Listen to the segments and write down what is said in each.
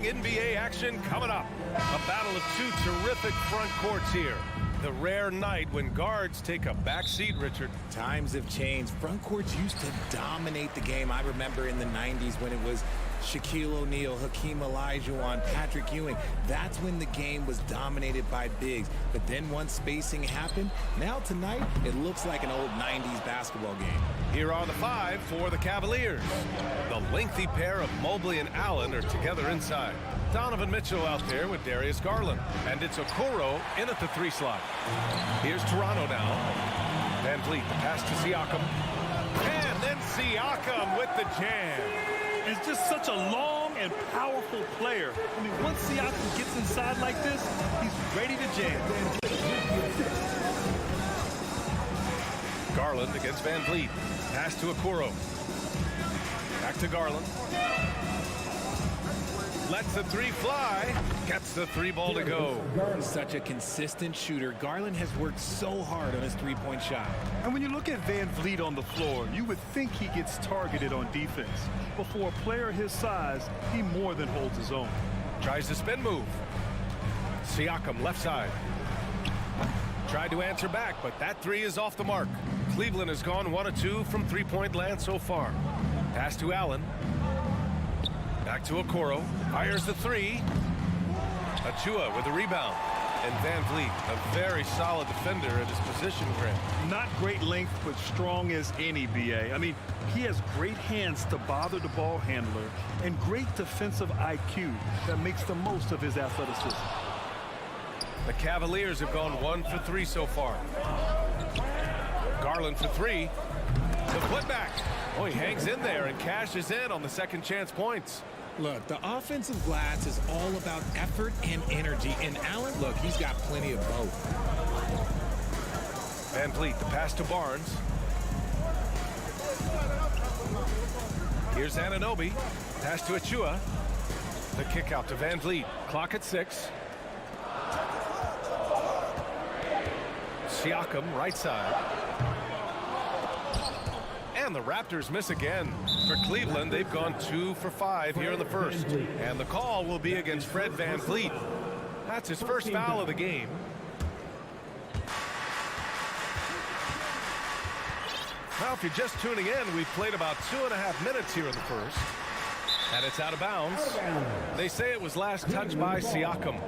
exciting NBA action coming up. A battle of two terrific front courts here. The rare night when guards take a back seat, Richard. Times have changed. Front courts used to dominate the game. I remember in the 90s when it was Shaquille O'Neal, Hakeem Olajuwon, Patrick Ewing. That's when the game was dominated by bigs. But then once spacing happened, now tonight it looks like an old 90s basketball game. Here are the five for the Cavaliers. The lengthy pair of Mobley and Allen are together inside. Donovan Mitchell out there with Darius Garland. And it's Okoro in at the three slot. Here's Toronto now. Van Vliet, the pass to Siakam. And then Siakam with the jam. It's just such a long and powerful player. I mean, once Siakam gets inside like this, he's ready to jam. Garland against Van Vliet. Pass to Okoro. Back to Garland. Lets the three fly. Gets the three ball to go. Such a consistent shooter. Garland has worked so hard on his three-point shot. And when you look at Van Vliet on the floor, you would think he gets targeted on defense. But for a player his size, he more than holds his own. Tries the spin move. Siakam left side. Tried to answer back, but that three is off the mark. Cleveland has gone 1 of 2 from three-point land so far. Pass to Allen. Back to Okoro. Fires the three. Achua with the rebound. And Van Vliet, a very solid defender at his position grip. Not great length, but strong as any, BA. I mean, he has great hands to bother the ball handler and great defensive IQ that makes the most of his athleticism. The Cavaliers have gone 1 for 3 so far. Garland for three. The putback. Oh, he hangs in there and cashes in on the second chance points. Look, the offensive glass is all about effort and energy. And Allen, look, he's got plenty of both. Van Vliet, the pass to Barnes. Here's Anunoby. Pass to Achua. The kick out to Van Vliet. Clock at 6. Siakam, right side. And the Raptors miss again. For Cleveland, they've gone 2 for 5 here in the first. And the call will be against Fred Van Vliet. That's his first foul of the game. Now, if you're just tuning in, we've played about 2.5 minutes here in the first. And it's out of bounds. They say it was last touched by Siakam.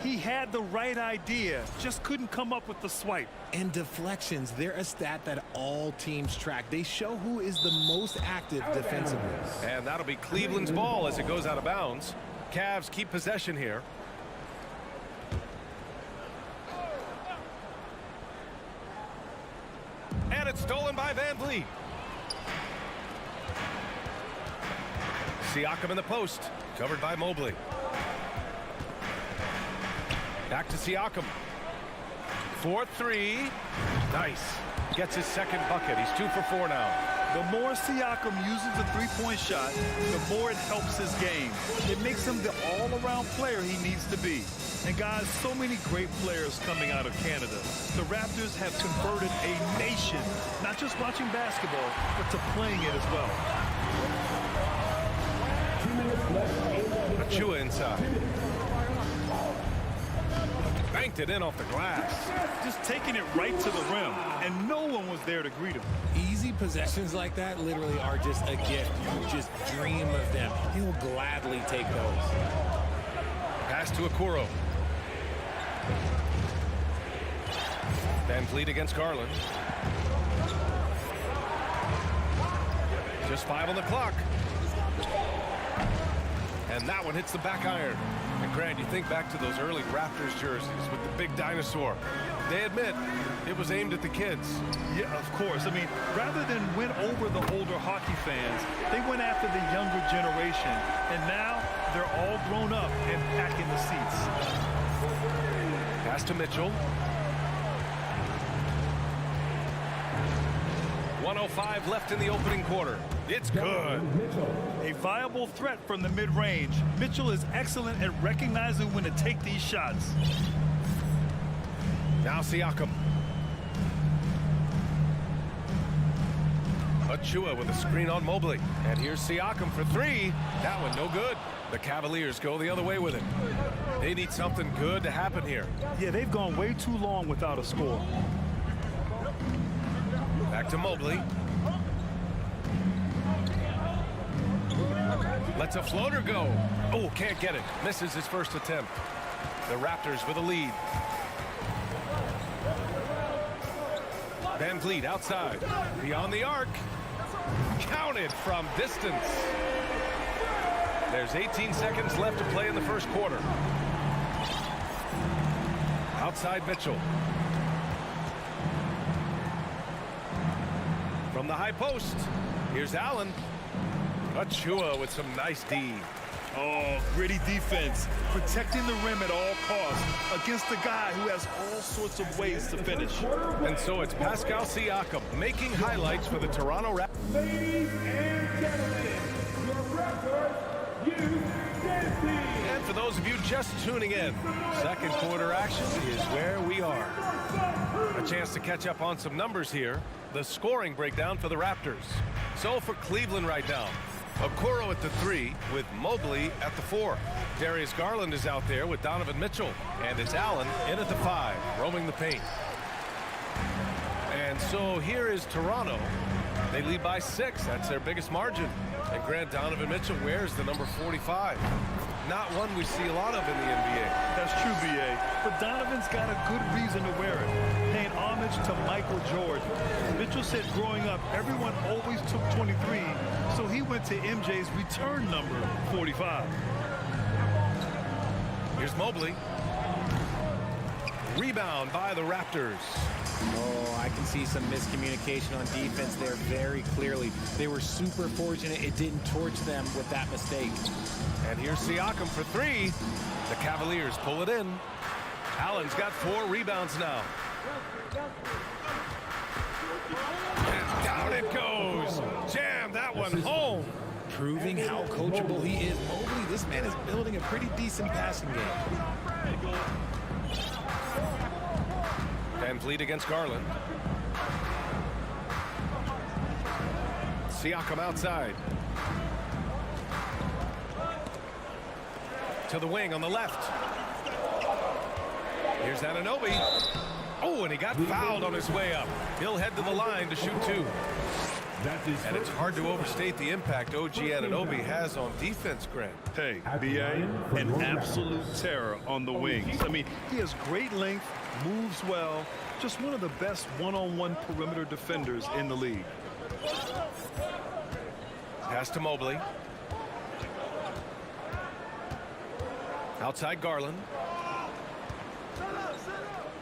He had the right idea, just couldn't come up with the swipe. And deflections, they're a stat that all teams track. They show who is the most active defensively. And that'll be Cleveland's ball as it goes out of bounds. Cavs keep possession here. And it's stolen by Van Vliet. Siakam in the post, covered by Mobley. Back to Siakam. 4-3. Nice. Gets his second bucket. He's 2 for 4 now. The more Siakam uses the three-point shot, the more it helps his game. It makes him the all-around player he needs to be. And guys, so many great players coming out of Canada. The Raptors have converted a nation, not just watching basketball, but to playing it as well. Achua inside. Banked it in off the glass. Just taking it right to the rim, and no one was there to greet him. Easy possessions like that literally are just a gift. You just dream of them. He'll gladly take those. Pass to Okoro. Van Vliet against Garland. Just 5 on the clock. And that one hits the back iron. And Grant, you think back to those early Raptors jerseys with the big dinosaur. They admit it was aimed at the kids. Yeah, of course. I mean, rather than win over the older hockey fans, they went after the younger generation. And now they're all grown up and packing the seats. Pass to Mitchell. 1:05 left in the opening quarter. It's good. A viable threat from the mid-range. Mitchell is excellent at recognizing when to take these shots. Now Siakam. Achua with a screen on Mobley. And here's Siakam for three. That one no good. The Cavaliers go the other way with it. They need something good to happen here. Yeah, they've gone way too long without a score. Back to Mobley. Lets a floater go. Oh, can't get it. Misses his first attempt. The Raptors with a lead. Van Vliet outside. Beyond the arc. Counted from distance. There's 18 seconds left to play in the first quarter. Outside Mitchell. From the high post. Here's Allen. Achua with some nice D. Oh, gritty defense. Protecting the rim at all costs against a guy who has all sorts of ways to finish. And so it's Pascal Siakam making highlights for the Toronto Raptors. Ladies and gentlemen, your Raptors youth dance team. And for those of you just tuning in, second quarter action is where we are. A chance to catch up on some numbers here. The scoring breakdown for the Raptors. So for Cleveland right now, Okoro at the 3 with Mobley at the 4. Darius Garland is out there with Donovan Mitchell. And it's Allen in at the 5, roaming the paint. And so here is Toronto. They lead by 6. That's their biggest margin. And Grant, Donovan Mitchell wears the number 45. Not one we see a lot of in the NBA. That's true, B.A. But Donovan's got a good reason to wear it. Paying homage to Michael Jordan. Mitchell said growing up, everyone always took 23, so he went to MJ's return number, 45. Here's Mobley. Rebound by the Raptors. Oh, I can see some miscommunication on defense there very clearly. They were super fortunate it didn't torch them with that mistake. And here's Siakam for 3. The Cavaliers pull it in. Allen's got 4 rebounds now. And down it goes. Jam that one home. Proving how coachable he is. Mobley, this man is building a pretty decent passing game. Van Vliet against Garland. Siakam outside. To the wing on the left. Here's Anunoby. Oh, and he got fouled on his way up. He'll head to the line to shoot 2. And it's hard to overstate the impact OG Anunoby has on defense, Grant. Hey, B.A., an absolute terror on the wings. I mean, he has great length, moves well, just one of the best one-on-one perimeter defenders in the league. Pass to Mobley. Outside Garland.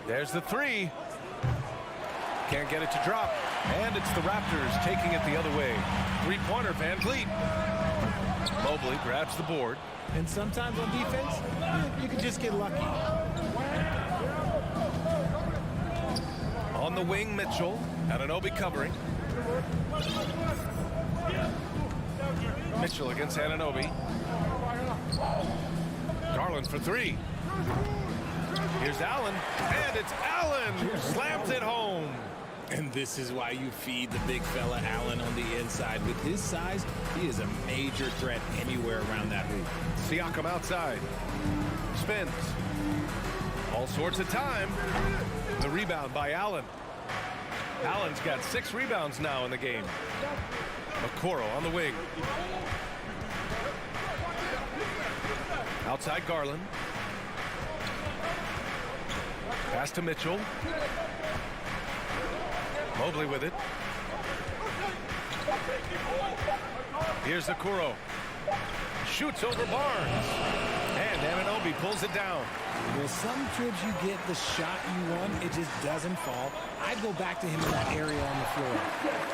There's the 3. Can't get it to drop. And it's the Raptors taking it the other way. Three-pointer, Van Vliet. Mobley grabs the board. And sometimes on defense, you can just get lucky. On the wing, Mitchell. Anunoby covering. Mitchell against Anunoby. Garland for 3. Here's Allen. And it's Allen who slams it home. And this is why you feed the big fella Allen on the inside. With his size, he is a major threat anywhere around that hoop. Siakam outside. Spins. All sorts of time. The rebound by Allen. Allen's got 6 rebounds now in the game. Okoro on the wing. Outside Garland. Pass to Mitchell. Mobley with it. Here's Okoro. Shoots over Barnes. And Anunoby pulls it down. Well, some trips you get the shot you want, it just doesn't fall. I'd go back to him in that area on the floor.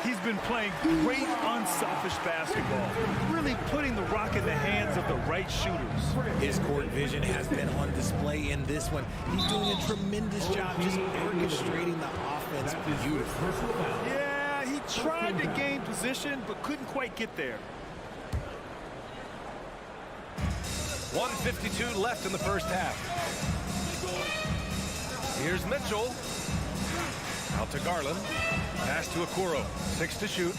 He's been playing great unselfish basketball, really putting the rock in the hands of the right shooters. His court vision has been on display in this one. He's doing a tremendous job just orchestrating the offense beautifully. Yeah, he tried to gain position, but couldn't quite get there. 1:52 left in the first half. Here's Mitchell. Out to Garland. Pass to Okoro. 6 to shoot.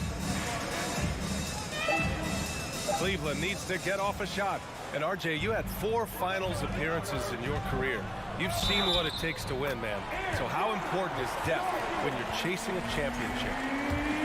Cleveland needs to get off a shot. And RJ, you had 4 finals appearances in your career. You've seen what it takes to win, man. So how important is depth when you're chasing a championship?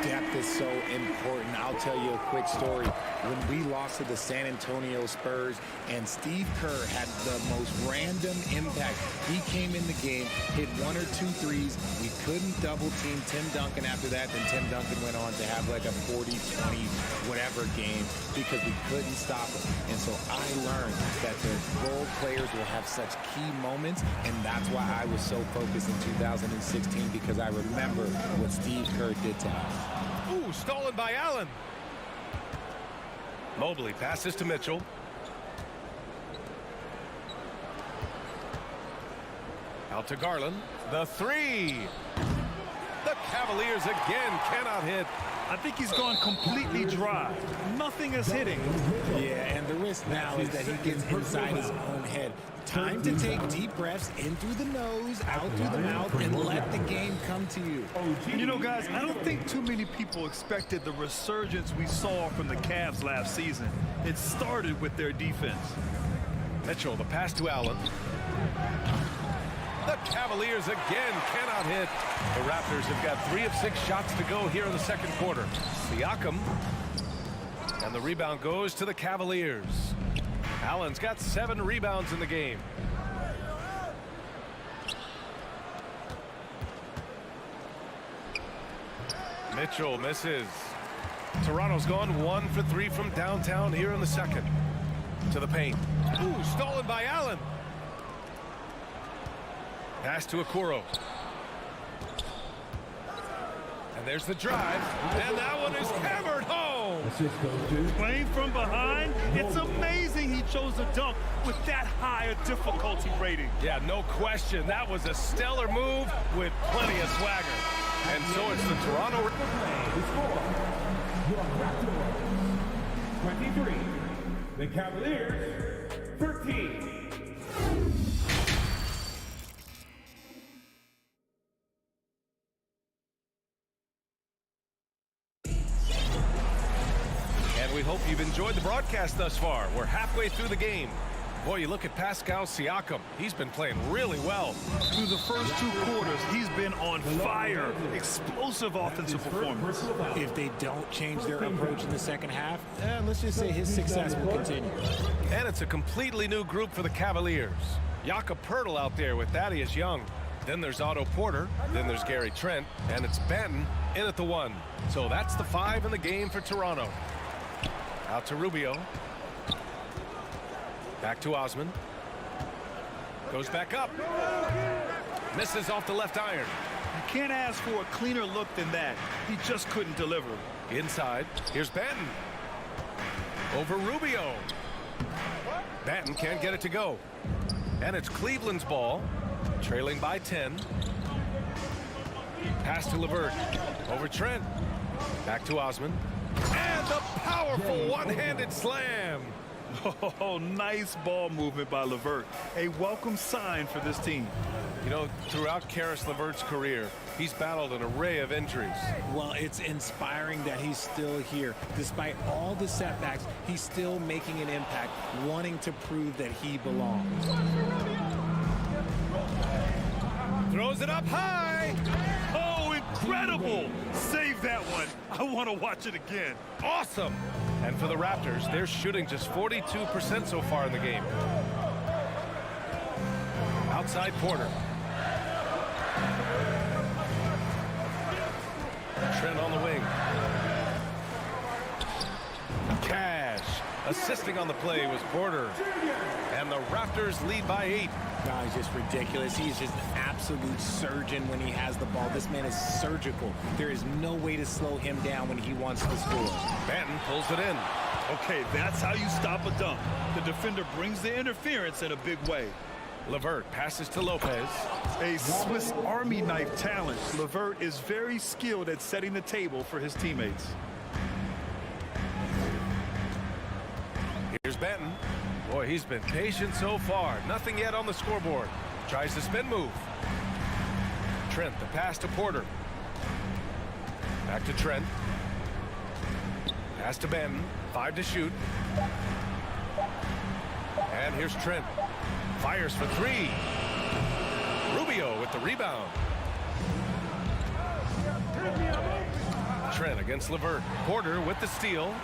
Depth is so important. I'll tell you a quick story. When we lost to the San Antonio Spurs and Steve Kerr had the most random impact. He came in the game, hit 1 or 2 threes. We couldn't double team Tim Duncan after that. Then Tim Duncan went on to have like a 40, 20, whatever game because we couldn't stop him. And so I learned that the role players will have such key moments, and that's why I was so focused in 2016 because I remember what Steve Kerr did to us. Ooh, stolen by Allen. Mobley passes to Mitchell. Out to Garland. The 3. The Cavaliers again cannot hit. I think he's gone completely dry. Nothing is hitting. Yeah, and the risk now is that he gets inside his own head. Time to take deep breaths in through the nose, out through the mouth, and let the game come to you. You know, guys, I don't think too many people expected the resurgence we saw from the Cavs last season. It started with their defense. Mitchell, the pass to Allen. The Cavaliers again cannot hit. The Raptors have got 3 of 6 shots to go here in the second quarter. Siakam. And the rebound goes to the Cavaliers. Allen's got 7 rebounds in the game. Mitchell misses. Toronto's gone 1 for 3 from downtown here in the second. To the paint. Ooh, stolen by Allen. Pass to Okoro. And there's the drive. And that one is hammered home. Playing from behind, it's amazing he chose a dunk with that high a difficulty rating. Yeah, no question. That was a stellar move with plenty of swagger. And so it's the Toronto. The score, your Raptors 23, the Cavaliers 13. And we hope you've enjoyed the broadcast thus far. We're halfway through the game. Boy, you look at Pascal Siakam. He's been playing really well. Through the first 2 quarters, he's been on fire. Explosive offensive performance. If they don't change their approach in the second half, let's just say his success will continue. And it's a completely new group for the Cavaliers. Jakob Poeltl out there with Thaddeus Young. Then there's Otto Porter. Then there's Gary Trent. And it's Banton in at the 1. So that's the 5 in the game for Toronto. Out to Rubio. Back to Osman. Goes back up. Misses off the left iron. You can't ask for a cleaner look than that. He just couldn't deliver. Inside. Here's Banton. Over Rubio. Banton can't get it to go. And it's Cleveland's ball. Trailing by 10. Pass to LeVert. Over Trent. Back to Osman. And the powerful one-handed slam. Oh, nice ball movement by LeVert. A welcome sign for this team. You know, throughout Karis LeVert's career, he's battled an array of injuries. Well, it's inspiring that he's still here. Despite all the setbacks, he's still making an impact, wanting to prove that he belongs. Throws it up high. Oh, incredible! Save that one. I want to watch it again. Awesome. And for the Raptors, they're shooting just 42% so far in the game. Outside Porter. Trent on the wing. Cash. Assisting on the play was Porter. And the Raptors lead by 8. Guys, just ridiculous. He's just an absolute surgeon when he has the ball. This man is surgical. There is no way to slow him down when he wants to score. Banton pulls it in. Okay, that's how you stop a dunk. The defender brings the interference in a big way. LeVert passes to Lopez. A Swiss Army knife talent. LeVert is very skilled at setting the table for his teammates. Here's Banton. Boy, he's been patient so far. Nothing yet on the scoreboard. Tries the spin move. Trent, the pass to Porter. Back to Trent. Pass to Banton. 5 to shoot. And here's Trent. Fires for 3. Rubio with the rebound. Trent against LeVert. Porter with the steal.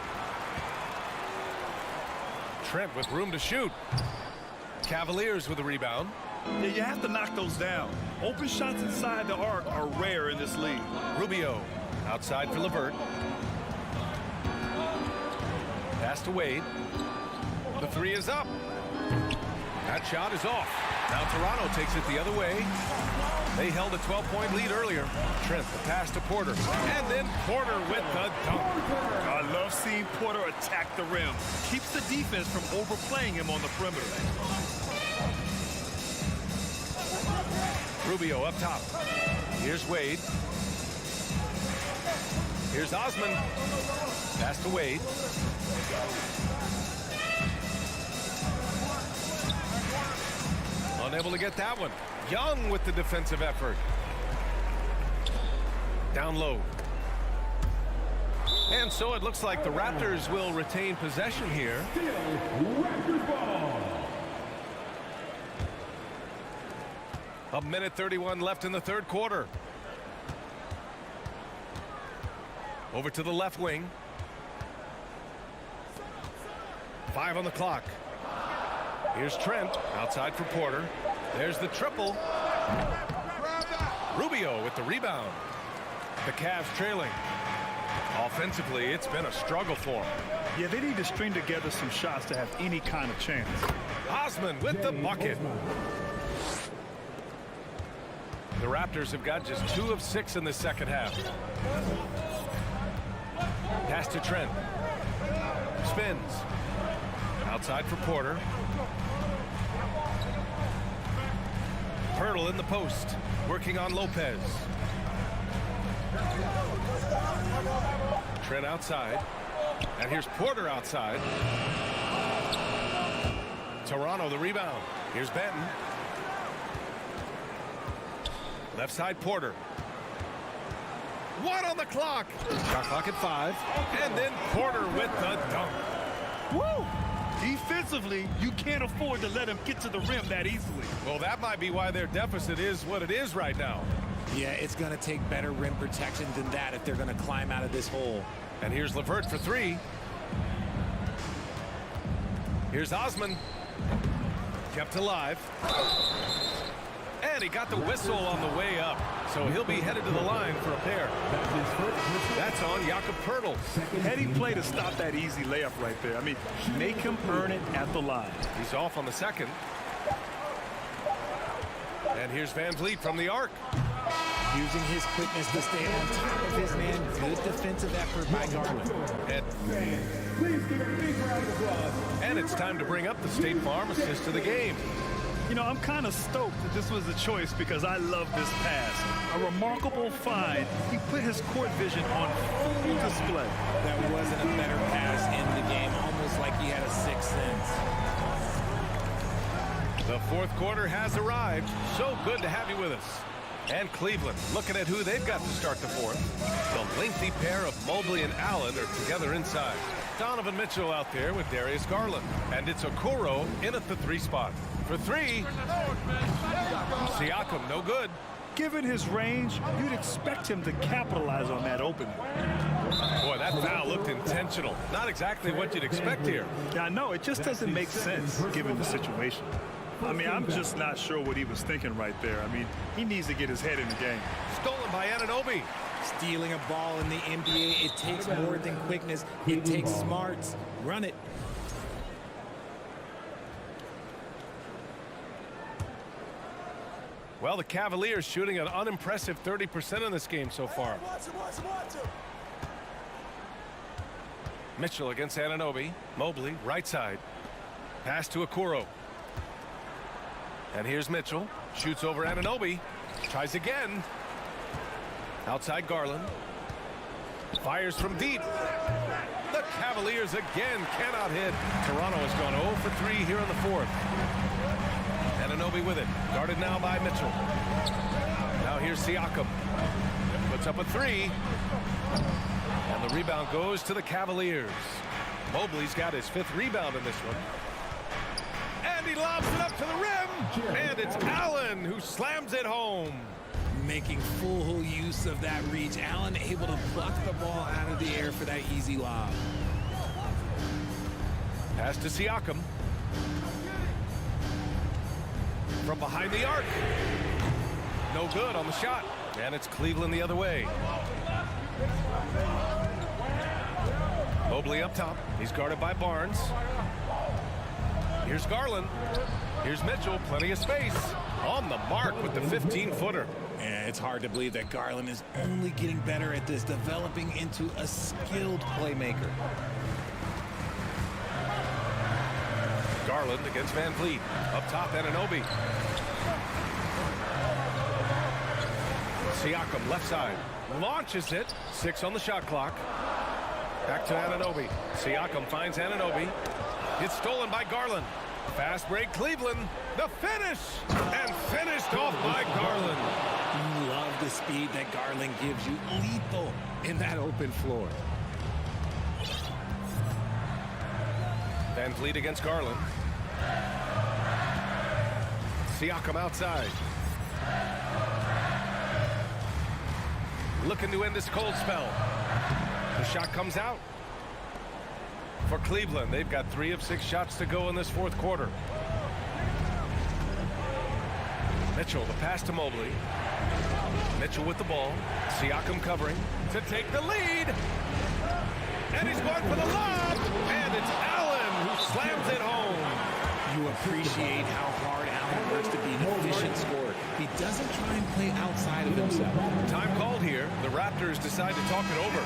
Trent with room to shoot. Cavaliers with the rebound. Yeah, you have to knock those down. Open shots inside the arc are rare in this league. Rubio outside for LeVert. Pass to Wade. The 3 is up. That shot is off. Now Toronto takes it the other way. They held a 12-point lead earlier. Trent, the pass to Porter. And then Porter with the dunk. I love seeing Porter attack the rim. Keeps the defense from overplaying him on the perimeter. Rubio up top. Here's Wade. Here's Osman. Pass to Wade. Unable to get that one. Young with the defensive effort. Down low. And so it looks like the Raptors will retain possession here. Raptors ball. A minute 31 left in the third quarter. Over to the left wing. 5 on the clock. Here's Trent outside for Porter. There's the triple. Rubio with the rebound. The Cavs trailing. Offensively, it's been a struggle for them. Yeah, they need to string together some shots to have any kind of chance. Osman with the bucket. The Raptors have got just 2 of 6 in the second half. Pass to Trent. Spins. Outside for Porter. Hurdle in the post. Working on Lopez. Trent outside. And here's Porter outside. Toronto the rebound. Here's Benton. Left side Porter. 1 on the clock. Shot clock at 5. And then Porter with the dunk. Woo! Defensively, you can't afford to let him get to the rim that easily. Well, that might be why their deficit is what it is right now. Yeah, it's going to take better rim protection than that if they're going to climb out of this hole. And here's LeVert for 3. Here's Osman. Kept alive. And he got the whistle on the way up. So he'll be headed to the line for a pair. That's on Jakob Poeltl. Heady play to stop that easy layup right there. I mean, make him earn it at the line. He's off on the second. And here's Van Vliet from the arc. Using his quickness to stay on top of his man. Good defensive effort by Garland. Please give a big round of applause. And it's time to bring up the State Farm assist of the game. You know, I'm kind of stoked that this was a choice because I love this pass. A remarkable find. He put his court vision on full display. That wasn't a better pass in the game. Almost like he had a sixth sense. The fourth quarter has arrived. So good to have you with us. And Cleveland, looking at who they've got to start the fourth. The lengthy pair of Mobley and Allen are together inside. Donovan Mitchell out there with Darius Garland. And it's Okoro in at the 3 spot. For 3. Siakam, no good. Given his range, you'd expect him to capitalize on that opening. Boy, that foul looked intentional. Not exactly what you'd expect here. Yeah, I know. It just doesn't make sense given the situation. I mean, I'm just not sure what he was thinking right there. I mean, he needs to get his head in the game. Stolen by Anunoby. Stealing a ball in the NBA, it takes more than quickness. It takes smarts. Run it. Well, the Cavaliers shooting an unimpressive 30% in this game so far. Mitchell against Anunoby. Mobley, right side. Pass to Okoro. And here's Mitchell. Shoots over Anunoby. Tries again. Outside Garland. Fires from deep. The Cavaliers again cannot hit. Toronto has gone 0 for 3 here in the fourth. Anunoby with it. Guarded now by Mitchell. Now here's Siakam. Puts up a 3. And the rebound goes to the Cavaliers. Mobley's got his 5th rebound in this one. And he lobs it up to the rim. And it's Allen who slams it home. Making full use of that reach. Allen able to pluck the ball out of the air for that easy lob. Pass to Siakam. From behind the arc. No good on the shot. And it's Cleveland the other way. Mobley up top. He's guarded by Barnes. Here's Garland. Here's Mitchell. Plenty of space. On the mark with the 15-footer. Yeah, it's hard to believe that Garland is only getting better at this, developing into a skilled playmaker. Garland against Van Vliet. Up top, Anunoby. Siakam, left side. Launches it. 6 on the shot clock. Back to Anunoby. Siakam finds Anunoby. It's stolen by Garland. Fast break, Cleveland. The finish! And finished off by Garland. Love the speed that Garland gives you. Lethal in that open floor. Van Vliet against Garland. Siakam outside. Looking to end this cold spell. The shot comes out. For Cleveland, they've got 3 of 6 shots to go in this 4th quarter. Mitchell, the pass to Mobley. Mitchell with the ball. Siakam covering to take the lead. And he's going for the lob. And it's Allen who slams it home. You appreciate how hard Allen works to be an efficient scorer. He doesn't try and play outside of himself. Time called here. The Raptors decide to talk it over.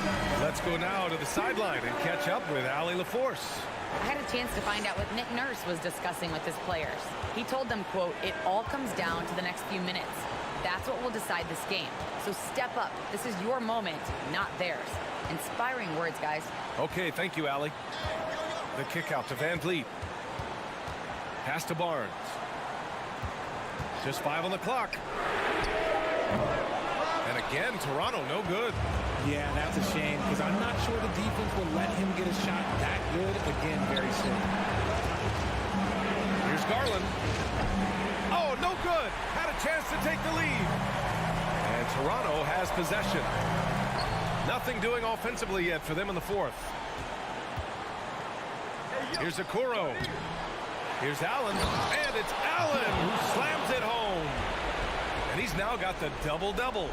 Let's go now to the sideline and catch up with Allie LaForce. I had a chance to find out what Nick Nurse was discussing with his players. He told them, quote, "It all comes down to the next few minutes. That's what will decide this game. So step up. This is your moment, not theirs." Inspiring words, guys. Okay, thank you, Allie. The kick out to Van Vliet. Pass to Barnes. Just 5 on the clock. And again, Toronto, no good. Yeah, that's a shame because I'm not sure the defense will let him get a shot that good again very soon. Here's Garland. Oh, no good. Had a chance to take the lead. And Toronto has possession. Nothing doing offensively yet for them in the 4th. Here's Okoro. Here's Allen. And it's Allen who slams it home. And he's now got the double-double.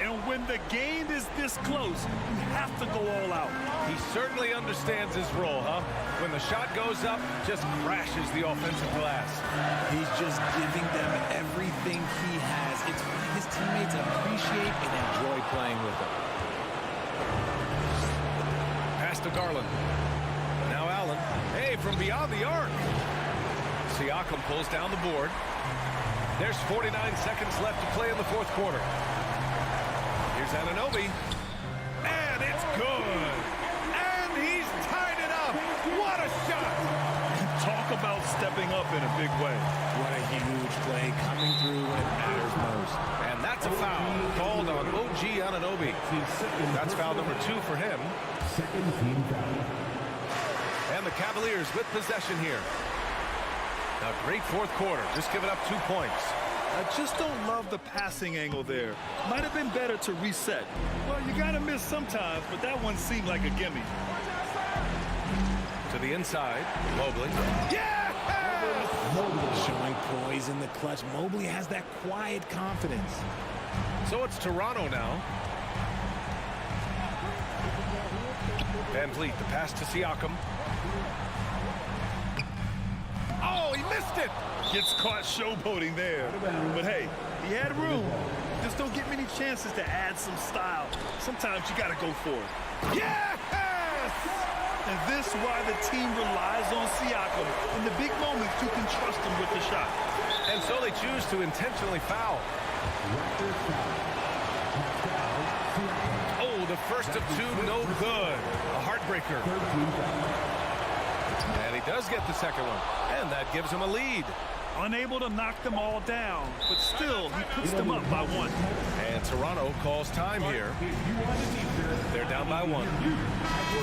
And when the game is this close, you have to go all out. He certainly understands his role, huh? When the shot goes up, just crashes the offensive glass. He's just giving them everything he has. It's why his teammates appreciate and enjoy playing with him. Pass to Garland. Now Allen. Hey, from beyond the arc. Siakam pulls down the board. There's 49 seconds left to play in the 4th quarter. Here's Anunoby. And it's good. And he's tied it up. What a shot. Talk about stepping up in a big way. What a huge play coming through when it matters most. And that's a foul called on OG Anunoby. That's foul number 2 for him. And the Cavaliers with possession here. A great 4th quarter. Just giving up 2 points. I just don't love the passing angle there. Might have been better to reset. Well, you got to miss sometimes, but that one seemed like a gimme. To the inside, Mobley. Yeah! Showing poise in the clutch. Mobley has that quiet confidence. So it's Toronto now. Van Vliet, the pass to Siakam. Oh, he missed it! Gets caught showboating there. But hey, he had room. Just don't get many chances to add some style. Sometimes you got to go for it. Yes! And this is why the team relies on Siakam. In the big moments, you can trust him with the shot. And so they choose to intentionally foul. Oh, the first of 2, no good. A heartbreaker. And he does get the second one. And that gives him a lead. Unable to knock them all down, but still, he puts them up by 1. And Toronto calls time here. They're down by 1.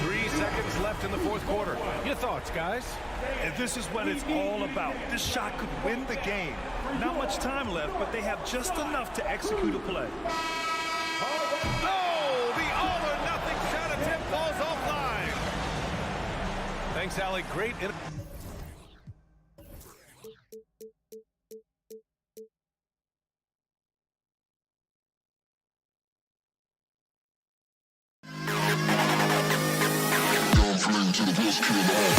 3 seconds left in the fourth quarter. Your thoughts, guys? And this is what it's all about. This shot could win the game. Not much time left, but they have just enough to execute a play. Oh, the all-or-nothing shot attempt falls offline. Thanks, Allie. Great. To the best kid in the hall.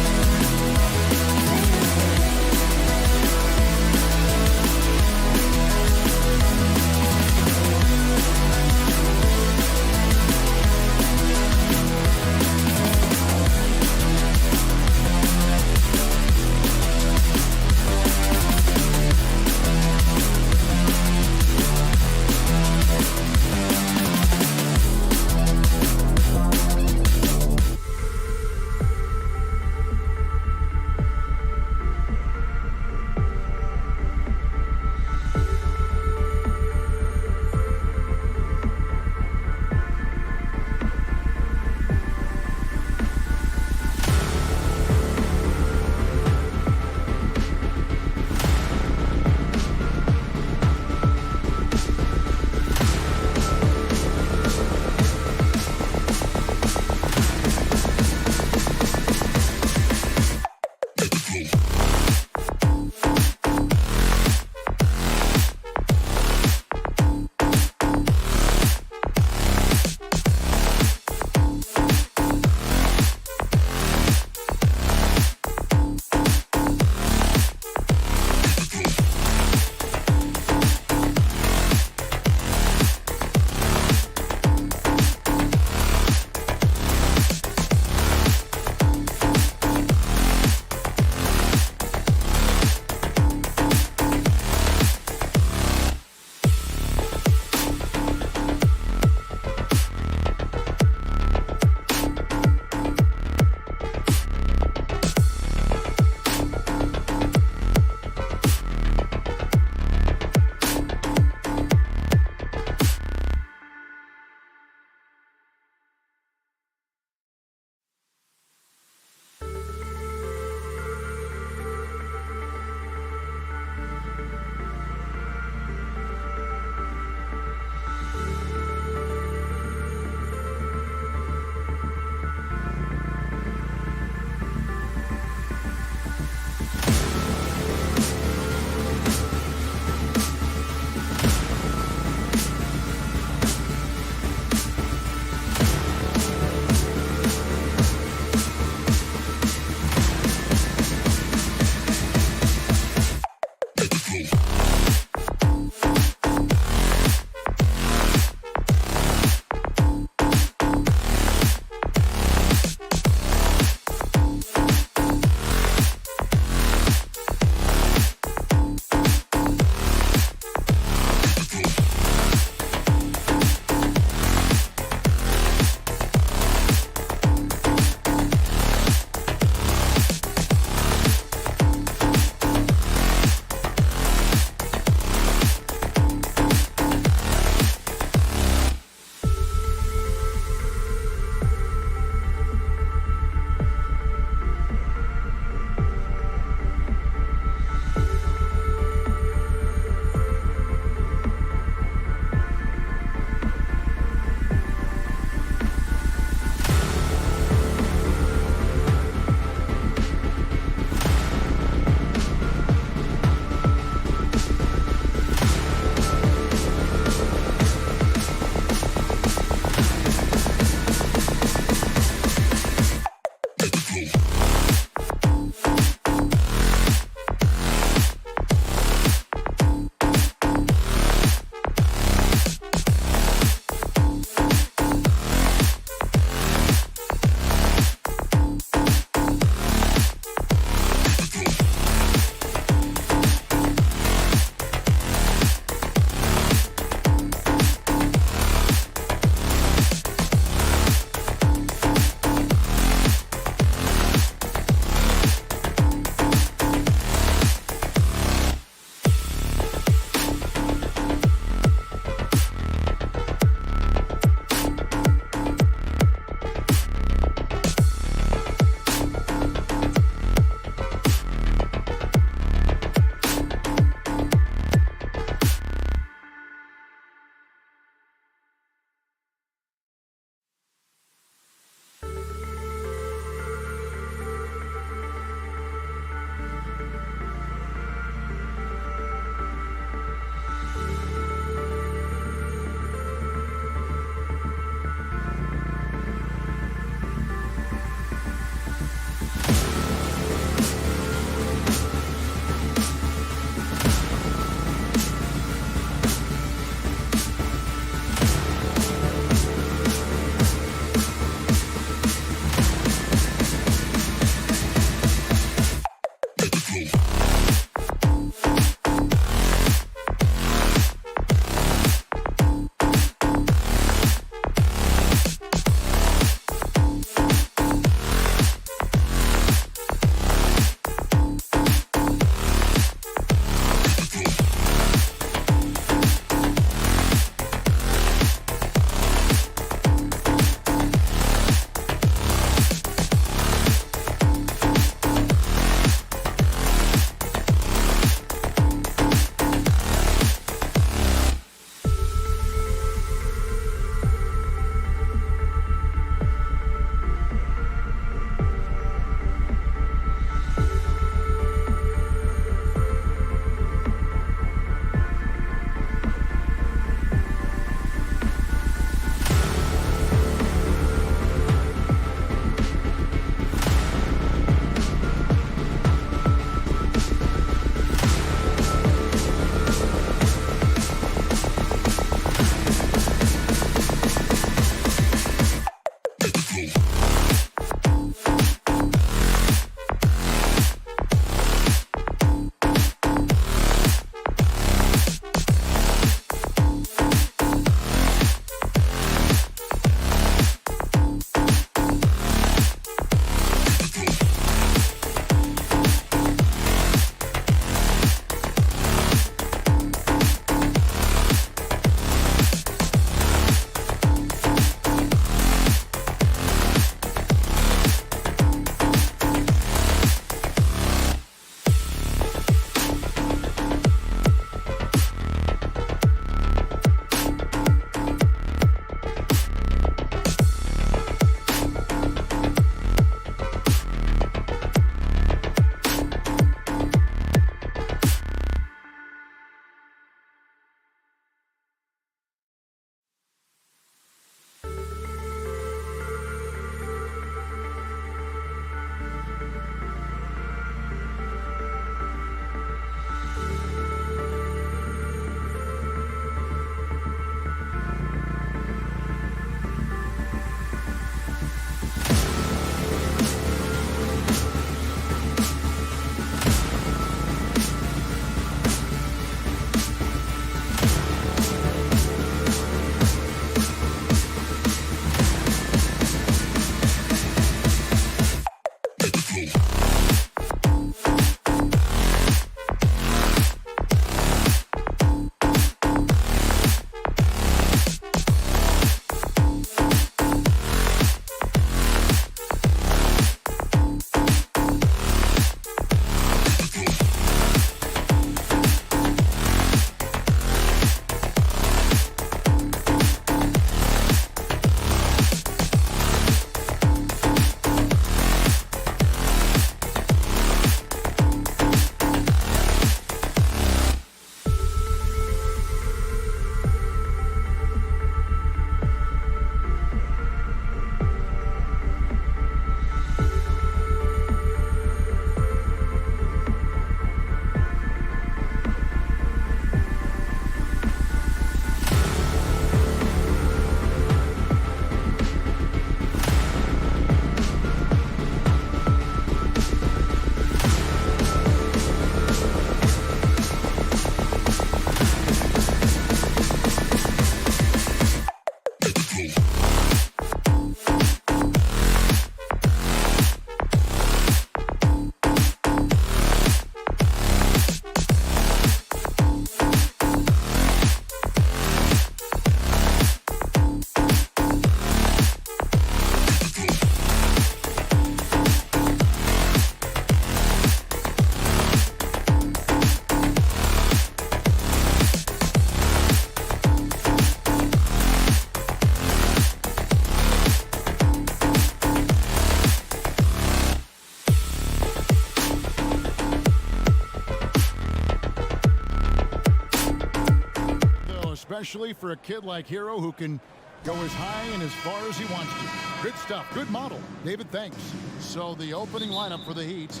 especially for a kid like Hero who can go as high and as far as he wants to. Good stuff. Good model. David, thanks. So the opening lineup for the Heat.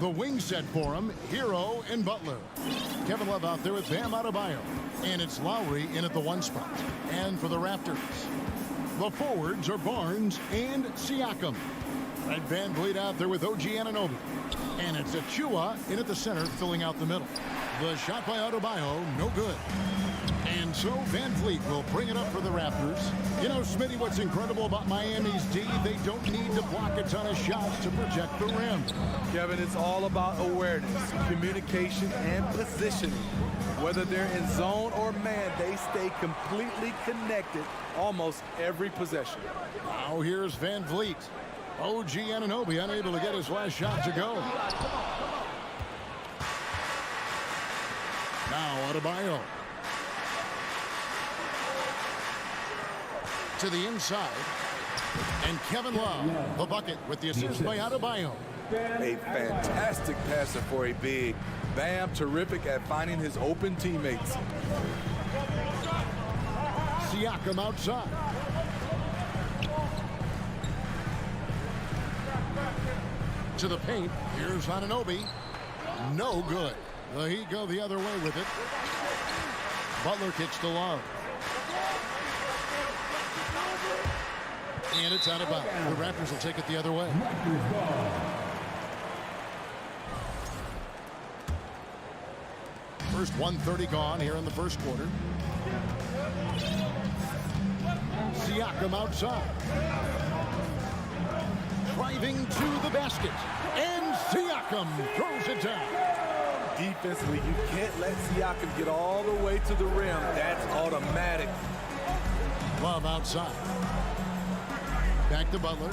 The wing set for him, Hero and Butler. Kevin Love out there with Bam Adebayo. And it's Lowry in at the 1 spot. And for the Raptors, the forwards are Barnes and Siakam. Red Van Vliet out there with OG Anunoby. And it's Achua in at the center, filling out the middle. The shot by Adebayo, no good. And so Van Vliet will bring it up for the Raptors. You know, Smitty, what's incredible about Miami's D, they don't need to block a ton of shots to protect the rim. Kevin, it's all about awareness, communication, and positioning. Whether they're in zone or man, they stay completely connected almost every possession. Now here's Van Vliet. OG Anunoby unable to get his last shot to go. Now Adebayo. To the inside. And Kevin Love, the bucket with the assist by Adebayo. A fantastic passer for a big. Bam, terrific at finding his open teammates. Siakam outside. To the paint. Here's Anunoby. No good. The Heat go the other way with it. Butler kicks to Love. And it's out of bounds. The Raptors will take it the other way. First 1:30 gone here in the first quarter. Siakam outside. Driving to the basket. And Siakam throws it down. Defensively, you can't let Siakam get all the way to the rim. That's automatic. Love outside. Back to Butler.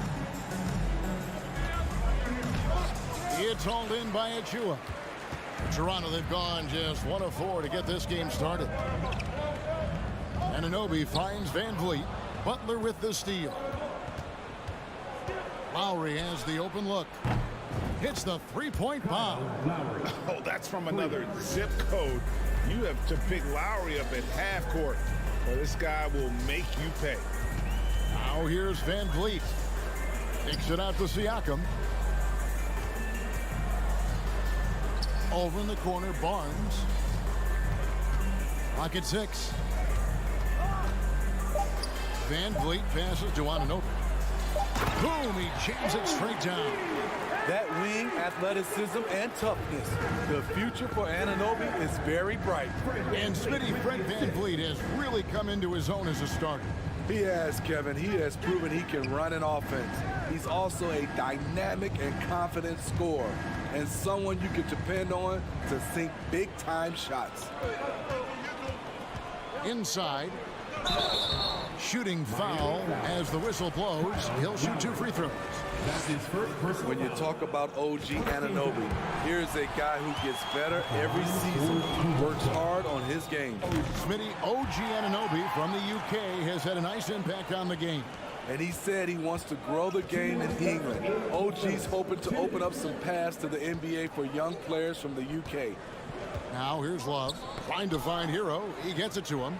It's hauled in by Achua. Toronto, they've gone just 1 of 4 to get this game started. Anunoby finds Van Vliet. Butler with the steal. Lowry has the open look. Hits the three-point bomb. Oh, that's from another zip code. You have to pick Lowry up at half court. Well, this guy will make you pay. Now here's Van Vliet. Takes it out to Siakam. Over in the corner, Barnes. Pocket 6. Van Vliet passes to Anunoby. Boom, he jams it straight down. That wing athleticism and toughness. The future for Anunoby is very bright. And Smitty, Fred Van Vliet has really come into his own as a starter. He has, Kevin. He has proven he can run an offense. He's also a dynamic and confident scorer and someone you can depend on to sink big-time shots. Inside. Shooting foul as the whistle blows. He'll shoot 2 free throws. That's his first personal When you talk about OG Anunoby, here's a guy who gets better every season. He works hard on his game. Smitty, OG Anunoby from the UK has had a nice impact on the game. And he said he wants to grow the game in England. OG's hoping to open up some paths to the NBA for young players from the UK. Now here's Love. Trying to find Hero. He gets it to him.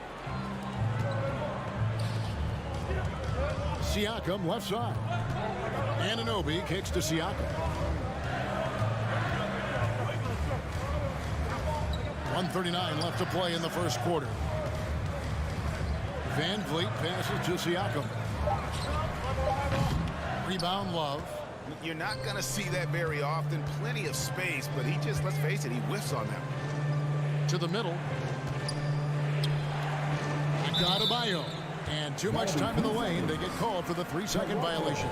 Siakam left side. Anunoby kicks to Siakam. 1:39 left to play in the first quarter. Van Vliet passes to Siakam. Rebound, Love. You're not going to see that very often. Plenty of space, but he just, let's face it, he whiffs on them. To the middle. Adebayo. And too much time in the lane. They get called for the 3-second violation.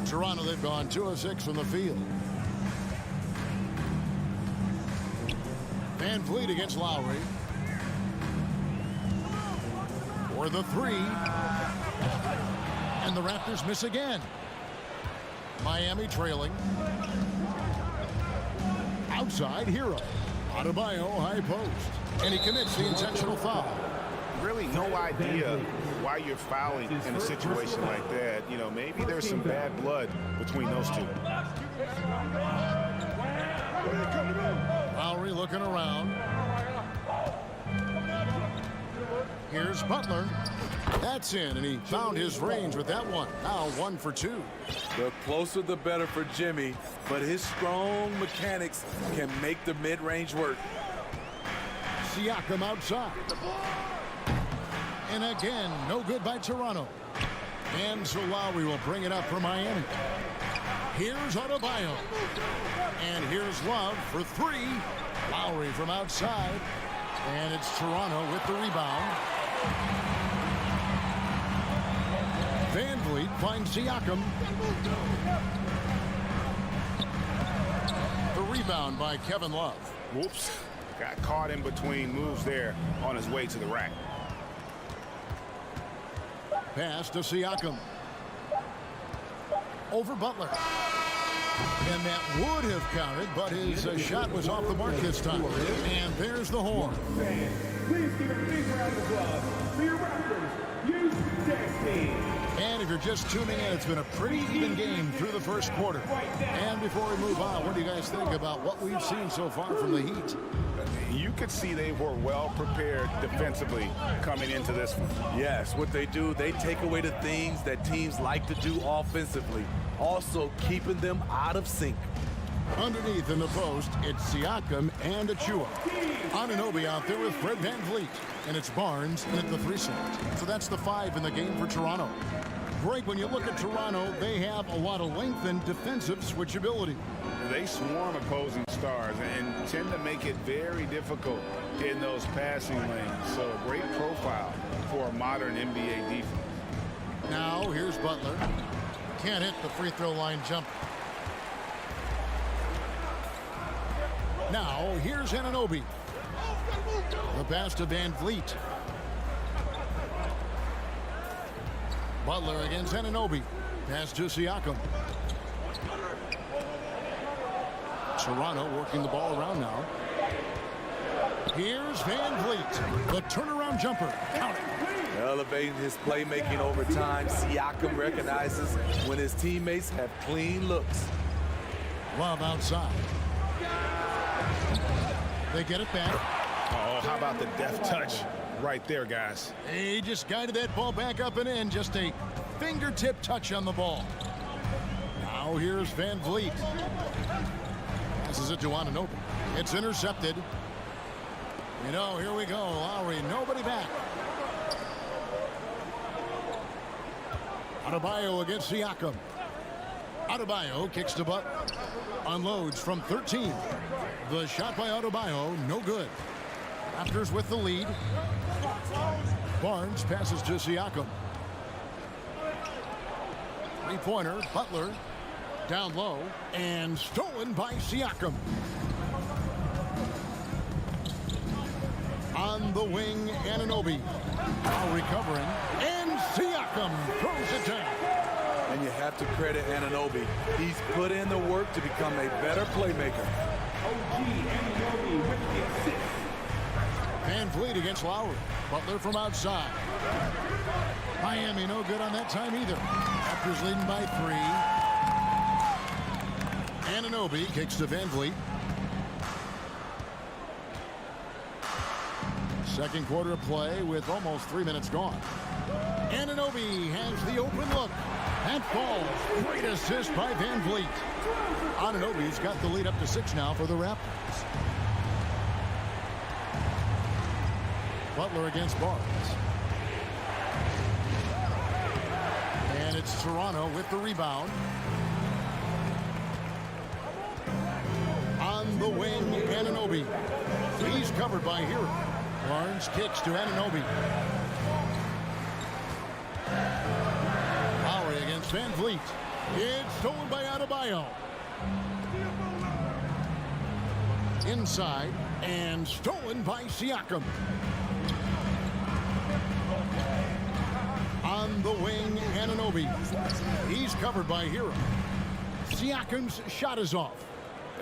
Toronto, they've gone 2 of 6 from the field. Van Vliet against Lowry. For the 3. And the Raptors miss again. Miami trailing. Outside, Hero. Adebayo, high post. And he commits the intentional foul. Really no idea why you're fouling in a situation like that. You know, maybe there's some bad blood between those two. Lowry looking around. Here's Butler. That's in, and he found his range with that one. Now 1 for 2. The closer the better for Jimmy, but his strong mechanics can make the mid-range work. Siakam outside. And again, no good by Toronto. And so Lowry will bring it up for Miami. Here's Adebayo. And here's Love for 3. Lowry from outside. And it's Toronto with the rebound. Van Vliet finds Siakam. The rebound by Kevin Love. Whoops. Got caught in between moves there on his way to the rack. Pass to Siakam. Over Butler. And that would have counted, but his shot was off the mark this time. And there's the horn. Please give a big round of applause for your Raptors Youth Tag Team. And if you're just tuning in, it's been a pretty even game through the first quarter. And before we move on, what do you guys think about what we've seen so far from the Heat? You could see they were well prepared defensively coming into this one. Yes, what they do, they take away the things that teams like to do offensively, also keeping them out of sync. Underneath in the post, it's Siakam and Achua. Anunoby out there with Fred Van Vliet. And it's Barnes at the 3 slot. So that's the 5 in the game for Toronto. Greg, when you look at Toronto, they have a lot of length and defensive switchability. They swarm opposing stars and tend to make it very difficult in those passing lanes. So a great profile for a modern NBA defense. Now here's Butler. Can't hit the free throw line jump. Now here's Anunoby. The pass to Van Vliet. Butler against Anunoby. Pass to Siakam. Toronto working the ball around now. Here's Van Vliet. The turnaround jumper. Count it. Elevating his playmaking over time, Siakam recognizes when his teammates have clean looks. Love outside. They get it back. Oh, how about the deft touch right there, guys? He just guided that ball back up and in. Just a fingertip touch on the ball. Now here's Van Vliet. Passes it to Anunoby. It's intercepted. You know, here we go. Lowry, nobody back. Adebayo against Siakam. Adebayo kicks to Butler. Unloads from 13. The shot by Adebayo, no good. Raptors with the lead. Barnes passes to Siakam. Three-pointer, Butler. Down low, and stolen by Siakam. On the wing, Anunoby. Now recovering, and Siakam throws it down. And you have to credit Anunoby. He's put in the work to become a better playmaker. OG Anunoby with the assist. Van Vliet against Lowry. Butler from outside. Miami no good on that time either. Raptors leading by 3. Anunoby kicks to Van Vliet. Second quarter of play with almost 3 minutes gone. Anunoby has the open look. That falls. Great assist by Van Vliet. Anunoby's got the lead up to 6 now for the Raptors. Butler against Barnes. And it's Toronto with the rebound. On the wing, Anunoby. He's covered by Hero. Barnes kicks to Anunoby. Lowry against Van Vliet. It's stolen by Adebayo. Inside and stolen by Siakam. On the wing, Anunoby. He's covered by Hero. Siakam's shot is off.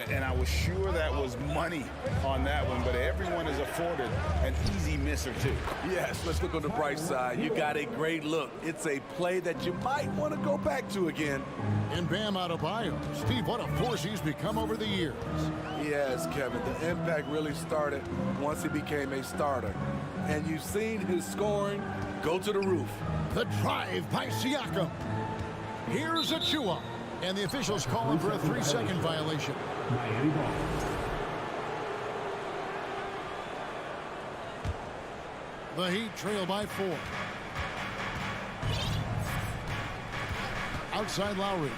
and I was sure that was money on that one, but everyone is afforded an easy miss or two. Yes, let's look on the bright side. You got a great look. It's a play that you might want to go back to again. And Bam Adebayo. Steve, what a force he's become over the years. Yes, Kevin, the impact really started once he became a starter. And you've seen his scoring go to the roof. The drive by Siakam. Here's Achua. And the officials call him for a 3-second violation. Miami ball. The Heat trail by 4. Outside Lowry.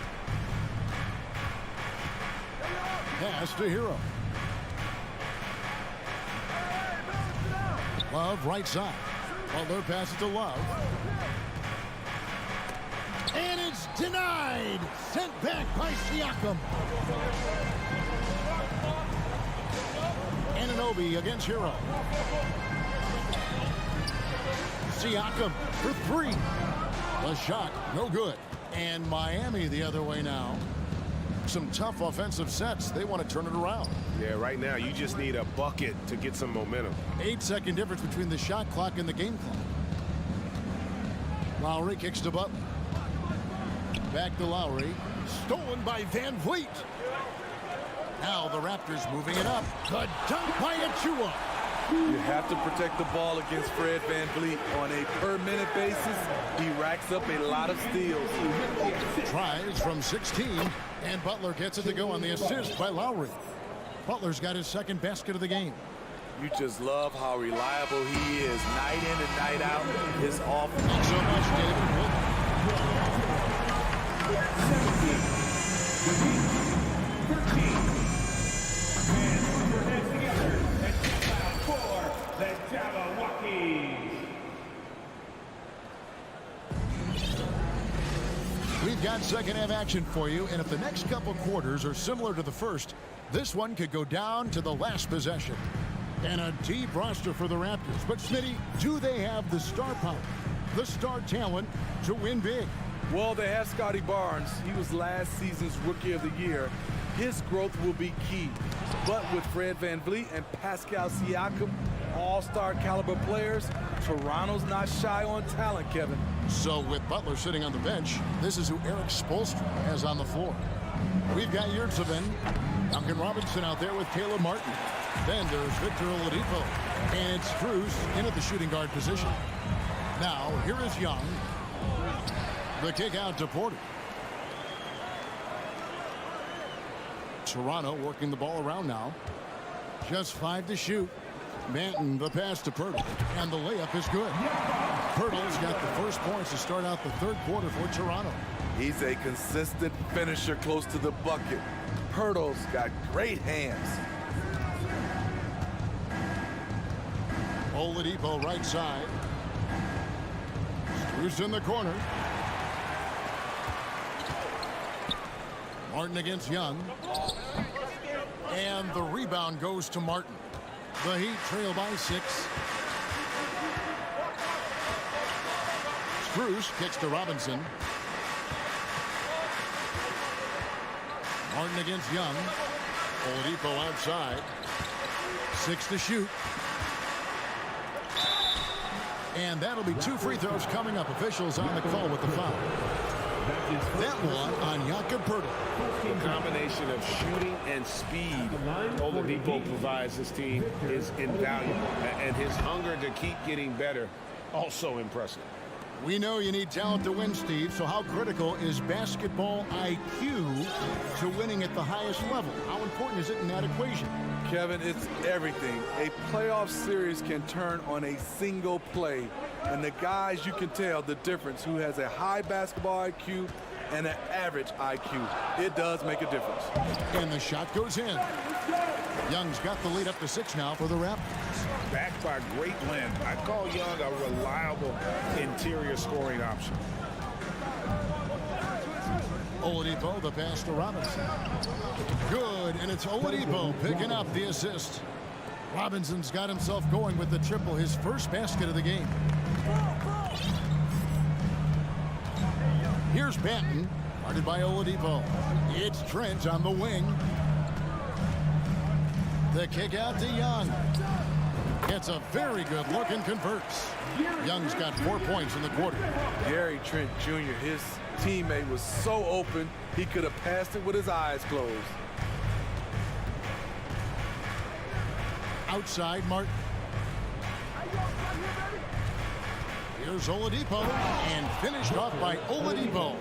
Pass to Hero. Love right side. Butler passes to Love. And it's denied. Sent back by Siakam. Anunoby against Hero. Siakam for 3. The shot, no good. And Miami the other way now. Some tough offensive sets. They want to turn it around. Yeah, right now you just need a bucket to get some momentum. 8-second difference between the shot clock and the game clock. Lowry kicks to Butler. Back to Lowry. Stolen by Van Vliet. Now the Raptors moving it up. The dunk by Achua. You have to protect the ball against Fred Van Vliet on a per-minute basis. He racks up a lot of steals. Tries from 16, and Butler gets it to go on the assist by Lowry. Butler's got his second basket of the game. You just love how reliable he is night in and night out. His offense. Thanks so much, David. 13. And put their heads together and check out for the Cavaliers. We've got second half action for you, and if the next couple quarters are similar to the first, this one could go down to the last possession. And a deep roster for the Raptors. But Smitty, do they have the star power, the star talent to win big? Well, they have Scotty Barnes. He was last season's Rookie of the Year. His growth will be key. But with Fred Van Vliet and Pascal Siakam, all-star caliber players, Toronto's not shy on talent, Kevin. So with Butler sitting on the bench, this is who Eric Spoelstra has on the floor. We've got Yurtseven, Duncan Robinson out there with Caleb Martin. Then there's Victor Oladipo. And it's Strus in at the shooting guard position. Now, here is Young. The kick out to Porter. Toronto working the ball around now. Just 5 to shoot. Manton, the pass to Pirtle. And the layup is good. Pirtle's got the first points to start out the third quarter for Toronto. He's a consistent finisher close to the bucket. Pirtle's got great hands. Oladipo right side. Strus in the corner. Martin against Young. And the rebound goes to Martin. The Heat trail by 6. Strus kicks to Robinson. Martin against Young. Oladipo outside. 6 to shoot. And that'll be 2 free throws coming up. Officials on the call with the foul. That one on Jakob Poeltl. The combination of shooting and speed Oladipo provides his team is invaluable. And his hunger to keep getting better, also impressive. We know you need talent to win, Steve, so how critical is basketball IQ to winning at the highest level? How important is it in that equation? Kevin, it's everything. A playoff series can turn on a single play. And the guys, you can tell the difference who has a high basketball IQ and an average IQ. It does make a difference. And the shot goes in. Young's got the lead up to 6 now for the Raptors. Backed by great length. I call Young a reliable interior scoring option. Oladipo, the pass to Robinson. Good, and it's Oladipo picking up the assist. Robinson's got himself going with the triple, his first basket of the game. Here's Banton, guarded by Oladipo. It's Trent on the wing. The kick out to Young. Gets a very good look and converts. Young's got 4 points in the quarter. Gary Trent Jr., his teammate, was so open, he could have passed it with his eyes closed. Outside, Martin. Here's Oladipo, and finished off by Oladipo.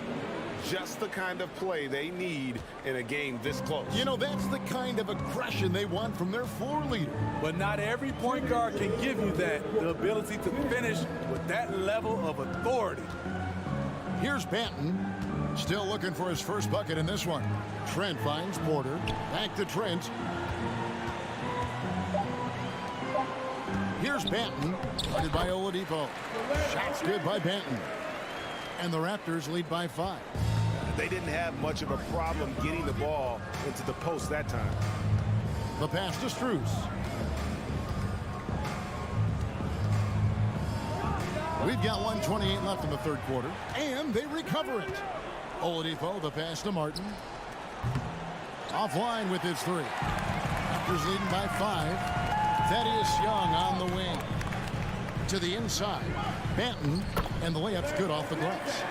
Just the kind of play they need in a game this close. You know, that's the kind of aggression they want from their floor leader. But not every point guard can give you that, the ability to finish with that level of authority. Here's Banton, still looking for his first bucket in this one. Trent finds Porter, back to Trent. Here's Banton, guarded by Oladipo. Shots good by Banton. And the Raptors lead by 5. They didn't have much of a problem getting the ball into the post that time. The pass to Strus. We've got 1:28 left in the third quarter, and they recover it. Oladipo, the pass to Martin. Offline with his 3. Raptors leading by 5. Thaddeus Young on the wing. To the inside. Banton, and the layup's good off the glass.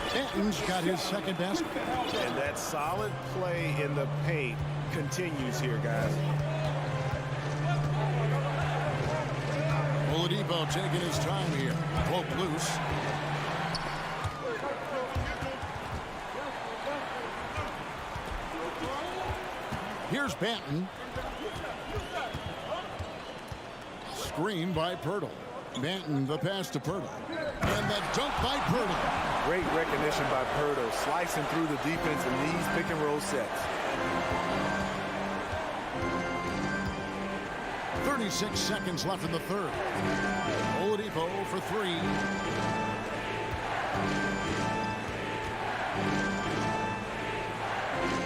Banton's got his second basket. And that solid play in the paint continues here, guys. Oladipo taking his time here. Poke loose. Here's Banton. Screen by Pirtle. Banton, the pass to Pirtle. And the dunk by Pirtle. Great recognition by Photon, slicing through the defense in these pick and roll sets. 36 seconds left in the third. Oladipo for 3.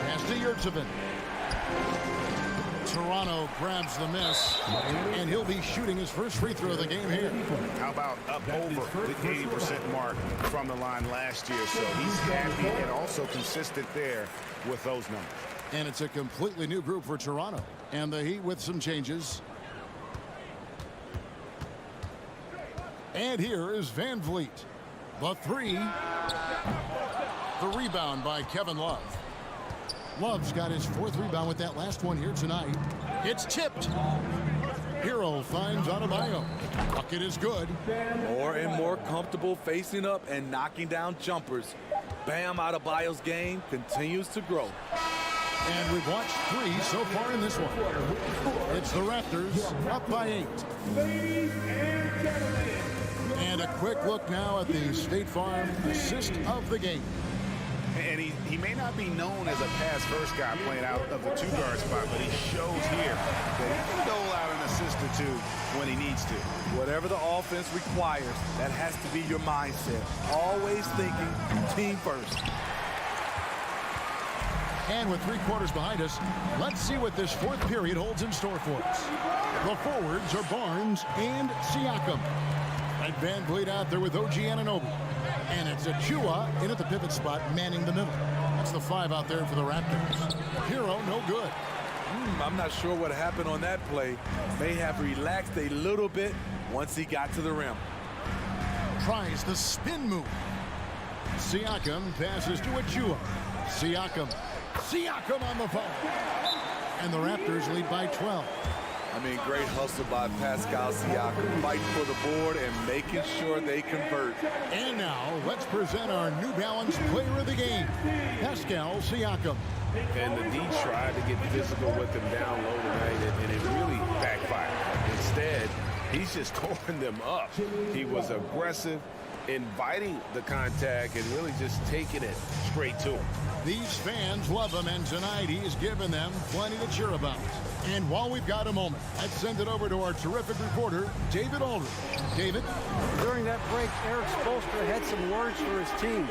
Pass to Yurtseven. Toronto grabs the miss, and he'll be shooting his first free throw of the game here. How about up over the 80% mark from the line last year? So he's happy and also consistent there with those numbers. And it's a completely new group for Toronto. And the Heat with some changes. And here is Van Vliet. The 3. The rebound by Kevin Love. Love's got his 4th rebound with that last one here tonight. It's tipped. Hero finds Adebayo. Bucket is good. More and more comfortable facing up and knocking down jumpers. Bam Adebayo's game continues to grow. And we've watched 3 so far in this one. It's the Raptors up by 8. Ladies and gentlemen. And a quick look now at the State Farm assist of the game. And he may not be known as a pass-first guy playing out of the 2-guard spot, but he shows here that he can dole out an assist or 2 when he needs to. Whatever the offense requires, that has to be your mindset. Always thinking team first. And with 3 quarters behind us, let's see what this 4th period holds in store for us. The forwards are Barnes and Siakam. And Van Vliet out there with OG Anunoby. And it's Achua in at the pivot spot, manning the middle. That's the 5 out there for the Raptors. Hero, no good. I'm not sure what happened on that play. May have relaxed a little bit once he got to the rim. Tries the spin move. Siakam passes to Achua. Siakam on the foul. And the Raptors lead by 12. I mean, great hustle by Pascal Siakam, fighting for the board and making sure they convert. And now, let's present our New Balance player of the game, Pascal Siakam. And the D tried to get physical with him down low tonight, and it really backfired. Instead, he's just tore them up. He was aggressive, inviting the contact, and really just taking it straight to him. These fans love him, and tonight he's given them plenty to cheer about. And while we've got a moment, let's send it over to our terrific reporter, David Aldridge. David? During that break, Eric Spoelstra had some words for his team.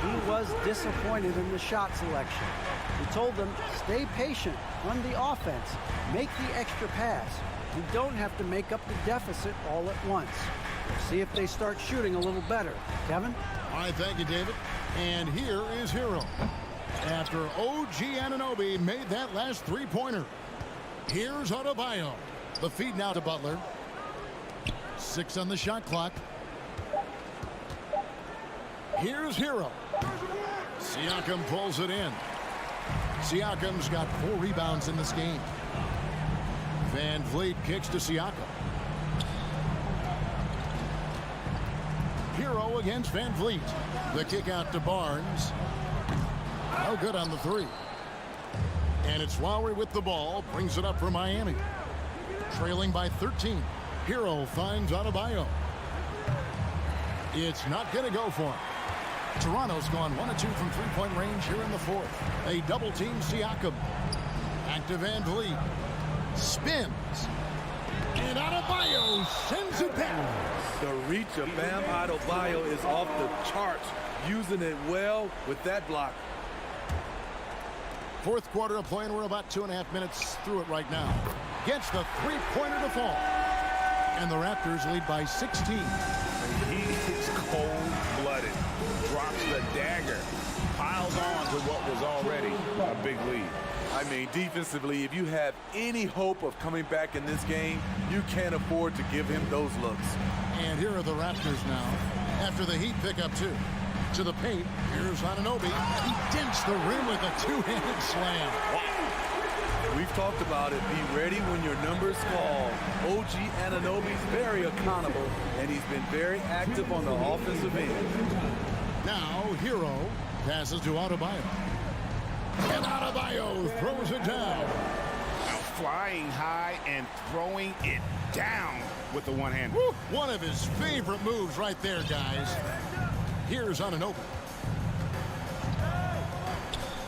He was disappointed in the shot selection. He told them, stay patient, run the offense, make the extra pass. You don't have to make up the deficit all at once. We'll see if they start shooting a little better. Kevin? All right, thank you, David. And here is Hero. After OG Anunoby made that last 3-pointer. Here's Adebayo. The feed now to Butler. 6 on the shot clock. Here's Hero. Siakam pulls it in. Siakam's got 4 rebounds in this game. Van Vliet kicks to Siakam. Hero against Van Vliet. The kick out to Barnes. No good on the 3. And it's Lowry with the ball. Brings it up for Miami. Trailing by 13. Hero finds Adebayo. It's not going to go for him. Toronto's gone 1 of 2 from three-point range here in the 4th. They double-team Siakam. Back to Van Vliet. Spins. And Adebayo sends it down. The reach of Bam Adebayo is off the charts. Using it well with that block. 4th quarter of play, and we're about 2.5 minutes through it right now. Gets the three-pointer to fall. And the Raptors lead by 16. He is cold-blooded. Drops the dagger. Piles on to what was already a big lead. I mean, defensively, if you have any hope of coming back in this game, you can't afford to give him those looks. And here are the Raptors now. After the Heat pick up 2. To the paint. Here's Anunoby. He dents the rim with a 2-handed slam. Wow. We've talked about it. Be ready when your numbers fall. OG Anunoby's very accountable, and he's been very active on the offensive end. Now, Hero passes to Adebayo. And Adebayo throws it down. Now flying high and throwing it down with the one-hand. One of his favorite moves right there, guys. Here's Anunoby.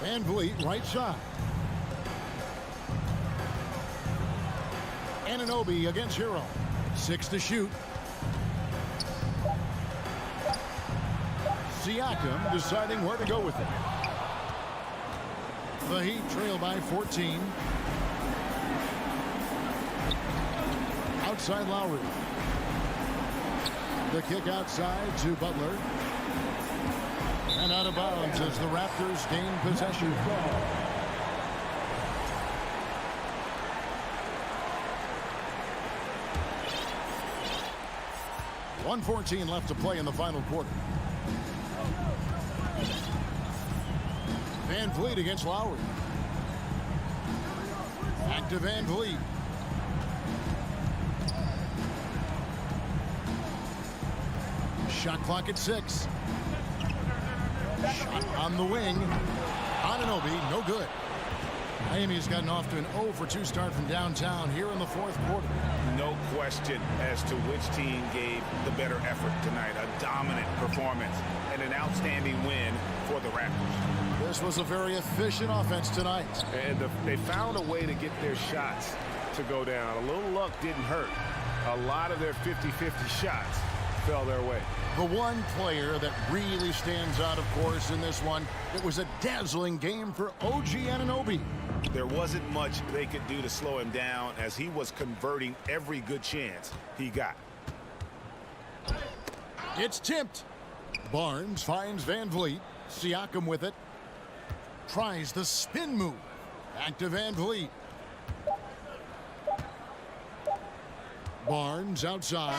Van Vliet, right side. Anunoby against Hero. 6 to shoot. Siakam deciding where to go with it. The Heat trail by 14. Outside Lowry. The kick outside to Butler. And out of bounds as the Raptors gain possession. .114 left to play in the final quarter. Van Vliet against Lowry. Back to Van Vliet. Shot clock at 6. Shot on the wing. Anunoby, no good. Miami's gotten off to an 0 for 2 start from downtown here in the 4th quarter. No question as to which team gave the better effort tonight. A dominant performance and an outstanding win for the Raptors. This was a very efficient offense tonight. And they found a way to get their shots to go down. A little luck didn't hurt. A lot of their 50-50 shots fell their way. The one player that really stands out, of course, in this one, it was a dazzling game for OG Anunoby. There wasn't much they could do to slow him down as he was converting every good chance he got. It's tipped. Barnes finds Van Vliet. Siakam with it. Tries the spin move. Back to Van Vliet. Barnes outside.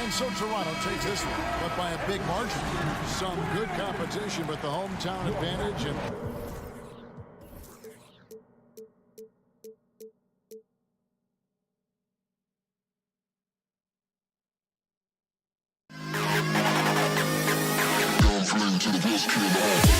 And so Toronto takes this one, but by a big margin. Some good competition, but the hometown advantage. And to the best kid in the hall.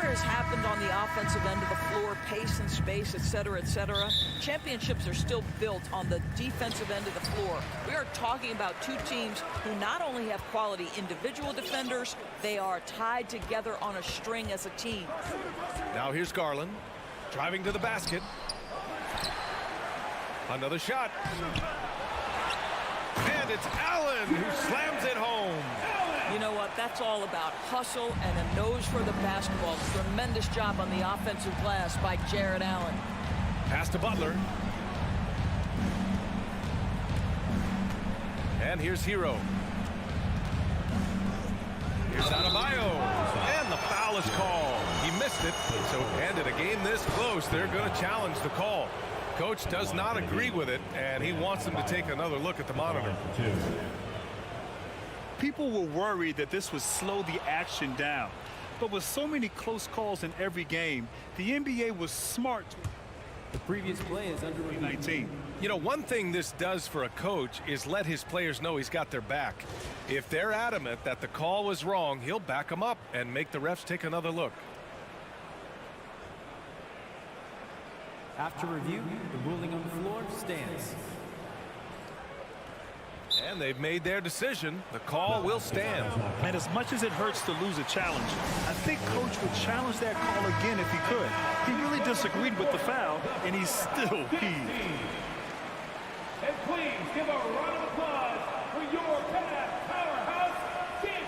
has happened on the offensive end of the floor, pace and space, etc., etc., championships are still built on the defensive end of the floor. We are talking about two teams who not only have quality individual defenders, they are tied together on a string as a team. Now here's Garland, driving to the basket. Another shot. And it's Allen who slams it home. You know what? That's all about hustle and a nose for the basketball. Tremendous job on the offensive glass by Jared Allen. Pass to Butler. And here's Hero. Here's Adebayo. And the foul is called. He missed it. So, and in a game this close, they're going to challenge the call. Coach does not agree with it, and he wants them to take another look at the monitor. People were worried that this would slow the action down. But with so many close calls in every game, the NBA was smart. The previous play is under 19. You know, one thing this does for a coach is let his players know he's got their back. If they're adamant that the call was wrong, he'll back them up and make the refs take another look. After review, the ruling on the floor stands. And they've made their decision. The call will stand. And as much as it hurts to lose a challenge, I think Coach would challenge that call again if he could. He really disagreed with the foul, and he's still heaved. And please give a round of applause for your past powerhouse team.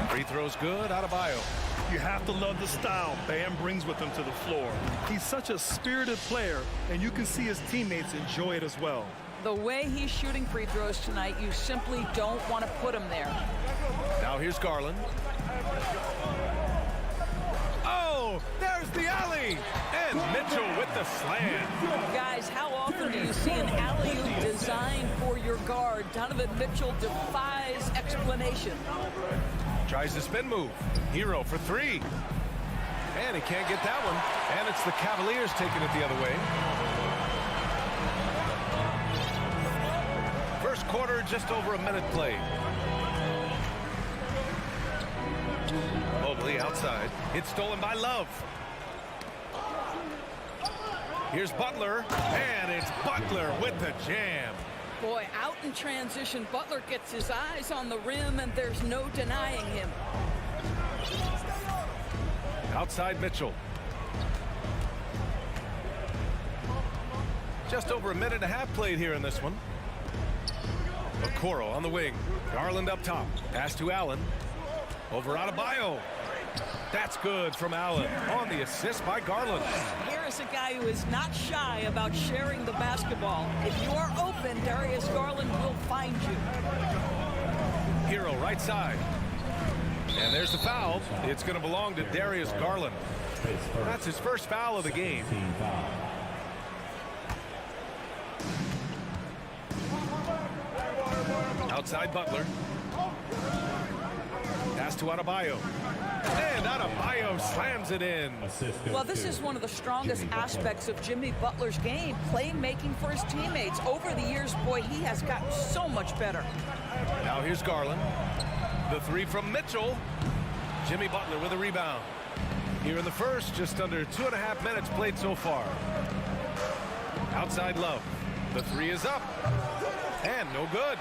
Free throw's good. Adebayo. You have to love the style Bam brings with him to the floor. He's such a spirited player, and you can see his teammates enjoy it as well. The way he's shooting free throws tonight, you simply don't want to put him there. Now here's Garland. Oh, there's the alley. And Mitchell with the slam. Guys, how often do you see an alley-oop designed for your guard? Donovan Mitchell defies explanation. Tries the spin move. Hero for three. And he can't get that one. And it's the Cavaliers taking it the other way. First quarter, just over a minute played. Mobley outside. It's stolen by Love. Here's Butler. And it's Butler with the jam. Boy, out in transition, Butler gets his eyes on the rim, and there's no denying him. Outside Mitchell. Just over a minute and a half played here in this one. Okoro on the wing. Garland up top. Pass to Allen. Over Adebayo. That's good from Allen on the assist by Garland. Here is a guy who is not shy about sharing the basketball. If you are open, Darius Garland will find you. Hero right side. And there's the foul. It's going to belong to Darius Garland. That's his first foul of the game. Outside Butler. Pass to Adebayo. And Adebayo slams it in. Well, this is one of the strongest aspects of Jimmy Butler's game, playmaking for his teammates. Over the years, boy, he has gotten so much better. Now here's Garland. The three from Mitchell. Jimmy Butler with a rebound. Here in the first, just under 2.5 minutes played so far. Outside Love. The three is up. And no good.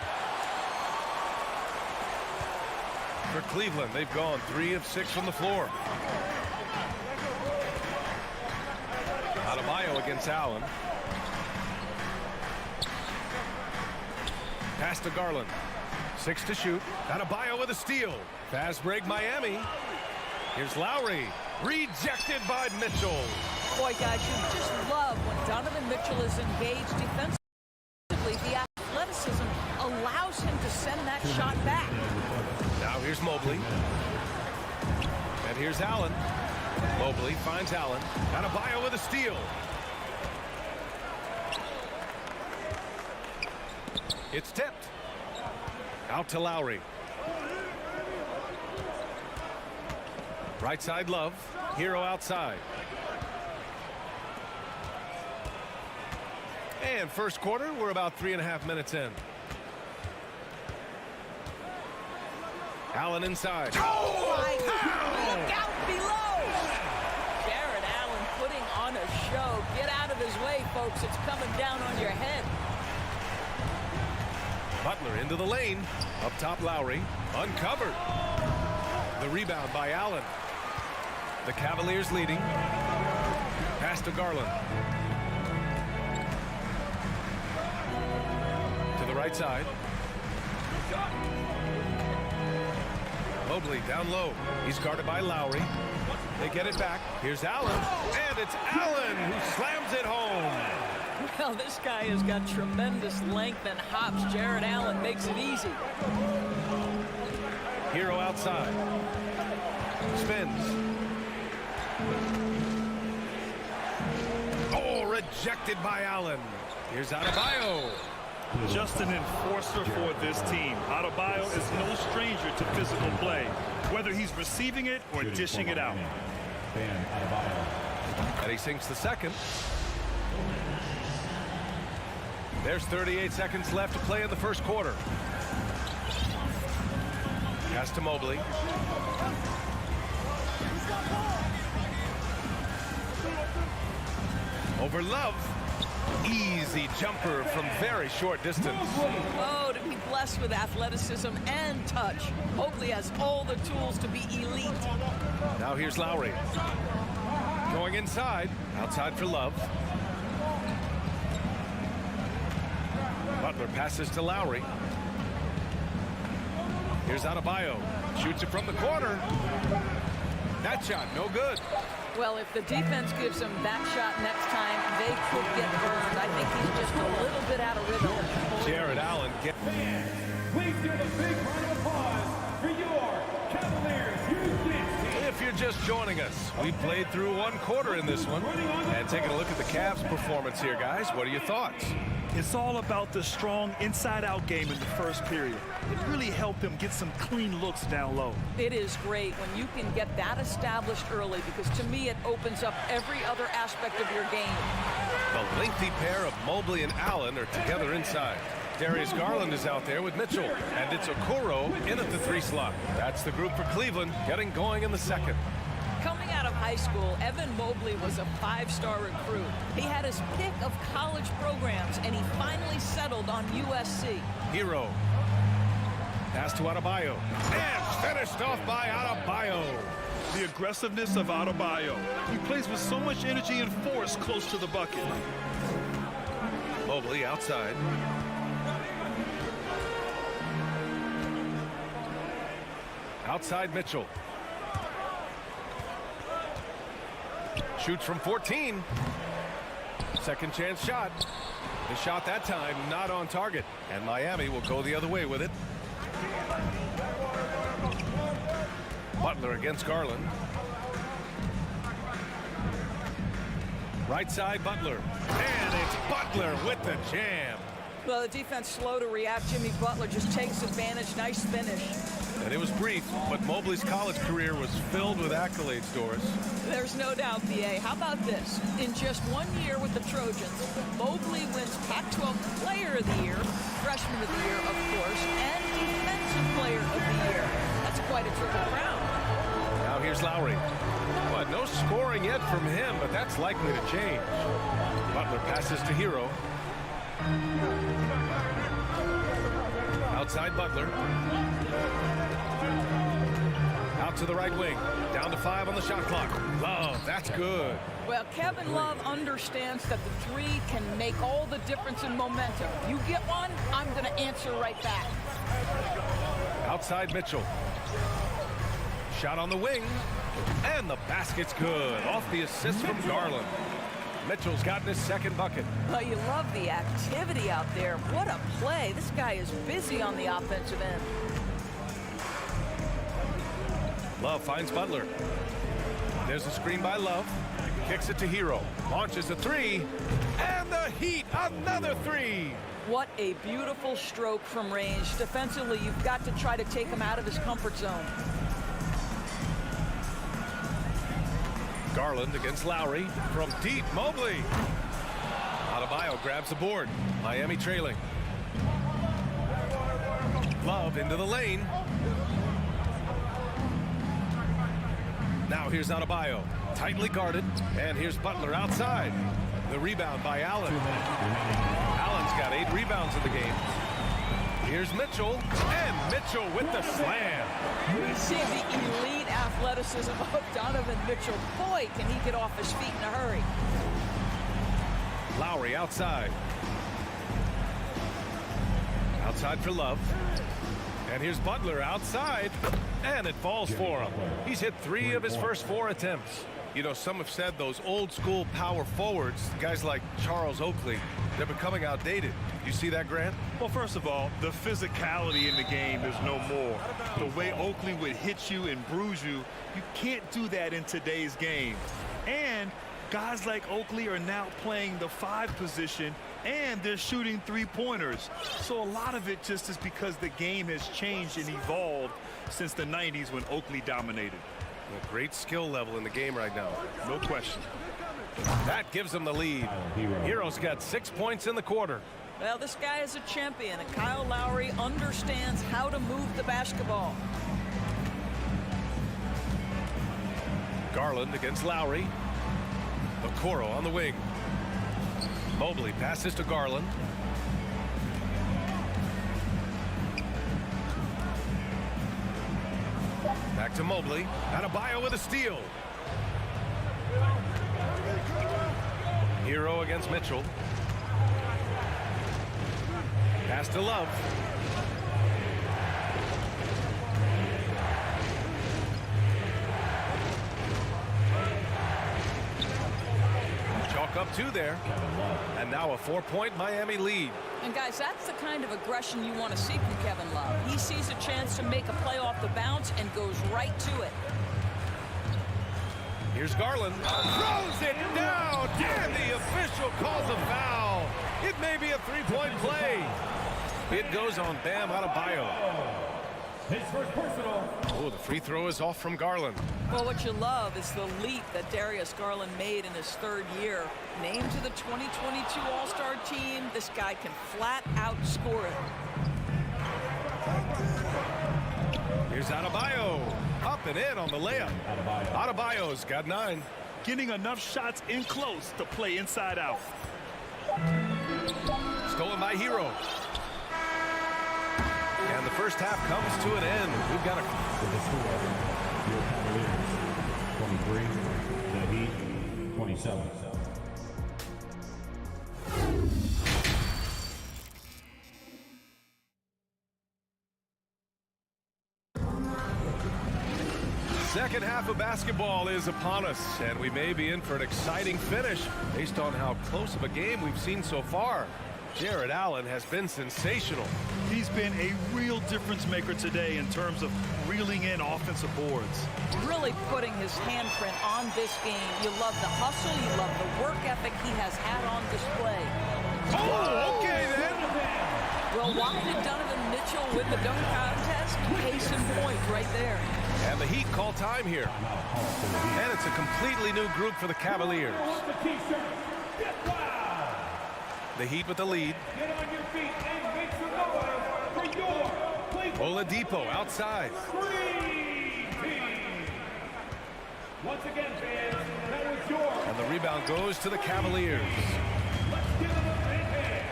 For Cleveland, they've gone 3 of 6 from the floor. Adebayo against Allen. Pass to Garland. 6 to shoot. Adebayo with a steal. Fast break Miami. Here's Lowry. Rejected by Mitchell. Boy, guys, you just love when Donovan Mitchell is engaged defensively. The athleticism allows him to send that shot back. Now here's Mobley. And here's Allen. Mobley finds Allen. Adebayo with a steal. It's tipped. Out to Lowry. Right side Love. Hero outside. And first quarter, we're about 3.5 minutes in. Allen inside. Oh, my God. Look out below. Jared Allen putting on a show. Get out of his way, folks. It's coming down on your head. Butler into the lane. Up top, Lowry. Uncovered. The rebound by Allen. The Cavaliers leading. Pass to Garland. To the right side. Mobley down low. He's guarded by Lowry. They get it back. Here's Allen. And it's Allen who slams it home. Well, this guy has got tremendous length and hops. Jared Allen makes it easy. Hero outside. Spins. Oh, rejected by Allen. Here's Adebayo. Just an enforcer for this team. Adebayo is no stranger to physical play, whether he's receiving it or dishing it out. And he sinks the second. There's 38 seconds left to play in the first quarter. Pass to Mobley. Over Love. Easy jumper from very short distance. Oh, to be blessed with athleticism and touch. Mobley has all the tools to be elite. Now here's Lowry. Going inside. Outside for Love. Butler passes to Lowry. Here's Adebayo. Shoots it from the corner. That shot, no good. Well, if the defense gives him that shot next time, they could get burned. I think he's just a little bit out of rhythm. Jared Allen. Please give a big round of applause for your Cavaliers Houston. If you're just joining us, we played through one quarter in this one. And taking a look at the Cavs' performance here, guys. What are your thoughts? It's all about the strong inside-out game in the first period. It really helped them get some clean looks down low. It is great when you can get that established early, because to me it opens up every other aspect of your game. The lengthy pair of Mobley and Allen are together inside. Darius Garland is out there with Mitchell, and it's Okoro in at the 3 slot. That's the group for Cleveland, getting going in the second. Coming out of high school, Evan Mobley was a 5-star recruit. He had his pick of college programs, and he finally settled on USC. Hero. Pass to Adebayo. And finished off by Adebayo. The aggressiveness of Adebayo. He plays with so much energy and force close to the bucket. Mobley outside. Outside Mitchell. Shoots from 14. Second chance shot. The shot that time not on target. And Miami will go the other way with it. Butler against Garland. Right side Butler. And it's Butler with the jam. Well, the defense slow to react. Jimmy Butler just takes advantage. Nice finish. And it was brief, but Mobley's college career was filled with accolades, Doris. There's no doubt, PA. How about this? In just 1 year with the Trojans, Mobley wins Pac-12 Player of the Year, Freshman of the Year, of course, and Defensive Player of the Year. That's quite a triple crown. Now here's Lowry. But no scoring yet from him, but that's likely to change. Butler passes to Hero. Outside Butler. Out to the right wing. Down to 5 on the shot clock. Love, that's good. Well, Kevin Love understands that the 3 can make all the difference in momentum. You get one, I'm going to answer right back. Outside Mitchell. Shot on the wing. And the basket's good. Off the assist from Garland. Mitchell's gotten his second bucket. Well, you love the activity out there. What a play. This guy is busy on the offensive end. Love finds Butler. There's a screen by Love. Kicks it to Hero. Launches a 3. And And the Heat, another three. What a beautiful stroke from range. Defensively, you've got to try to take him out of his comfort zone. Garland against Lowry from deep. Mobley. Adebayo grabs the board. Miami trailing. Love into the lane. Now here's Adebayo. Tightly guarded. And here's Butler outside. The rebound by Allen. Allen's got 8 rebounds in the game. Here's Mitchell. And Mitchell with the slam. We see the elite athleticism of Donovan Mitchell. Boy, can he get off his feet in a hurry. Lowry outside. Outside for Love. And here's Butler outside. And it falls for him. He's hit 3 of his first 4 attempts. You know, some have said those old school power forwards, guys like Charles Oakley, they're becoming outdated. You see that, Grant? Well, first of all, the physicality in the game is no more. The way Oakley would hit you and bruise you, you can't do that in today's game. And guys like Oakley are now playing the 5 position, and they're shooting 3-pointers. So a lot of it just is because the game has changed and evolved since the 90s when Oakley dominated. A great skill level in the game right now. No question. That gives them the lead. Hero's got 6 points in the quarter. Well, this guy is a champion, and Kyle Lowry understands how to move the basketball. Garland against Lowry. Okoro on the wing. Mobley passes to Garland. Back to Mobley. Adebayo with a steal. Hero against Mitchell. Pass to Love. Chalk up 2 there. And now a 4-point Miami lead. And guys, that's the kind of aggression you want to see from Kevin Love. He sees a chance to make a play off the bounce and goes right to it. Here's Garland. Throws it down. And the official calls a foul. It may be a 3-point play. It goes on Bam Adebayo. His first personal. Oh, the free throw is off from Garland. Well, what you love is the leap that Darius Garland made in his 3rd year. Named to the 2022 All-Star team, this guy can flat out score it. Here's Adebayo. Up and in on the layup. Adebayo's got 9. Getting enough shots in close to play inside out. Stolen by Hero. And the first half comes to an end. We've got a... With the score, your Cavaliers, 23, the Heat, 27. Second half of basketball is upon us, and we may be in for an exciting finish based on how close of a game we've seen so far. Jared Allen has been sensational. He's been a real difference maker today in terms of reeling in offensive boards. Really putting his handprint on this game. You love the hustle, you love the work ethic he has had on display. Oh, okay then. Well, why did Donovan Mitchell win the dunk contest? Case in point right there. And the Heat call time here. And it's a completely new group for the Cavaliers. The Heat with the lead. Get on your feet and make some noise for your Cleveland Oladipo outside. Once again, fans, that was yours. And the rebound goes to the Cavaliers. Let's give them a big hand.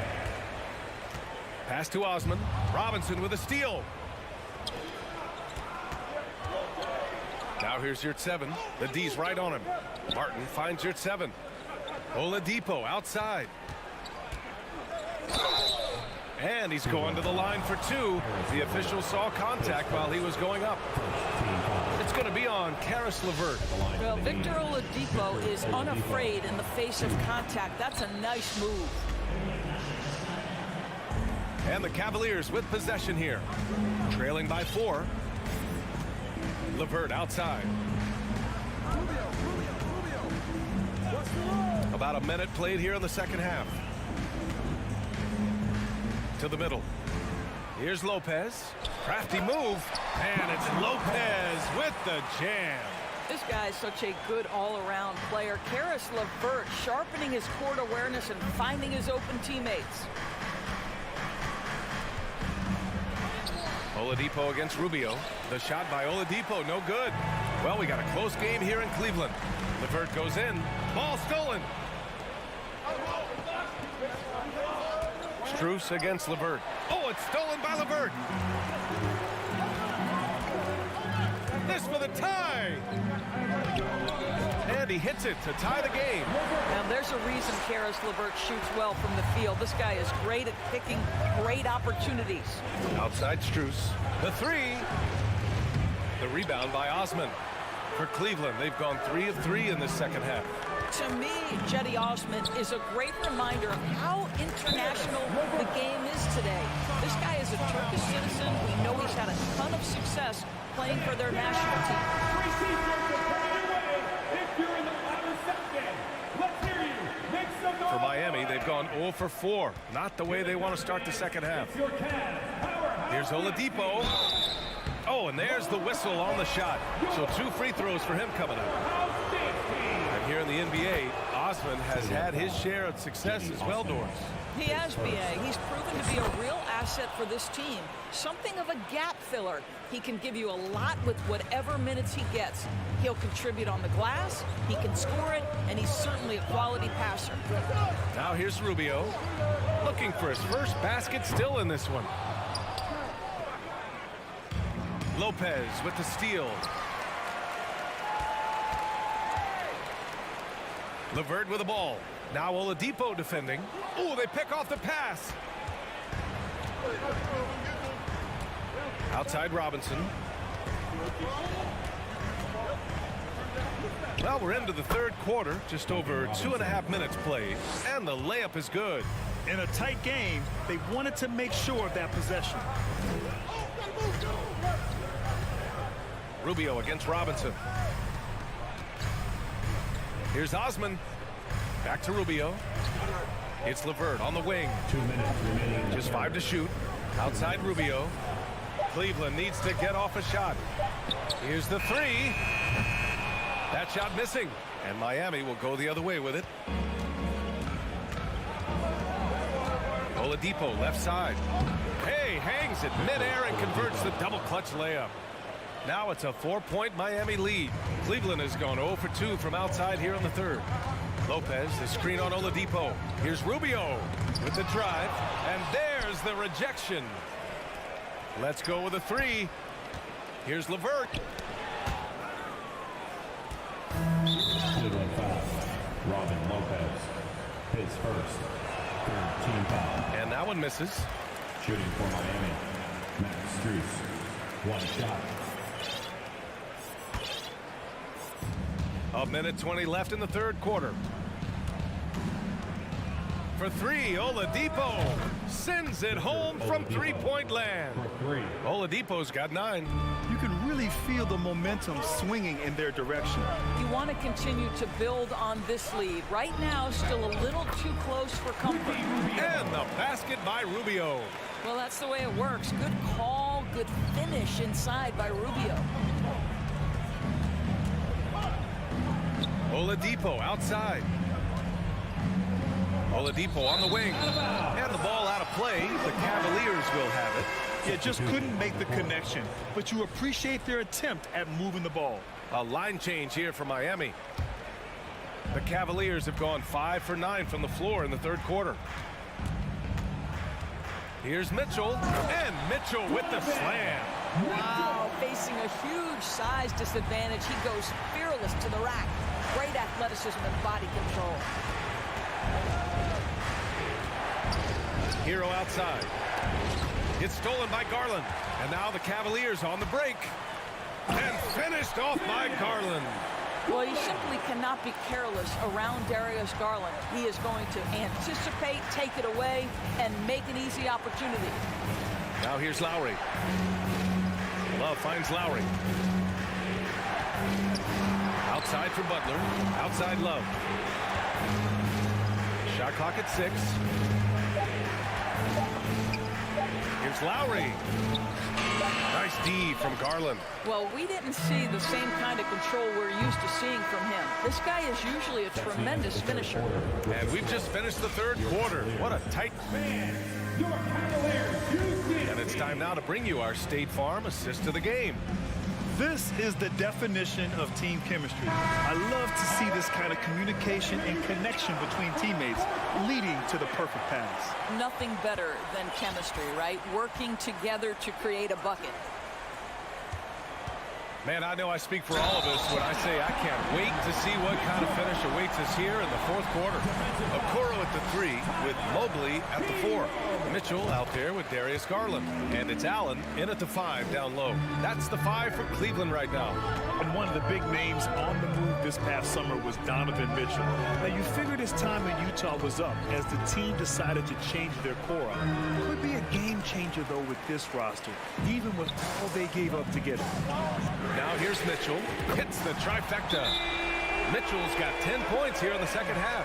Pass to Osman. Robinson with a steal. Now here's your 7. The D's right on him. Martin finds your 7. Oladipo outside. And he's going to the line for 2. The official saw contact while he was going up. It's going to be on Caris LeVert. Well, Victor Oladipo is unafraid in the face of contact. That's a nice move. And the Cavaliers with possession here. Trailing by 4. LeVert outside. About a minute played here in the second half. to the middle. Here's Lopez. Crafty move. And it's Lopez with the jam. This guy is such a good all-around player. Caris LeVert sharpening his court awareness and finding his open teammates. Oladipo against Rubio. The shot by Oladipo, no good. Well, we got a close game here in Cleveland. LeVert goes in. Ball stolen. Strus against LeVert. Oh, it's stolen by LeVert. This for the tie. And he hits it to tie the game. Now, there's a reason Caris LeVert shoots well from the field. This guy is great at picking great opportunities. Outside Strus. The three. The rebound by Osman. For Cleveland, they've gone 3 of 3 in the second half. To me, Cedi Osman is a great reminder of how international the game is today. This guy is a Turkish citizen. We know he's had a ton of success playing for their national team. For Miami, they've gone 0 for 4. Not the way they want to start the second half. Here's Oladipo. Oh, and there's the whistle on the shot. So 2 free throws for him coming up. And here in the NBA, Osman has had his share of success as well, Doris. He has, B.A. He's proven to be a real asset for this team. Something of a gap filler. He can give you a lot with whatever minutes he gets. He'll contribute on the glass, he can score it, and he's certainly a quality passer. Now here's Rubio. Looking for his first basket still in this one. Lopez with the steal. LeVert with the ball. Now Oladipo defending. Oh, they pick off the pass. Outside Robinson. Well, we're into the third quarter. Just over 2.5 minutes played. And the layup is good. In a tight game, they wanted to make sure of that possession. Rubio against Robinson. Here's Osman. Back to Rubio. It's LeVert on the wing. 2 minutes remaining. Just 5 to shoot. Outside Rubio. Cleveland needs to get off a shot. Here's the 3. That shot missing. And Miami will go the other way with it. Oladipo left side. Hey, hangs it midair and converts the double clutch layup. Now it's a 4-point Miami lead. Cleveland has gone 0 for 2 from outside here in the third. Lopez, the screen on Oladipo. Here's Rubio with the drive. And there's the rejection. Let's go with a 3. Here's LeVert. Cleveland foul. Robin Lopez. His first. Third team foul. And that one misses. Shooting for Miami. Max Strus. 1 shot. A minute 20 left in the third quarter. For 3, Oladipo sends it home from three-point land. Oladipo's got 9. You can really feel the momentum swinging in their direction. You want to continue to build on this lead. Right now, still a little too close for comfort. And the basket by Rubio. Well, that's the way it works. Good call, good finish inside by Rubio. Oladipo outside. Oladipo on the wing. And the ball out of play. The Cavaliers will have it. You just couldn't make the connection, but you appreciate their attempt at moving the ball. A line change here for Miami. The Cavaliers have gone 5 for 9 from the floor in the third quarter. Here's Mitchell. And Mitchell with the slam. Wow, facing a huge size disadvantage. He goes fearless to the rack. Great athleticism and body control. Hero outside. It's stolen by Garland. And now the Cavaliers on the break. And finished off by Garland. Well, you simply cannot be careless around Darius Garland. He is going to anticipate, take it away, and make an easy opportunity. Now here's Lowry. Love finds Lowry. Outside for Butler. Outside Love. Shot clock at 6. comes Lowry. Nice D from Garland. Well, we didn't see the same kind of control we're used to seeing from him. This guy is usually a tremendous finisher. And we've just finished the third quarter. What a tight... And it's time now to bring you our State Farm assist of the game. This is the definition of team chemistry. I love to see this kind of communication and connection between teammates leading to the perfect pass. Nothing better than chemistry, right? Working together to create a bucket. Man, I know I speak for all of us when I say I can't wait to see what kind of finish awaits us here in the fourth quarter. Okoro at the 3 with Mobley at the 4. Mitchell out there with Darius Garland. And it's Allen in at the 5 down low. That's the 5 for Cleveland right now. And one of the big names on the move this past summer was Donovan Mitchell. Now, you figured his time in Utah was up as the team decided to change their core up. Could be a game changer, though, with this roster, even with all they gave up to get it. Now here's Mitchell. Hits the trifecta. Mitchell's got 10 points here in the second half.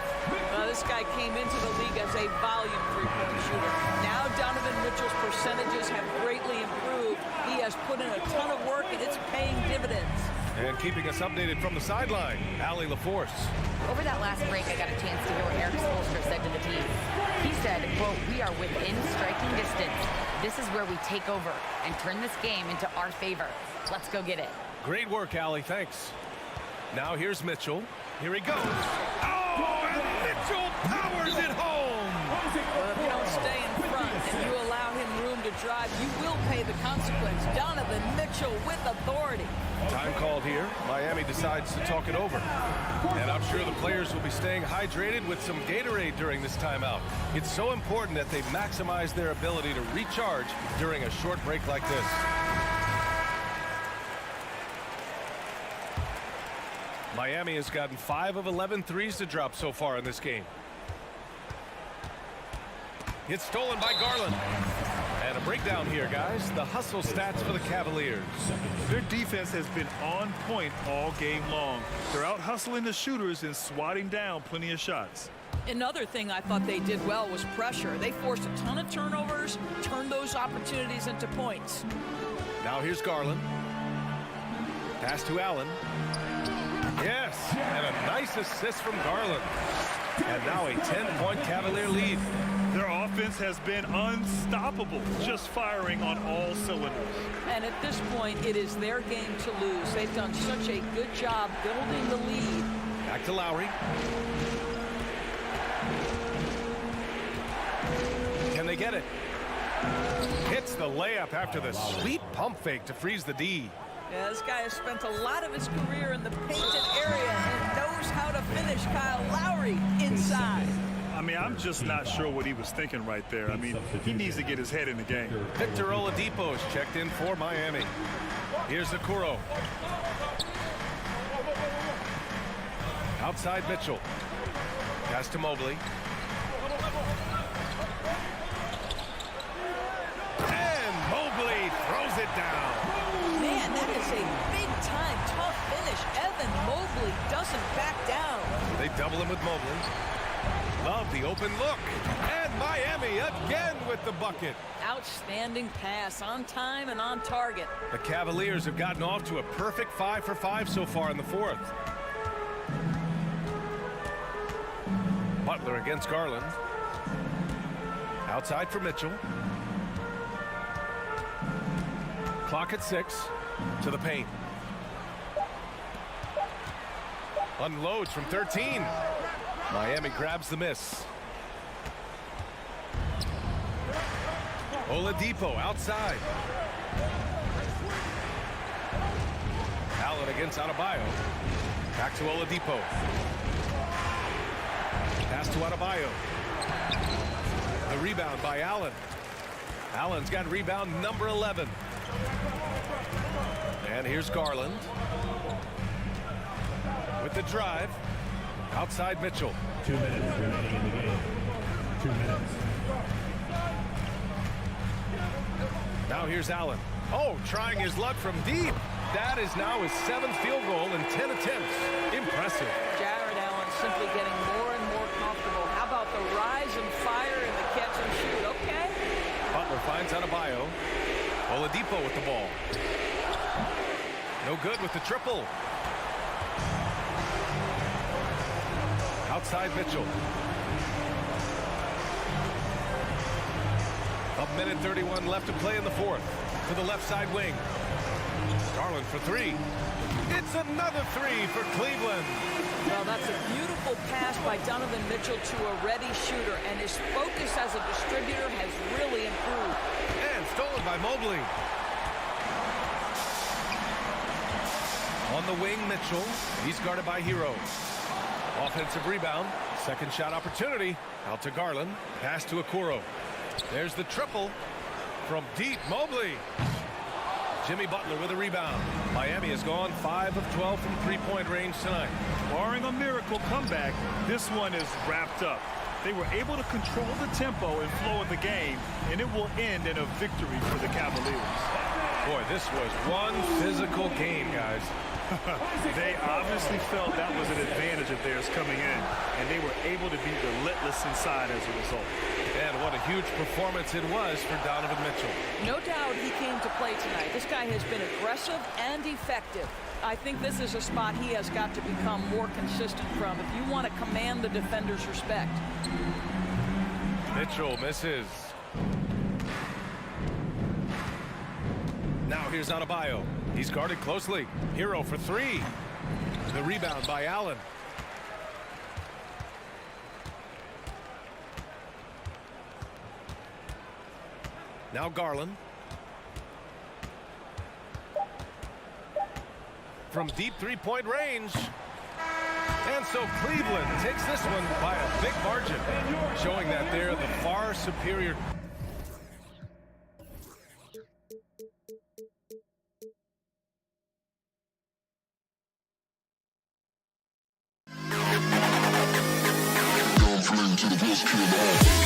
This guy came into the league as a volume three-point shooter. Now Donovan Mitchell's percentages have greatly improved. He has put in a ton of work, and it's paying dividends. And keeping us updated from the sideline, Allie LaForce. Over that last break, I got a chance to hear what Eric Spoelstra said to the team. He said, quote, "We are within striking distance. This is where we take over and turn this game into our favor. Let's go get it." Great work, Allie. Thanks. Now here's Mitchell. Here he goes. Oh, and Mitchell powers it home. Well, if you don't stay in front and you allow him room to drive, you will pay the consequence. Donovan Mitchell with authority. Time called here. Miami decides to talk it over. And I'm sure the players will be staying hydrated with some Gatorade during this timeout. It's so important that they maximize their ability to recharge during a short break like this. Miami has gotten 5 of 11 threes to drop so far in this game. It's stolen by Garland. And a breakdown here, guys. The hustle stats for the Cavaliers. Their defense has been on point all game long. They're out hustling the shooters and swatting down plenty of shots. Another thing I thought they did well was pressure. They forced a ton of turnovers, turned those opportunities into points. Now here's Garland. Pass to Allen. Yes, and a nice assist from Garland. And now a 10-point Cavalier lead. Their offense has been unstoppable, just firing on all cylinders. And at this point, it is their game to lose. They've done such a good job building the lead. Back to Lowry. Can they get it? Hits the layup after the sweet pump fake to freeze the D. Yeah, this guy has spent a lot of his career in the painted area and knows how to finish. Kyle Lowry inside. I mean, I'm just not sure what he was thinking right there. I mean, he needs to get his head in the game. Victor Oladipo is checked in for Miami. Here's Okoro. Outside Mitchell. Pass to Mobley. And Mobley throws it down. Man, that is a big-time tough finish. Evan Mobley doesn't back down. They double him with Mobley. Love the open look. And Miami again with the bucket. Outstanding pass, on time and on target. The Cavaliers have gotten off to a perfect 5 for 5 so far in the fourth. Butler against Garland. Outside for Mitchell. Clock at 6. To the paint. Unloads from 13. Miami grabs the miss. Oladipo outside. Allen against Adebayo. Back to Oladipo. Pass to Adebayo. The rebound by Allen. Allen's got rebound number 11. And here's Garland. With the drive. Outside Mitchell. 2 minutes remaining in the game. 2 minutes. Now here's Allen. Oh, trying his luck from deep. That is now his 7th field goal in 10 attempts. Impressive. Jared Allen simply getting more and more comfortable. How about the rise and fire and the catch and shoot? Okay. Butler Butler finds Adebayo. Oladipo with the ball. No good with the triple. Outside Mitchell. A minute 31 left to play in the fourth. To the left side wing. Garland for three. It's another three for Cleveland. Well, that's a beautiful pass by Donovan Mitchell to a ready shooter, and his focus as a distributor has really improved. And stolen by Mobley. On the wing, Mitchell. He's guarded by Hero. Offensive rebound. Second shot opportunity. Out to Garland. Pass to Okoro. There's the triple from deep. Mobley. Jimmy Butler with a rebound. Miami has gone 5 of 12 from three-point range tonight. Barring a miracle comeback, this one is wrapped up. They were able to control the tempo and flow of the game, and it will end in a victory for the Cavaliers. Boy, this was one physical game, guys. They obviously felt that was an advantage of theirs coming in, and they were able to be relentless inside as a result. And what a huge performance it was for Donovan Mitchell. No doubt he came to play tonight. This guy has been aggressive and effective. I think this is a spot he has got to become more consistent from if you want to command the defender's respect. Mitchell misses. Now here's Adebayo. He's guarded closely. Hero for three. The rebound by Allen. Now Garland. From deep three-point range. And so Cleveland takes this one by a big margin, showing that they're the far superior. To the best team of all.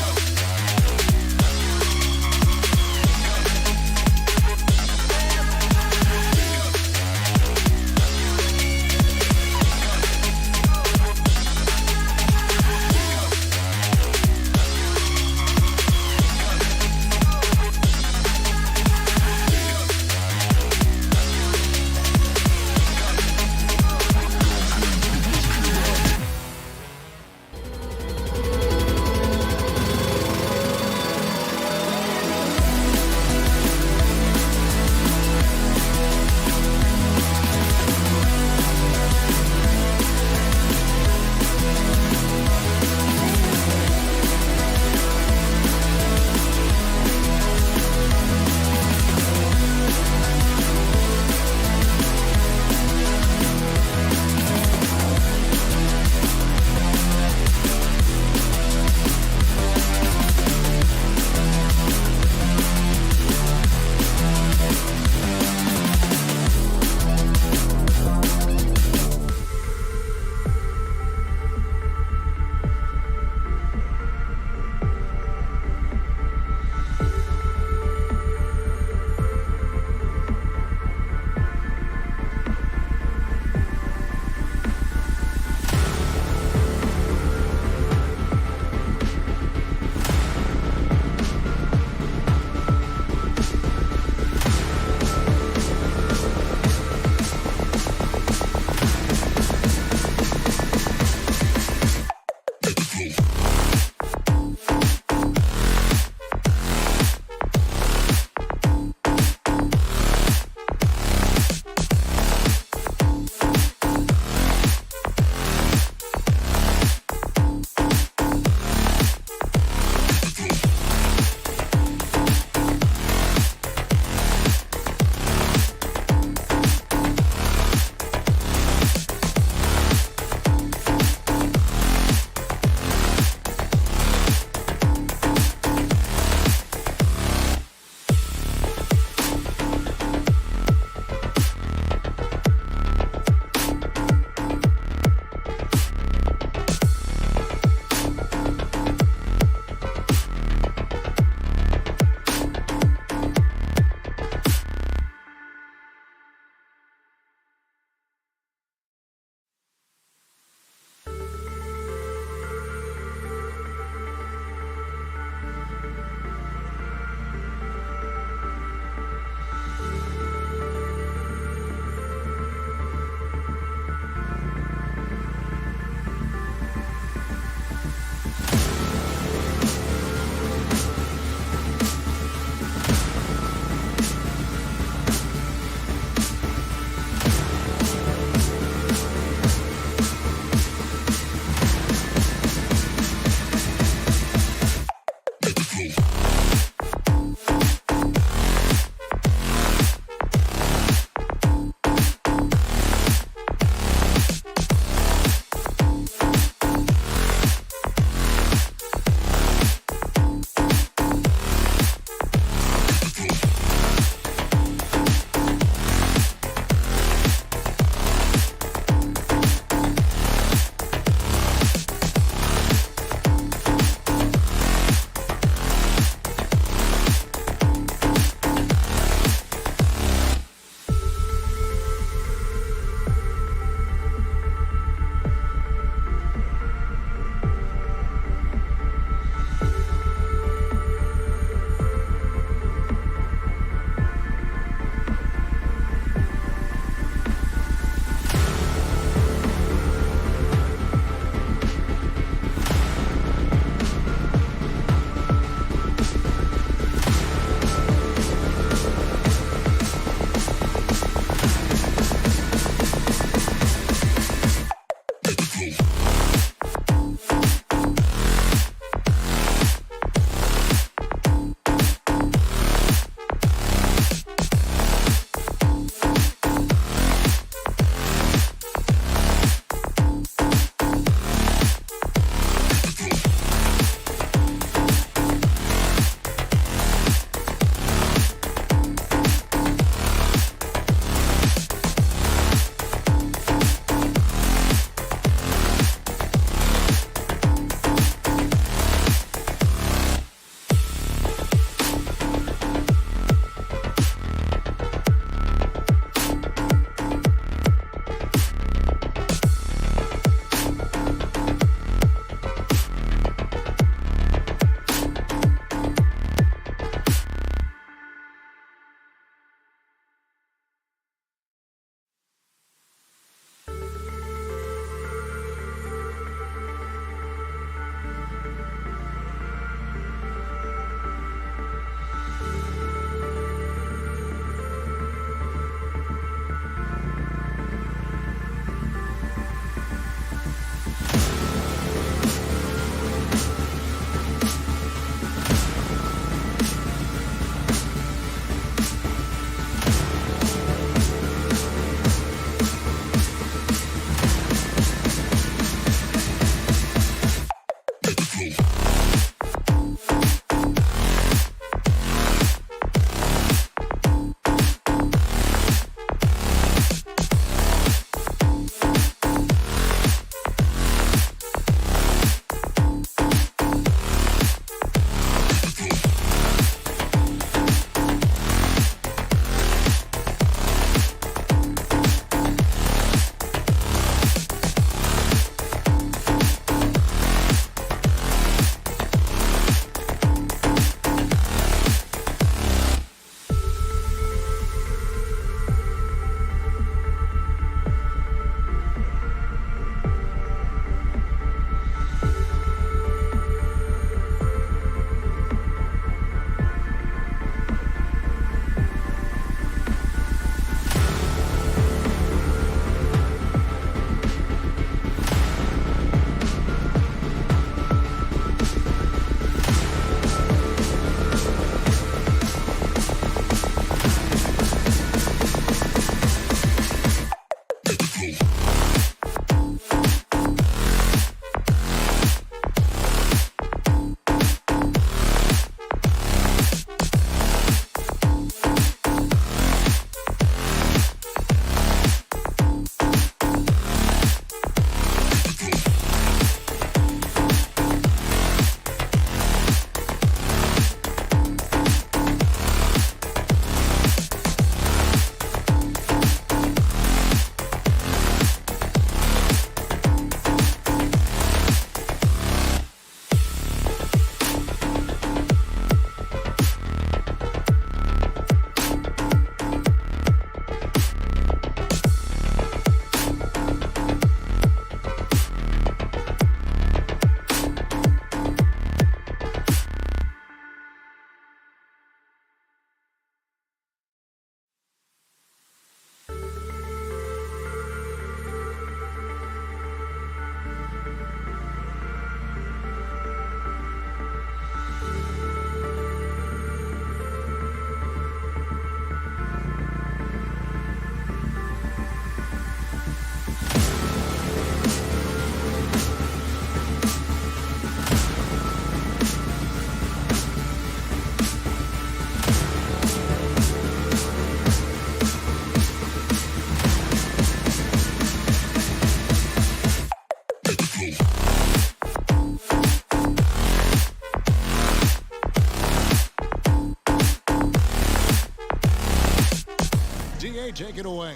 GA, take it away.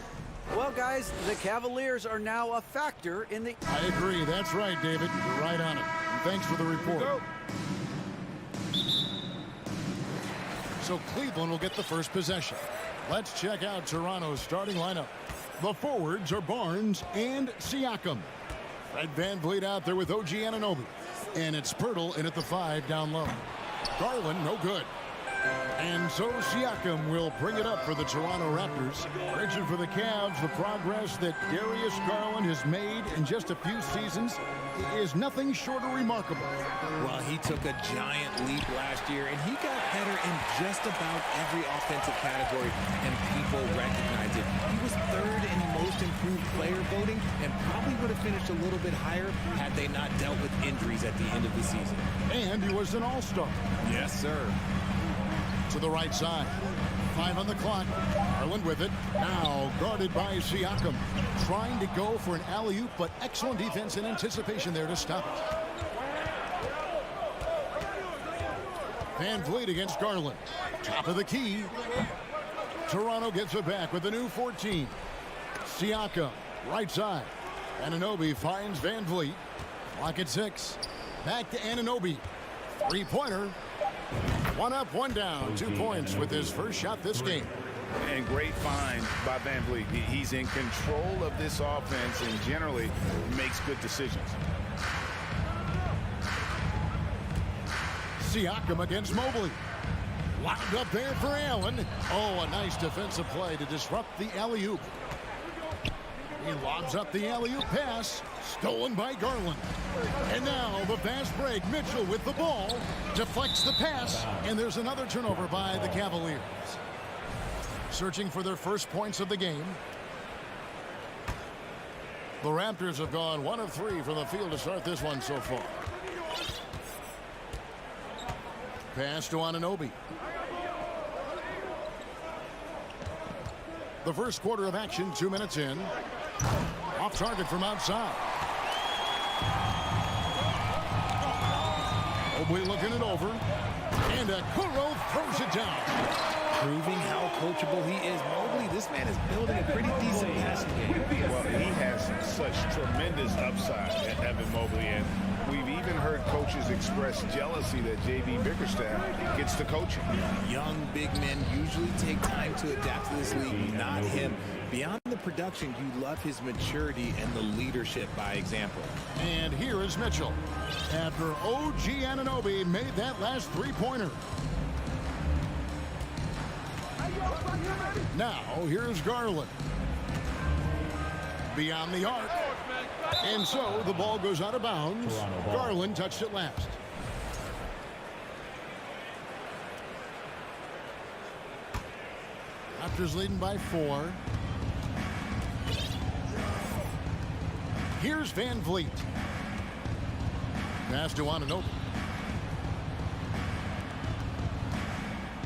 Well, guys, the Cavaliers are now a factor in the... I agree. That's right, David. You're right on it. Thanks for the report. So Cleveland will get the first possession. Let's check out Toronto's starting lineup. The forwards are Barnes and Siakam. Fred VanVleet out there with OG Anunoby. And it's Pirtle in at the 5 down low. Garland, no good. And so Siakam will bring it up for the Toronto Raptors. Mentioned for the Cavs, the progress that Darius Garland has made in just a few seasons is nothing short of remarkable. Well, he took a giant leap last year, and he got better in just about every offensive category, and people recognize it. He was third in most improved player voting, and probably would have finished a little bit higher had they not dealt with injuries at the end of the season. And he was an all-star. Yes, sir. To the right side. 5 on the clock. Garland with it. Now guarded by Siakam. Trying to go for an alley-oop, but excellent defense and anticipation there to stop it. VanVleet against Garland. Top of the key. Toronto gets it back with a new 14. Siakam, right side. Anunoby finds VanVleet. Clock at 6. Back to Anunoby. Three-pointer. 1 up, 1 down. 2 points with his first shot this game. And great find by VanVleet. He's in control of this offense and generally makes good decisions. Siakam against Mobley. Locked up there for Allen. Oh, a nice defensive play to disrupt the alley-oop. He lobs up the alley-oop pass. Stolen by Garland. And now the fast break. Mitchell with the ball. Deflects the pass. And there's another turnover by the Cavaliers. Searching for their first points of the game. The Raptors have gone 1 of 3 from the field to start this one so far. Pass to Anunoby. The first quarter of action, 2 minutes in. Off target from outside. Mobley looking it over. And Kuro throws it down. Proving how coachable he is. Mobley, this man is building a pretty decent passing game. Well, he has such tremendous upside, Evan Mobley, and we've even heard coaches express jealousy that J.B. Bickerstaff gets to coaching. Young big men usually take time to adapt to this league, not him. Beyond the production, you love his maturity and the leadership by example. And here is Mitchell. After OG Anunoby made that last three-pointer. Now, here's Garland. Beyond the arc. And so, the ball goes out of bounds. Garland touched it last. Raptors leading by 4. Here's VanVleet. Pass to Anunoby.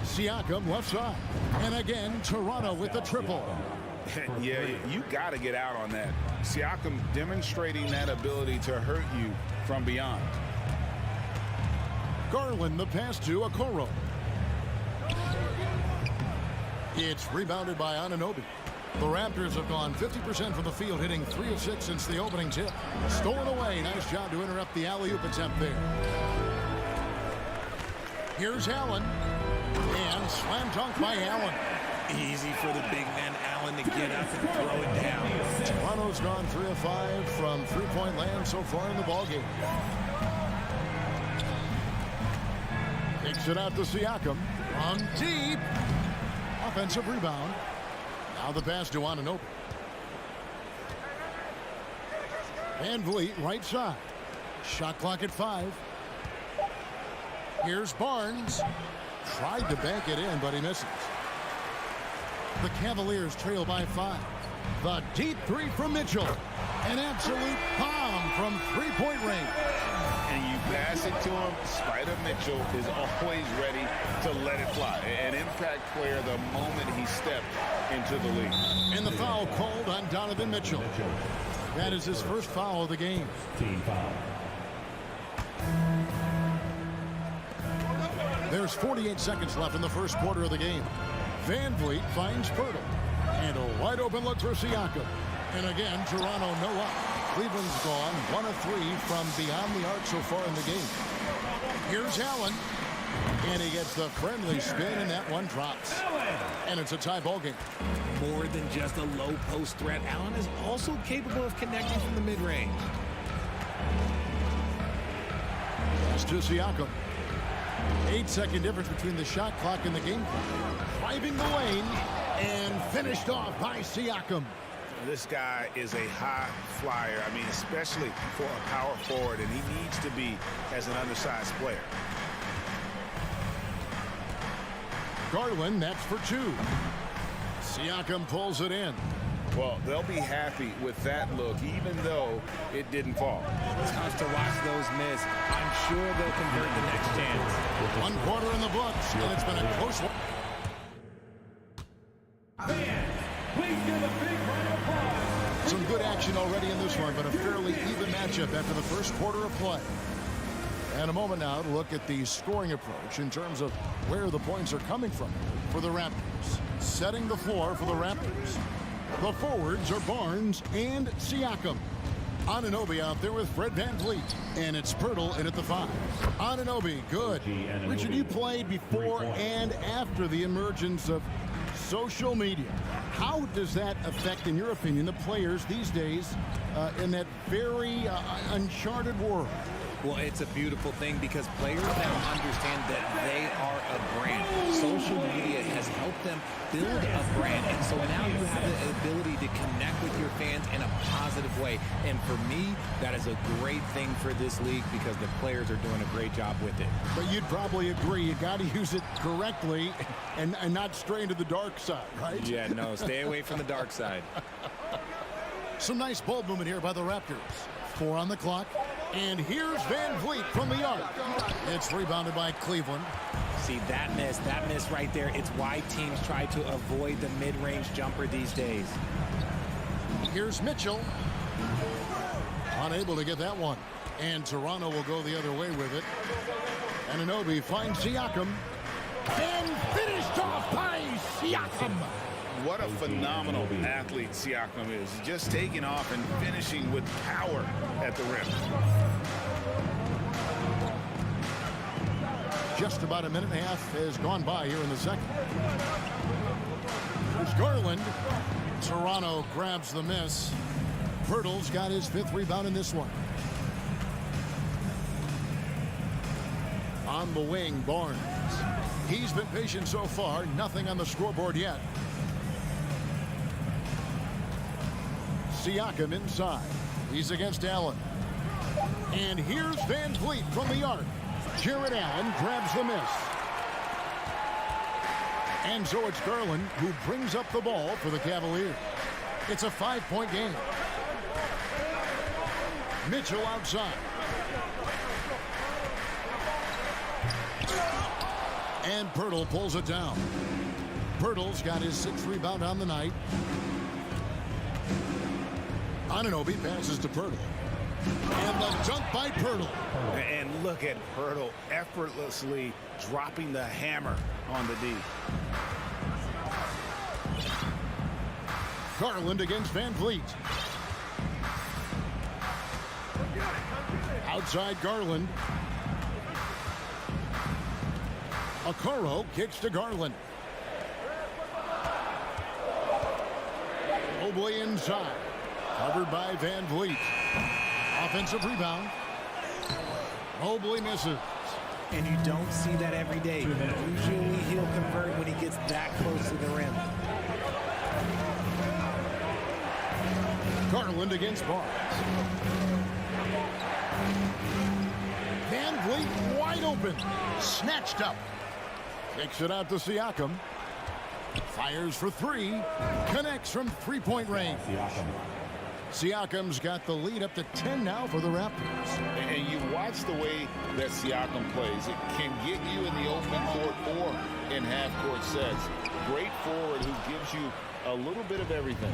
Siakam left side. And again, Toronto with the triple. Yeah, you got to get out on that. Siakam demonstrating that ability to hurt you from beyond. Garland the pass to Okoro. It's rebounded by Anunoby. The Raptors have gone 50% from the field, hitting 3 of 6 since the opening tip. Stolen away. Nice job to interrupt the alley-oop attempt there. Here's Allen. And slam dunk by Allen. Easy for the big man Allen to get up and throw it down. Toronto's gone 3 of 5 from three-point land so far in the ballgame. Kicks it out to Siakam. On deep. Offensive rebound. Now the pass to Anunoby. VanVleet right side. Shot clock at 5. Here's Barnes. Tried to bank it in, but he misses. The Cavaliers trail by 5. The deep 3 from Mitchell. An absolute bomb from three-point range. And you pass it to him. Spider Mitchell is always ready to let it fly. An impact player the moment he stepped into the league. And the foul called on Donovan Mitchell. That is his first foul of the game. Team foul. There's 48 seconds left in the first quarter of the game. VanVleet finds Photon. And a wide open look for Siakam. And again, Toronto no up. Cleveland's gone 1 of 3 from beyond the arc so far in the game. Here's Allen. And he gets the friendly spin, and that one drops. And it's a tie ball game. More than just a low post threat, Allen is also capable of connecting from the mid-range. Pass to Siakam. 8-second difference between the shot clock and the game clock. Driving the lane and finished off by Siakam. This guy is a high flyer. I mean, especially for a power forward, and he needs to be as an undersized player. Garland, that's for 2. Siakam pulls it in. Well, they'll be happy with that look, even though it didn't fall. Tough to watch those miss. I'm sure they'll convert the next chance. 1 quarter in the books, and it's been a close one. Fans, please give a big round of applause. Some good action already in this one, but a fairly even matchup after the first quarter of play. And a moment now to look at the scoring approach in terms of where the points are coming from for the Raptors. Setting the floor for the Raptors. The forwards are Barnes and Siakam. Anunoby out there with Fred VanVleet. And it's Pirtle in at the 5. Anunoby, good. Richard, you played before and after the emergence of social media. How does that affect, in your opinion, the players these days in that very uncharted world? Well, it's a beautiful thing because players now understand that they are a brand. Social media has helped them build a brand, and so now you have the ability to connect with your fans in a positive way. And for me, that is a great thing for this league because the players are doing a great job with it. But you'd probably agree you got to use it correctly and not stray into the dark side, right? Yeah, no, stay away from the dark side. Some nice ball movement here by the Raptors. 4 on the clock. And here's VanVleet from the arc. It's rebounded by Cleveland. See, that miss right there. It's why teams try to avoid the mid-range jumper these days. Here's Mitchell. Unable to get that one. And Toronto will go the other way with it. Anunoby finds Siakam. And finished off by Siakam. What a phenomenal athlete Siakam is. Just taking off and finishing with power at the rim. Just about a minute and a half has gone by here in the second. There's Garland. Toronto grabs the miss. Pirtle's got his 5th rebound in this one. On the wing, Barnes. He's been patient so far. Nothing on the scoreboard yet. Siakam inside. He's against Allen. And here's VanVleet from the arc. Jared Allen grabs the miss. And so it's Garland who brings up the ball for the Cavaliers. It's a 5-point game. Mitchell outside. And Pirtle pulls it down. Pirtle's got his 6th rebound on the night. Anunoby passes to Pirtle. And the dunk by Pirtle. And look at Pirtle effortlessly dropping the hammer on the D. Garland against VanVleet. Outside Garland. Okoro kicks to Garland. Mobley inside. Covered by VanVleet. Offensive rebound. Mobley misses. And you don't see that every day. Usually he'll convert when he gets that close to the rim. Garland against Barnes. VanVleet wide open. Snatched up. Kicks it out to Siakam. Fires for 3. Connects from 3-point range. Siakam's got the lead up to 10 now for the Raptors. And you watch the way that Siakam plays. It can get you in the open court or in half-court sets. Great forward who gives you a little bit of everything.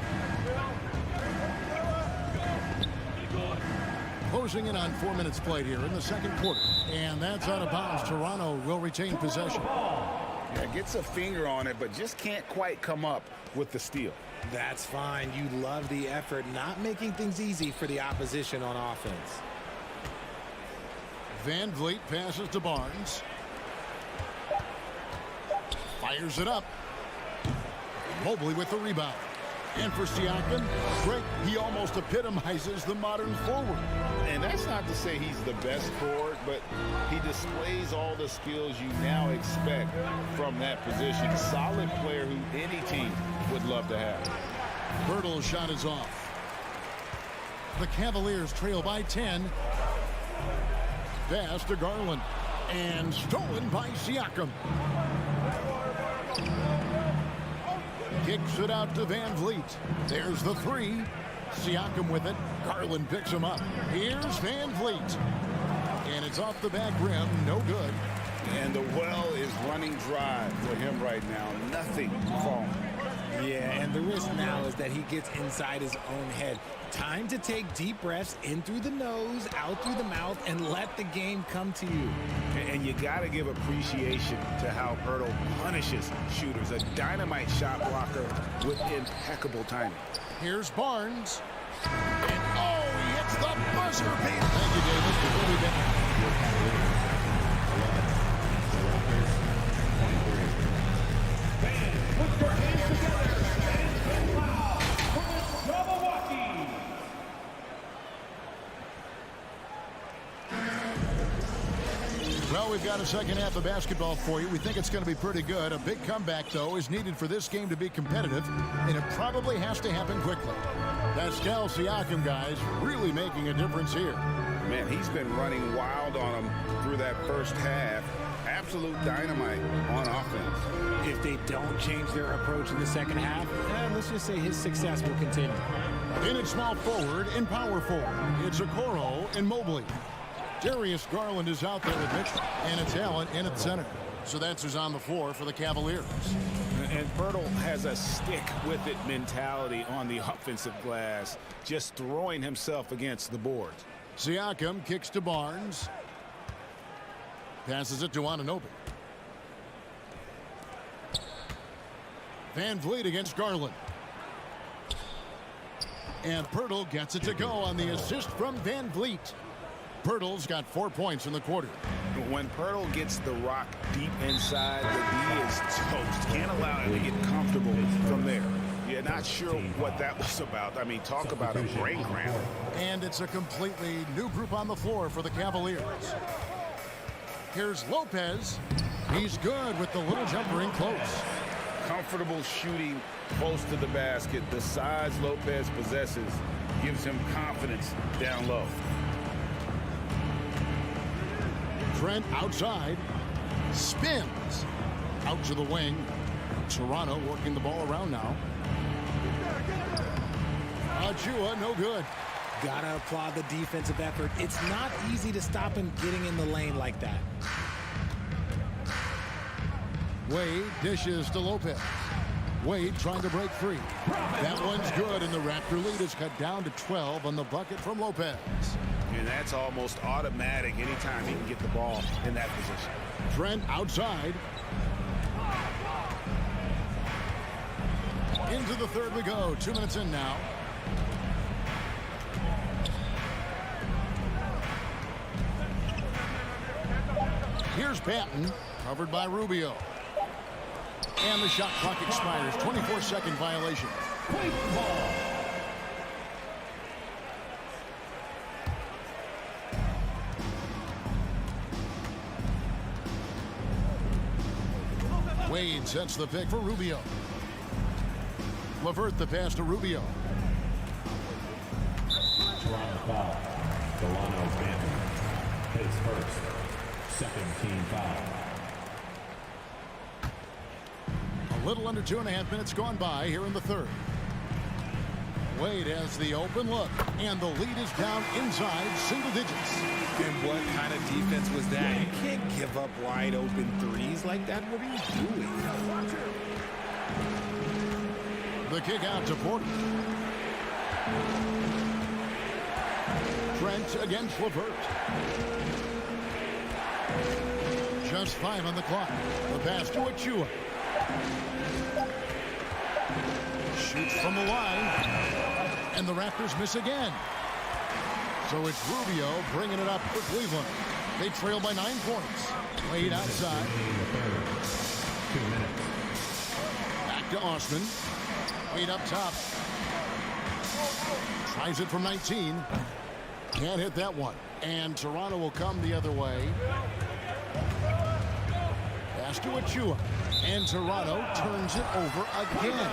Closing in on 4 minutes played here in the second quarter. And that's out of bounds. Toronto will retain possession. Yeah, gets a finger on it, but just can't quite come up with the steal. That's fine. You love the effort, not making things easy for the opposition on offense. Van Vliet passes to Barnes. Fires it up. Mobley with the rebound. And for Siakam, Greg, he almost epitomizes the modern forward. And that's not to say he's the best forward, but he displays all the skills you now expect from that position. Solid player who any team would love to have. Bertle's shot is off. The Cavaliers trail by 10. Pass to Garland. And stolen by Siakam. Kicks it out to Van Vliet. There's the three. Siakam with it. Garland picks him up. Here's Van Vliet. And it's off the back rim. No good. And the well is running dry for him right now. Nothing falling. Yeah, and the risk now is that he gets inside his own head. Time to take deep breaths in through the nose, out through the mouth, and let the game come to you. And you got to give appreciation to how Hurdle punishes shooters. A dynamite shot blocker with impeccable timing. Here's Barnes. And oh, he hits the buzzer beat. Thank you, David. We'll be back. Put your hands together and get loud for Milwaukee. Well, we've got a second half of basketball for you. We think it's going to be pretty good. A big comeback, though, is needed for this game to be competitive, and it probably has to happen quickly. Pascal Siakam, guys, really making a difference here. Man, he's been running wild on him through that first half. Absolute dynamite on offense. If they don't change their approach in the second half, let's just say his success will continue. In at small forward and power forward, it's Okoro and Mobley. Darius Garland is out there with Mitchell, and it's Allen in at center. So that's who's on the floor for the Cavaliers. And Bertle has a stick-with-it mentality on the offensive glass, just throwing himself against the boards. Siakam kicks to Barnes. Passes it to Anunoby. Van Vliet against Garland. And Bertle gets it to go on the assist from Van Vliet. Bertle's got 4 points in the quarter. When Bertle gets the rock deep inside, the D is toast. Can't allow him to get comfortable from there. You're not sure what that was about. I mean, talk about a brain cramp. And it's a completely new group on the floor for the Cavaliers. Here's Lopez. He's good with the little jumper in close. Comfortable shooting close to the basket. The size Lopez possesses gives him confidence down low. Trent outside. Spins. Out to the wing. Toronto working the ball around now. Achua, no good. Gotta applaud the defensive effort. It's not easy to stop him getting in the lane like that. Wade dishes to Lopez. Wade trying to break free. That one's good, and the Raptor lead is cut down to 12 on the bucket from Lopez. And that's almost automatic anytime he can get the ball in that position. Trent outside. Into the third we go. 2 minutes in now. Here's Patton, covered by Rubio. And the shot clock expires. 24-second violation. Wade sets the pick for Rubio. LeVert the pass to Rubio. Toronto foul. Delano Banton. His first. Second team foul. A little under 2.5 minutes gone by here in the third. Wade has the open look, and the lead is down inside single digits. And what kind of defense was that? You can't give up wide open threes like that. What are you doing? The kick out to Porter. Trent against LeVert. Just 5 on the clock. The pass to Achua. shoots from the line. And the Raptors miss again. So it's Rubio bringing it up for Cleveland. They trail by 9 points. Wade outside. 2 minutes. Back to Osman. Wade up top. Tries it from 19. Can't hit that one. And Toronto will come the other way. Pass to Achua. And Toronto turns it over again.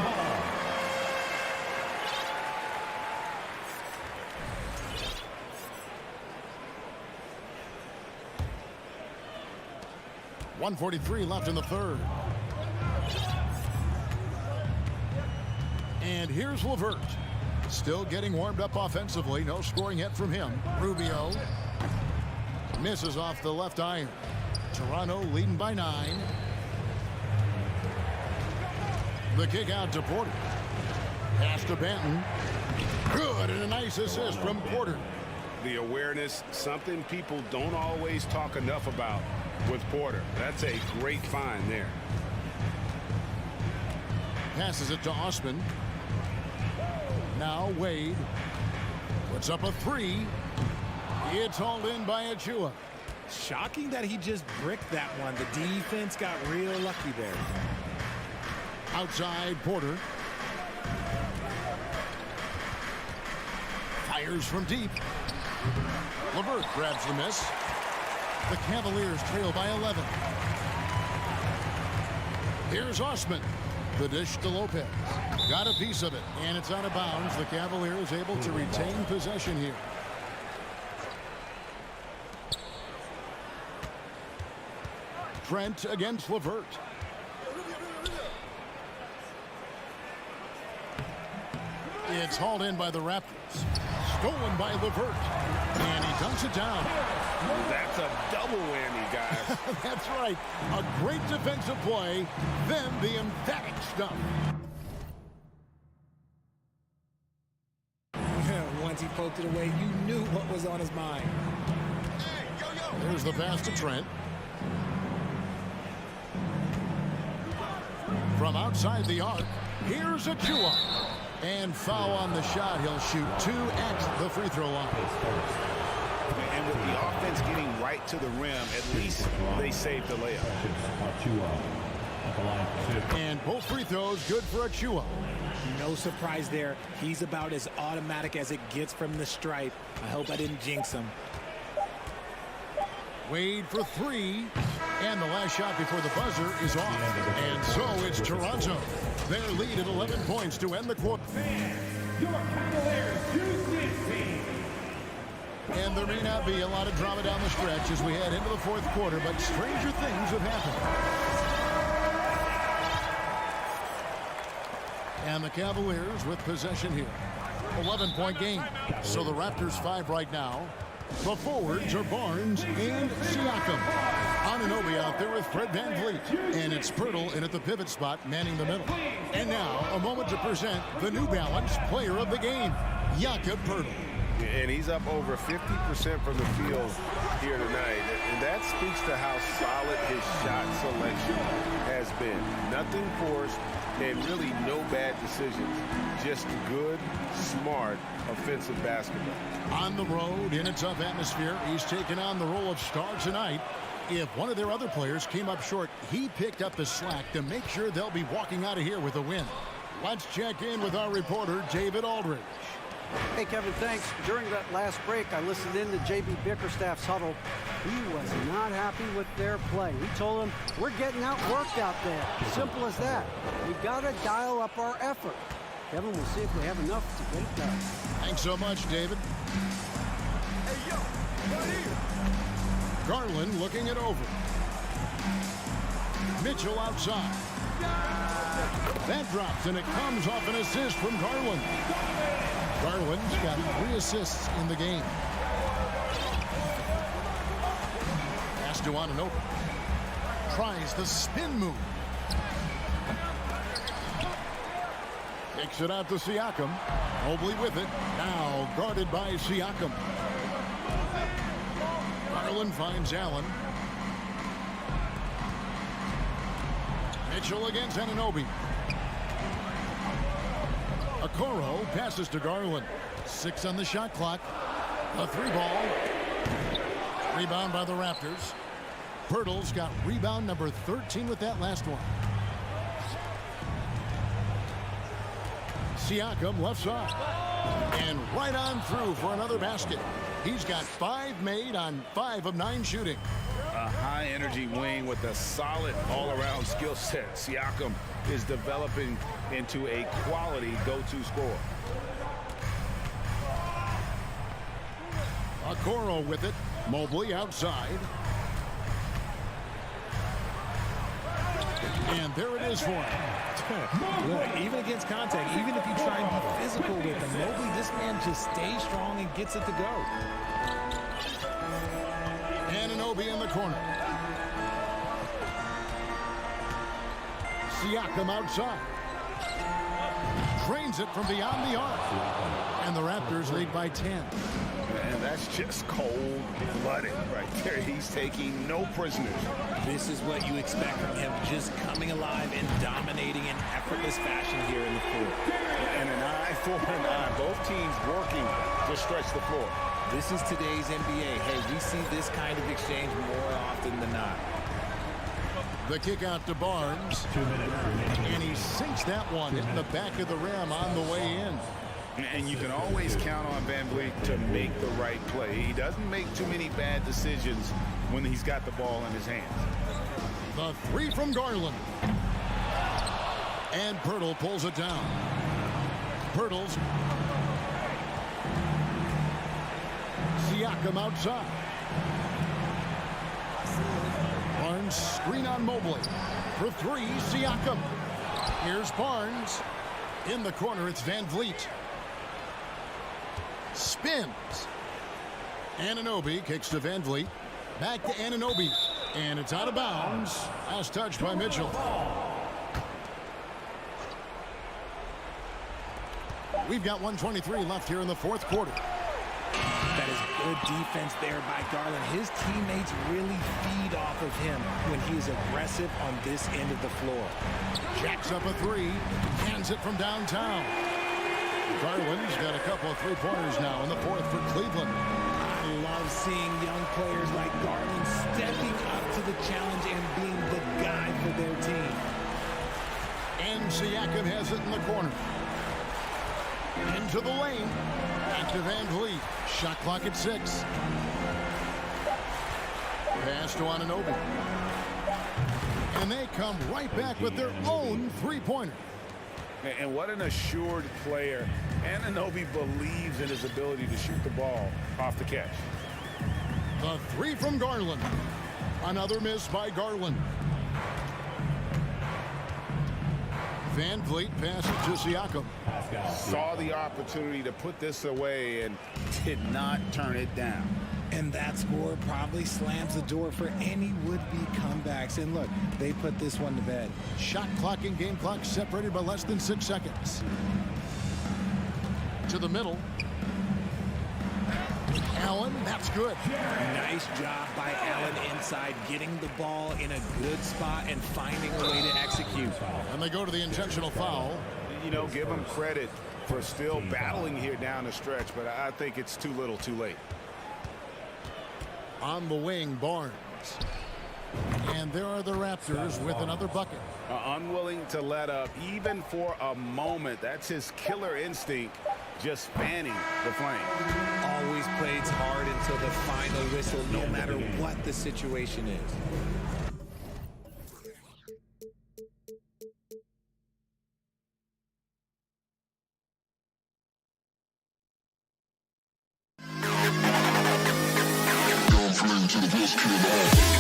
.143 left in the third. And here's LeVert. Still getting warmed up offensively. No scoring yet from him. Rubio misses off the left iron. Toronto leading by 9. The kick out to Porter. Pass to Banton. Good, and a nice assist from Porter. The awareness, something people don't always talk enough about with Porter. That's a great find there. Passes it to Osman. Now Wade puts up a 3. It's hauled in by Achua. Shocking that he just bricked that one. The defense got real lucky there. Outside Porter. Fires from deep. LeVert grabs the miss. The Cavaliers trail by 11. Here's Osman. The dish to Lopez. Got a piece of it, and it's out of bounds. The Cavaliers able to retain possession here. Trent against LeVert. It's hauled in by the Raptors. Stolen by LeVert. And he dunks it down. That's a double whammy, guys. That's right. A great defensive play, then the emphatic stuff. Once he poked it away, you knew what was on his mind. Here's the pass to Trent. From outside the arc, here's Achua. And foul on the shot. He'll shoot 2 at the free throw line. And with the offense getting right to the rim, at least they saved the layup. And both free throws good for Achua. No surprise there. He's about as automatic as it gets from the stripe. I hope I didn't jinx him. Wade for 3. And the last shot before the buzzer is off. And so it's Toronto. Their lead at 11 points to end the quarter. Your Cavaliers Houston team. And there may not be a lot of drama down the stretch as we head into the fourth quarter, but stranger things have happened. And the Cavaliers with possession here. 11-point game. So the Raptors 5 right now. The forwards are Barnes and Siakam. Anunoby out there with Fred VanVleet. And it's Pirtle in at the pivot spot, manning the middle. And now, a moment to present the New Balance Player of the Game, Jakob Pirtle. And he's up over 50% from the field here tonight. And that speaks to how solid his shot selection has been. Nothing forced and really no bad decisions. Just good, smart, offensive basketball. On the road, in a tough atmosphere, he's taken on the role of star tonight. If one of their other players came up short, he picked up the slack to make sure they'll be walking out of here with a win. Let's check in with our reporter, David Aldridge. Hey, Kevin, thanks. During that last break, I listened in to J.B. Bickerstaff's huddle. He was not happy with their play. He told them, we're getting outworked out there. Simple as that. We got to dial up our effort. Kevin, we'll see if we have enough to get it done. Thanks so much, David. Hey, yo, right here. Garland looking it over. Mitchell outside. That drops, and it comes off an assist from Garland. Garland's got 3 assists in the game. Pass to Anunoby. Tries the spin move. Kicks it out to Siakam. Mobley with it. Now guarded by Siakam. Garland finds Allen. Mitchell against Anunoby. Okoro passes to Garland. 6 on the shot clock. A 3-ball. Rebound by the Raptors. Pirtle's got rebound number 13 with that last one. Siakam left side. And right on through for another basket. He's got 5 made on 5 of 9 shooting. A high-energy wing with a solid all-around skill set. Siakam is developing into a quality go-to scorer. Okoro with it. Mobley outside. And there it is for him. Look, even against contact, even if you try and be physical with him, Mobley, this man just stays strong and gets it to go. Anunoby in the corner. Siakam outside. Drains it from beyond the arc. And the Raptors lead by 10. And that's just cold-blooded right there. He's taking no prisoners. This is what you expect from him, just coming alive and dominating in effortless fashion here in the floor. And an eye for an eye. Both teams working to stretch the floor. This is today's NBA. Hey, we see this kind of exchange more often than not. The kick out to Barnes. 2 minutes remaining. And he sinks that one in the back of the rim on the way in. And you can always count on Van Vliet to make the right play. He doesn't make too many bad decisions when he's got the ball in his hands. The 3 from Garland. And Pirtle pulls it down. Pirtle's. Siakam outside. Barnes screen on Mobley. For 3, Siakam. Here's Barnes. In the corner, it's Van Vliet. Spins. Anunoby kicks to Van Vliet. Back to Anunoby. And it's out of bounds. Last touch by Mitchell. We've got 1:23 left here in the 4th quarter. That is good defense there by Garland. His teammates really feed off of him when he is aggressive on this end of the floor. Jacks up a 3. Hands it from downtown. Garland's got a couple of 3-pointers now in the 4th for Cleveland. I love seeing young players like Garland stepping up to the challenge and being the guy for their team. And Siakam has it in the corner. Into the lane. Back to Van Vliet. Shot clock at 6. Pass to Anunoby. And they come right back with their own 3-pointer. And what an assured player. Anunoby believes in his ability to shoot the ball off the catch. The 3 from Garland. Another miss by Garland. Van Vliet passes to Siakam. Saw the opportunity to put this away and did not turn it down. And that score probably slams the door for any would-be comebacks. And look, they put this one to bed. Shot clock and game clock separated by less than 6 seconds. To the middle. Allen, that's good. Nice job by Allen inside, getting the ball in a good spot and finding a way to execute. And they go to the intentional foul. You know, give him credit for still battling here down the stretch, but I think it's too little too late. On the wing, Barnes. And there are the Raptors with another bucket. Unwilling to let up even for a moment. That's his killer instinct, just fanning the flame. Always plays hard until the final whistle, no matter what the situation is. To the best kid.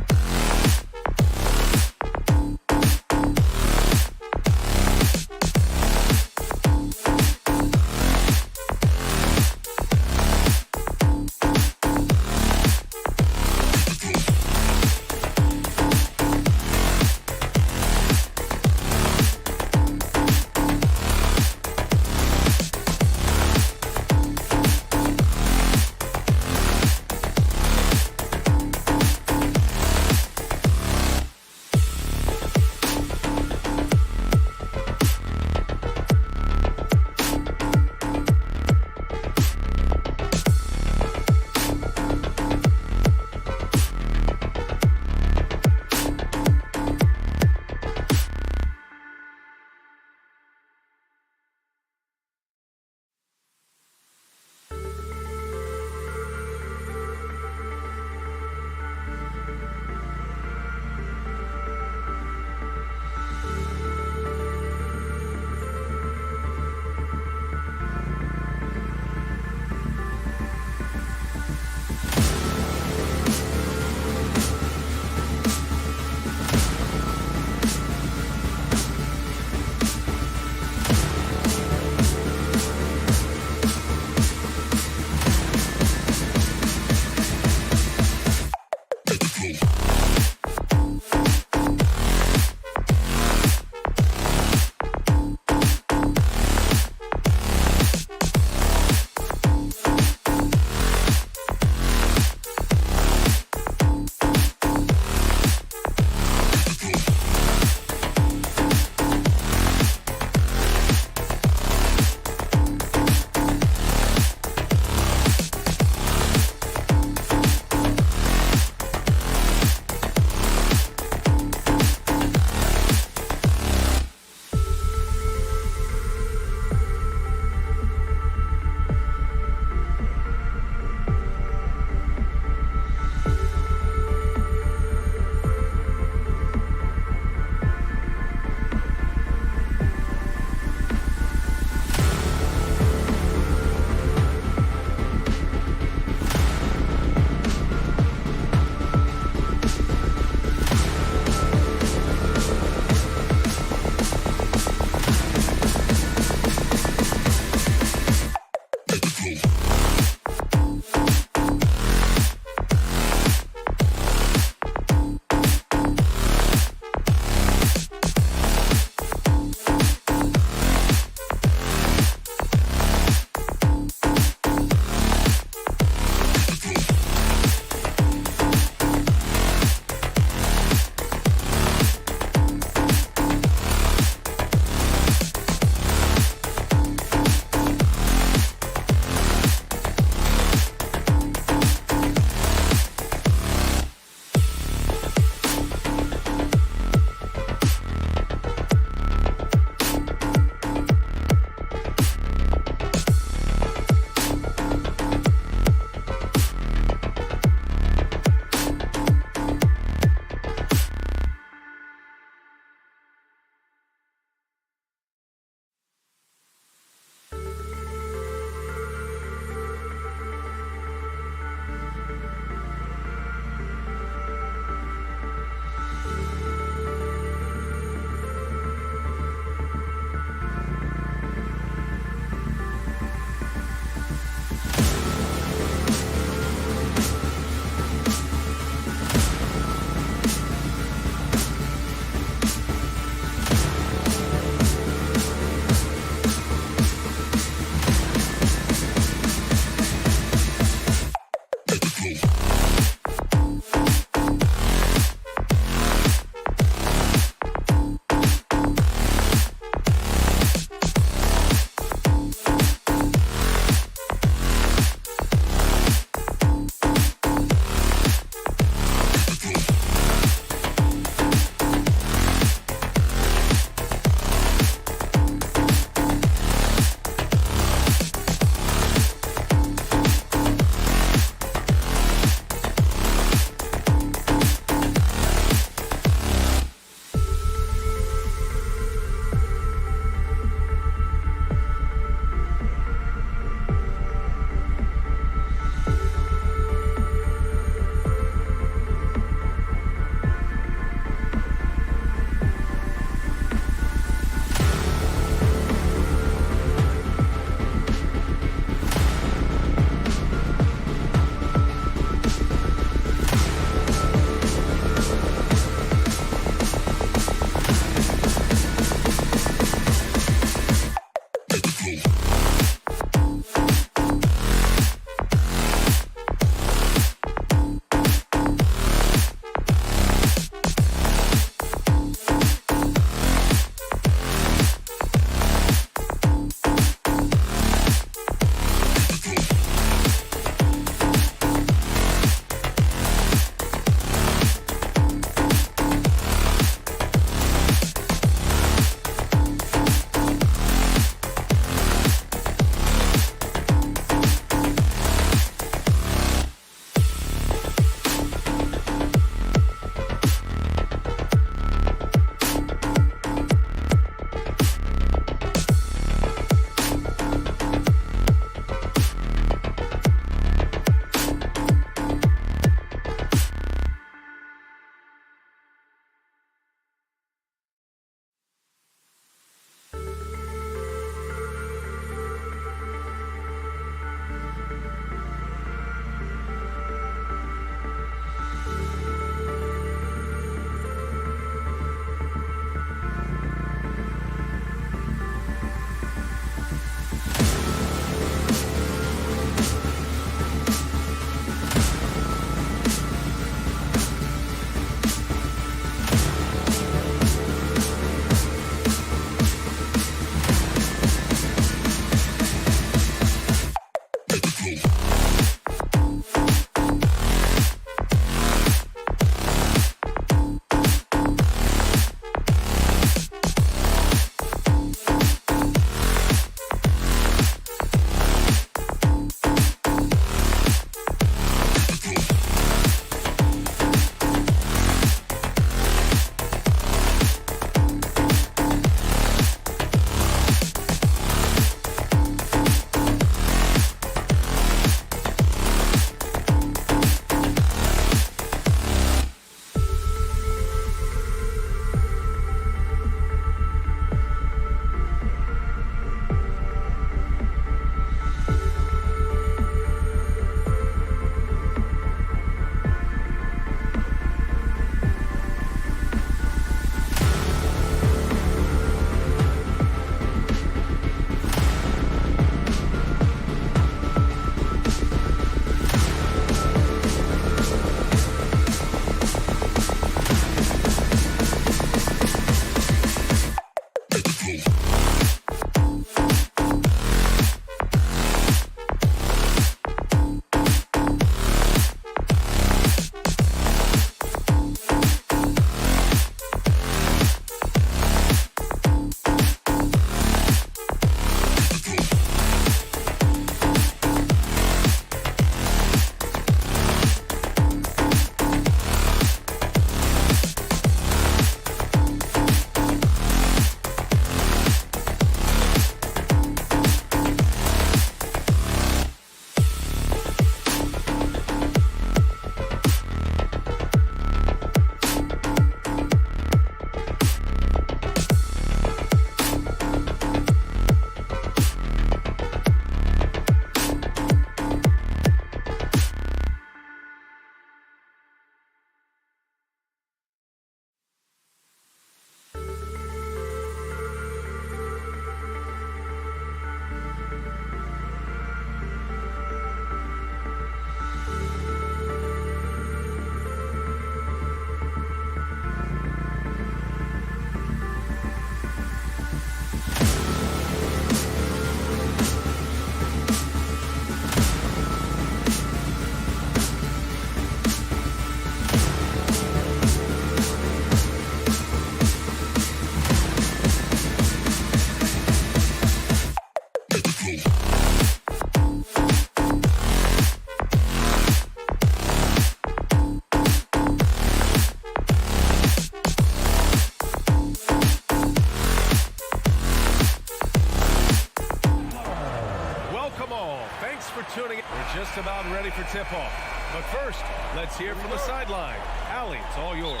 tuning in. We're just about ready for tip-off. But first, let's hear from the sideline. Allie, it's all yours.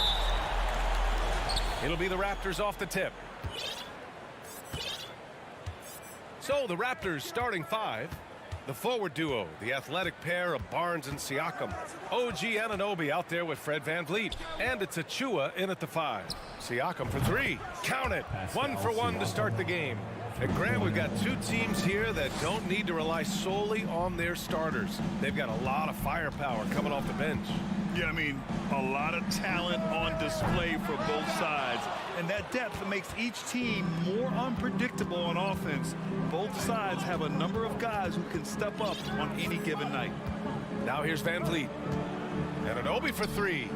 It'll be the Raptors off the tip. So the Raptors starting five. The forward duo, the athletic pair of Barnes and Siakam. OG Anunoby out there with Fred VanVleet. And it's Achua in at the 5. Siakam for 3. Count it. 1 for 1 to start the game. And Grant, we've got two teams here that don't need to rely solely on their starters. They've got a lot of firepower coming off the bench. Yeah, I mean, a lot of talent on display for both sides. And that depth makes each team more unpredictable on offense. Both sides have a number of guys who can step up on any given night. Now here's Van Vliet. And an Obi for three.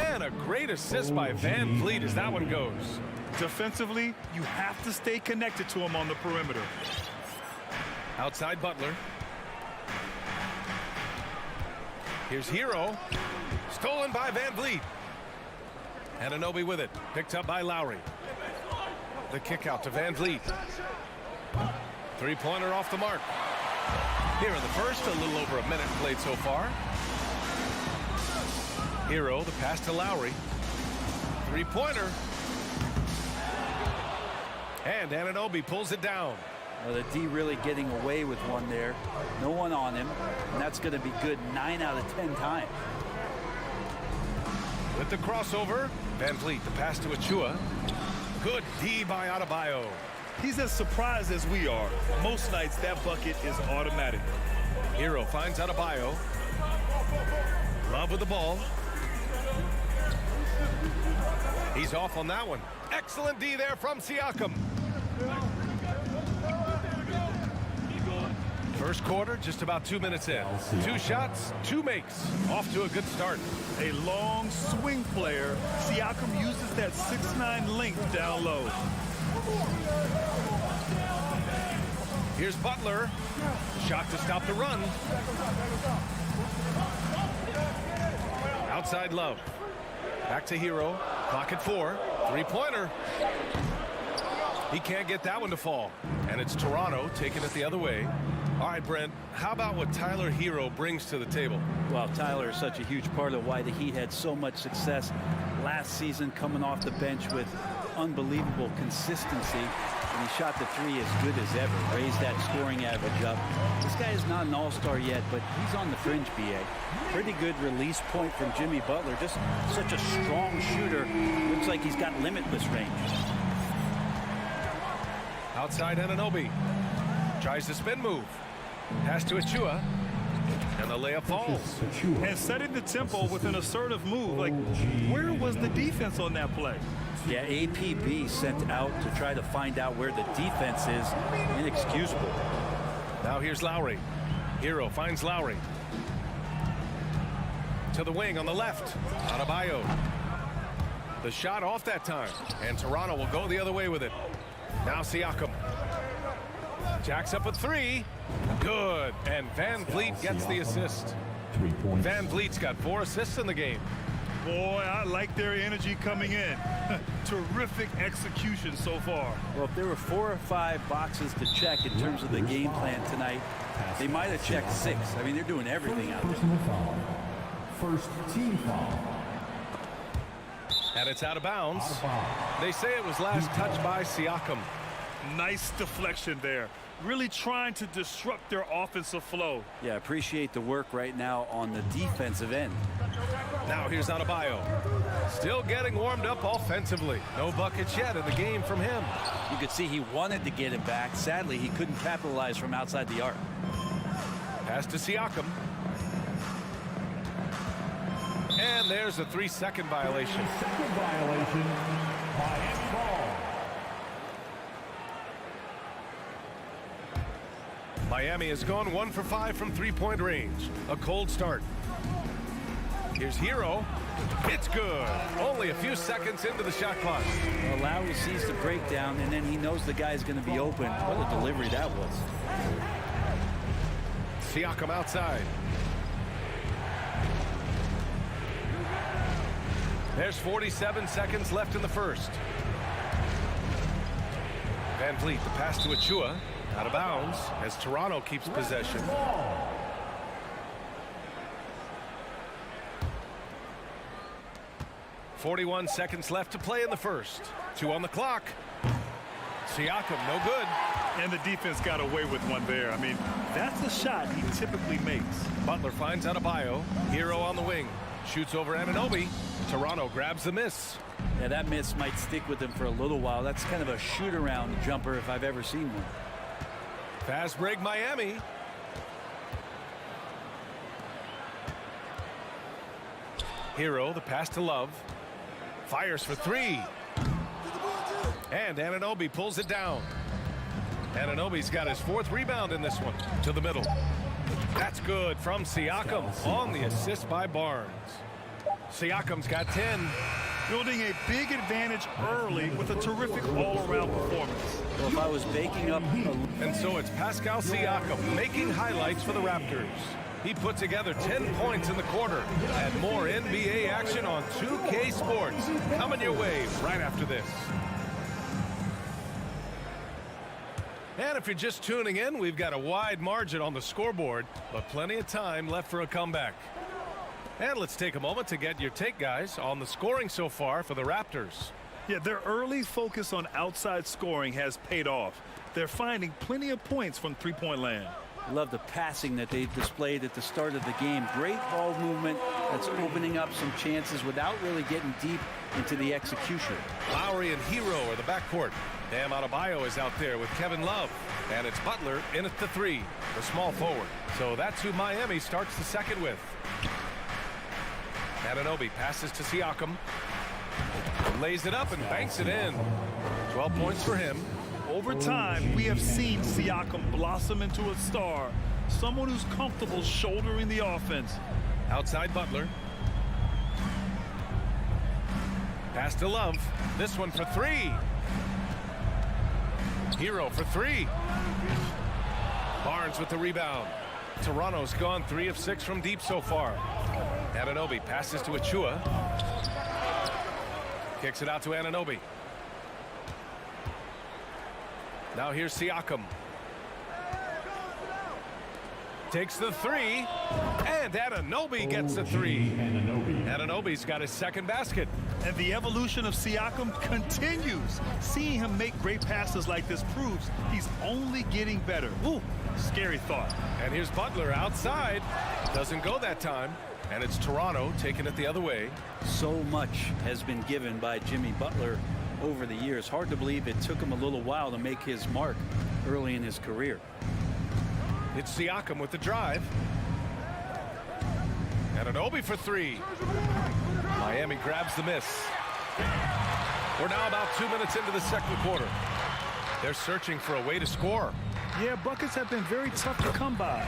And a great assist by Van Vliet as that one goes. Defensively, you have to stay connected to him on the perimeter. Outside Butler. Here's Hero. Stolen by Van Vliet. And Anunoby with it. Picked up by Lowry. The kick out to Van Vliet. Three-pointer off the mark. Here in the first, a little over a minute played so far. Hero, the pass to Lowry. Three-pointer. And Anunoby pulls it down. Well, the D really getting away with one there. No one on him. And that's going to be good 9 out of 10 times. With the crossover, Van Vliet, the pass to Achua. Good D by Adebayo. He's as surprised as we are. Most nights, that bucket is automatic. Hero finds Adebayo. Love with the ball. He's off on that one. Excellent D there from Siakam. First quarter, just about 2 minutes in. 2 shots, 2 makes. Off to a good start. A long swing player. Siakam uses that 6'9" length down low. Here's Butler. Shot to stop the run. Outside Love. Back to Hero. Clock at 4. Three-pointer. He can't get that one to fall. And it's Toronto taking it the other way. All right, Brent, how about what Tyler Hero brings to the table? Well, Tyler is such a huge part of why the Heat had so much success last season, coming off the bench with unbelievable consistency. And he shot the three as good as ever, raised that scoring average up. This guy is not an all-star yet, but he's on the fringe, BA. Pretty good release point from Jimmy Butler. Just such a strong shooter. Looks like he's got limitless range. Outside Anunoby. Tries to spin move. Pass to Achua. And the layup falls. And setting the tempo with an assertive move. Like, where was the defense on that play? Yeah, APB sent out to try to find out where the defense is. Inexcusable. Now here's Lowry. Hero finds Lowry. To the wing on the left. Adebayo. The shot off that time. And Toronto will go the other way with it. Now Siakam. Jacks up a three. Good. And Van Vliet gets the assist. Van Vliet's got 4 assists in the game. Boy, I like their energy coming in. Terrific execution so far. Well, if there were 4 or 5 boxes to check in terms of the game plan tonight, they might have checked 6. I mean, they're doing everything out there. First team foul. And it's out of bounds. They say it was last touched by Siakam. Nice deflection there. Really trying to disrupt their offensive flow. Yeah, appreciate the work right now on the defensive end. Now here's Adebayo. Still getting warmed up offensively. No buckets yet in the game from him. You could see he wanted to get it back. Sadly, he couldn't capitalize from outside the arc. Pass to Siakam. And there's a 3-second violation. 3-second violation. Miami ball. Miami has gone 1 for 5 from three-point range. A cold start. Here's Hero. It's good. Only a few seconds into the shot clock. Well, Lowry sees the breakdown, and then he knows the guy's going to be open. What a delivery that was. Siakam outside. There's 47 seconds left in the first. Van Vliet, the pass to Achua. Out of bounds as Toronto keeps possession. 41 seconds left to play in the first. 2 on the clock. Siakam, no good. And the defense got away with one there. I mean, that's a shot he typically makes. Butler finds Adebayo. Hero on the wing. Shoots over Anunoby. Toronto grabs the miss. Yeah, that miss might stick with him for a little while. That's kind of a shoot-around jumper if I've ever seen one. Fast break Miami. Hero, the pass to Love. Fires for three. And Anunoby pulls it down. Anunoby's got his 4th rebound in this one. To the middle. That's good from Siakam on the assist by Barnes. Siakam's got 10. Building a big advantage early with a terrific all-around performance. Well, if I was baking up... And so it's Pascal Siakam making highlights for the Raptors. He put together 10 points in the quarter. And more NBA action on 2K Sports. Coming your way right after this. And if you're just tuning in, we've got a wide margin on the scoreboard, but plenty of time left for a comeback. And let's take a moment to get your take, guys, on the scoring so far for the Raptors. Yeah, their early focus on outside scoring has paid off. They're finding plenty of points from three-point land. Love the passing that they displayed at the start of the game. Great ball movement that's opening up some chances without really getting deep into the execution. Lowry and Hero are the backcourt. Bam Adebayo is out there with Kevin Love. And it's Butler in at the 3, the small forward. So that's who Miami starts the second with. Anunoby passes to Siakam. Lays it up and banks it in. 12 points for him. Over time, we have seen Siakam blossom into a star. Someone who's comfortable shouldering the offense. Outside Butler. Pass to Love. This one for 3. Hero for 3. Barnes with the rebound. Toronto's gone 3 of 6 from deep so far. Anunoby passes to Achua. Kicks it out to Anunoby. Now here's Siakam. Takes the 3. And Anunoby gets the 3. Anunoby's got his second basket. And the evolution of Siakam continues. Seeing him make great passes like this proves he's only getting better. Ooh, scary thought. And here's Butler outside. Doesn't go that time. And it's Toronto taking it the other way. So much has been given by Jimmy Butler over the years. Hard to believe it took him a little while to make his mark early in his career. It's Siakam with the drive. Anunoby for 3. Miami grabs the miss. We're now about 2 minutes into the second quarter. They're searching for a way to score. Yeah, buckets have been very tough to come by.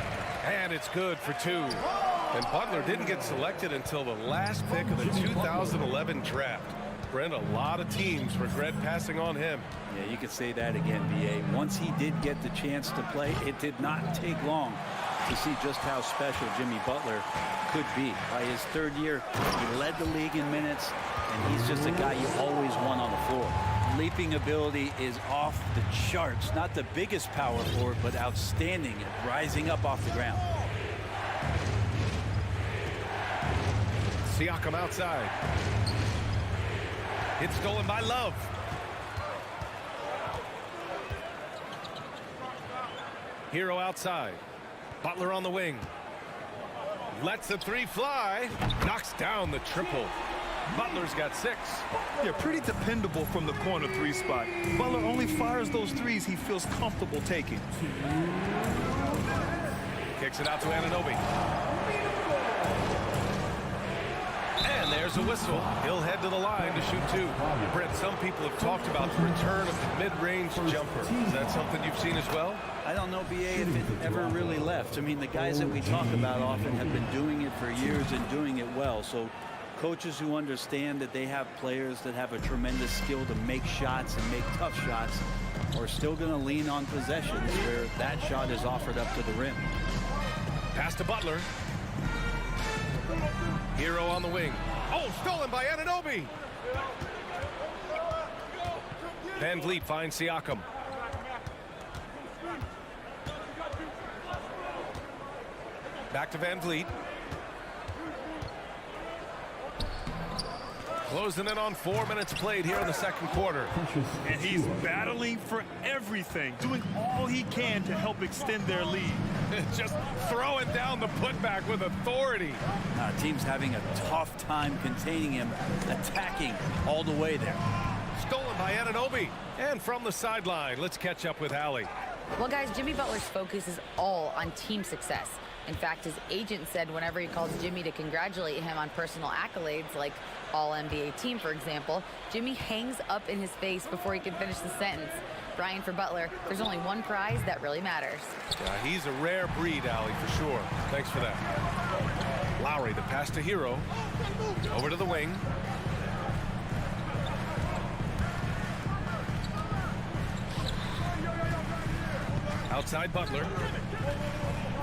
And it's good for 2. And Butler didn't get selected until the last pick of the 2011 draft. Brent, a lot of teams regret passing on him. Yeah, you could say that again, B.A. Once he did get the chance to play, it did not take long to see just how special Jimmy Butler could be. By his 3rd year, he led the league in minutes, and he's just a guy you always want on the floor. Leaping ability is off the charts. Not the biggest power forward, but outstanding at rising up off the ground. Siakam outside. It's stolen by Love. Hero outside. Butler on the wing. Lets the 3 fly. Knocks down the triple. Butler's got 6. Yeah, pretty dependable from the corner 3 spot. Butler only fires those 3s he feels comfortable taking. Kicks it out to Anunoby. And there's a whistle. He'll head to the line to shoot 2. Brent, some people have talked about the return of the mid-range jumper. Is that something you've seen as well? I don't know, B.A., if it ever really left. I mean, the guys that we talk about often have been doing it for years and doing it well. So coaches who understand that they have players that have a tremendous skill to make shots and make tough shots are still going to lean on possessions where that shot is offered up to the rim. Pass to Butler. Hero on the wing. Oh, stolen by Anunoby. Van Vliet finds Siakam. Back to Van Vliet. Closing in on 4 minutes played here in the second quarter. And he's battling for everything, doing all he can to help extend their lead. Just throwing down the putback with authority. Team's having a tough time containing him, attacking all the way there. Stolen by Anunoby. And from the sideline, let's catch up with Allie. Well, guys, Jimmy Butler's focus is all on team success. In fact, his agent said whenever he calls Jimmy to congratulate him on personal accolades, like All-NBA team, for example, Jimmy hangs up in his face before he can finish the sentence. Brian, for Butler, there's only one prize that really matters. Yeah, he's a rare breed, Allie, for sure. Thanks for that. Lowry, the pass to Hero. Over to the wing. Outside Butler.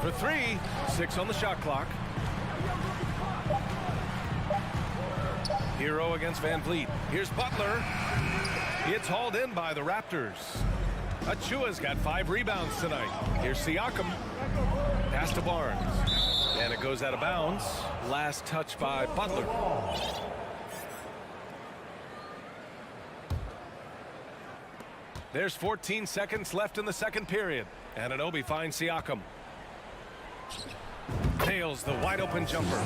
For three, 6 on the shot clock. Hero against Van Vliet. Here's Butler. It's hauled in by the Raptors. Achua's got 5 rebounds tonight. Here's Siakam. Pass to Barnes. And it goes out of bounds. Last touch by Butler. There's 14 seconds left in the second period. Anunoby finds Siakam. Nails the wide open jumper.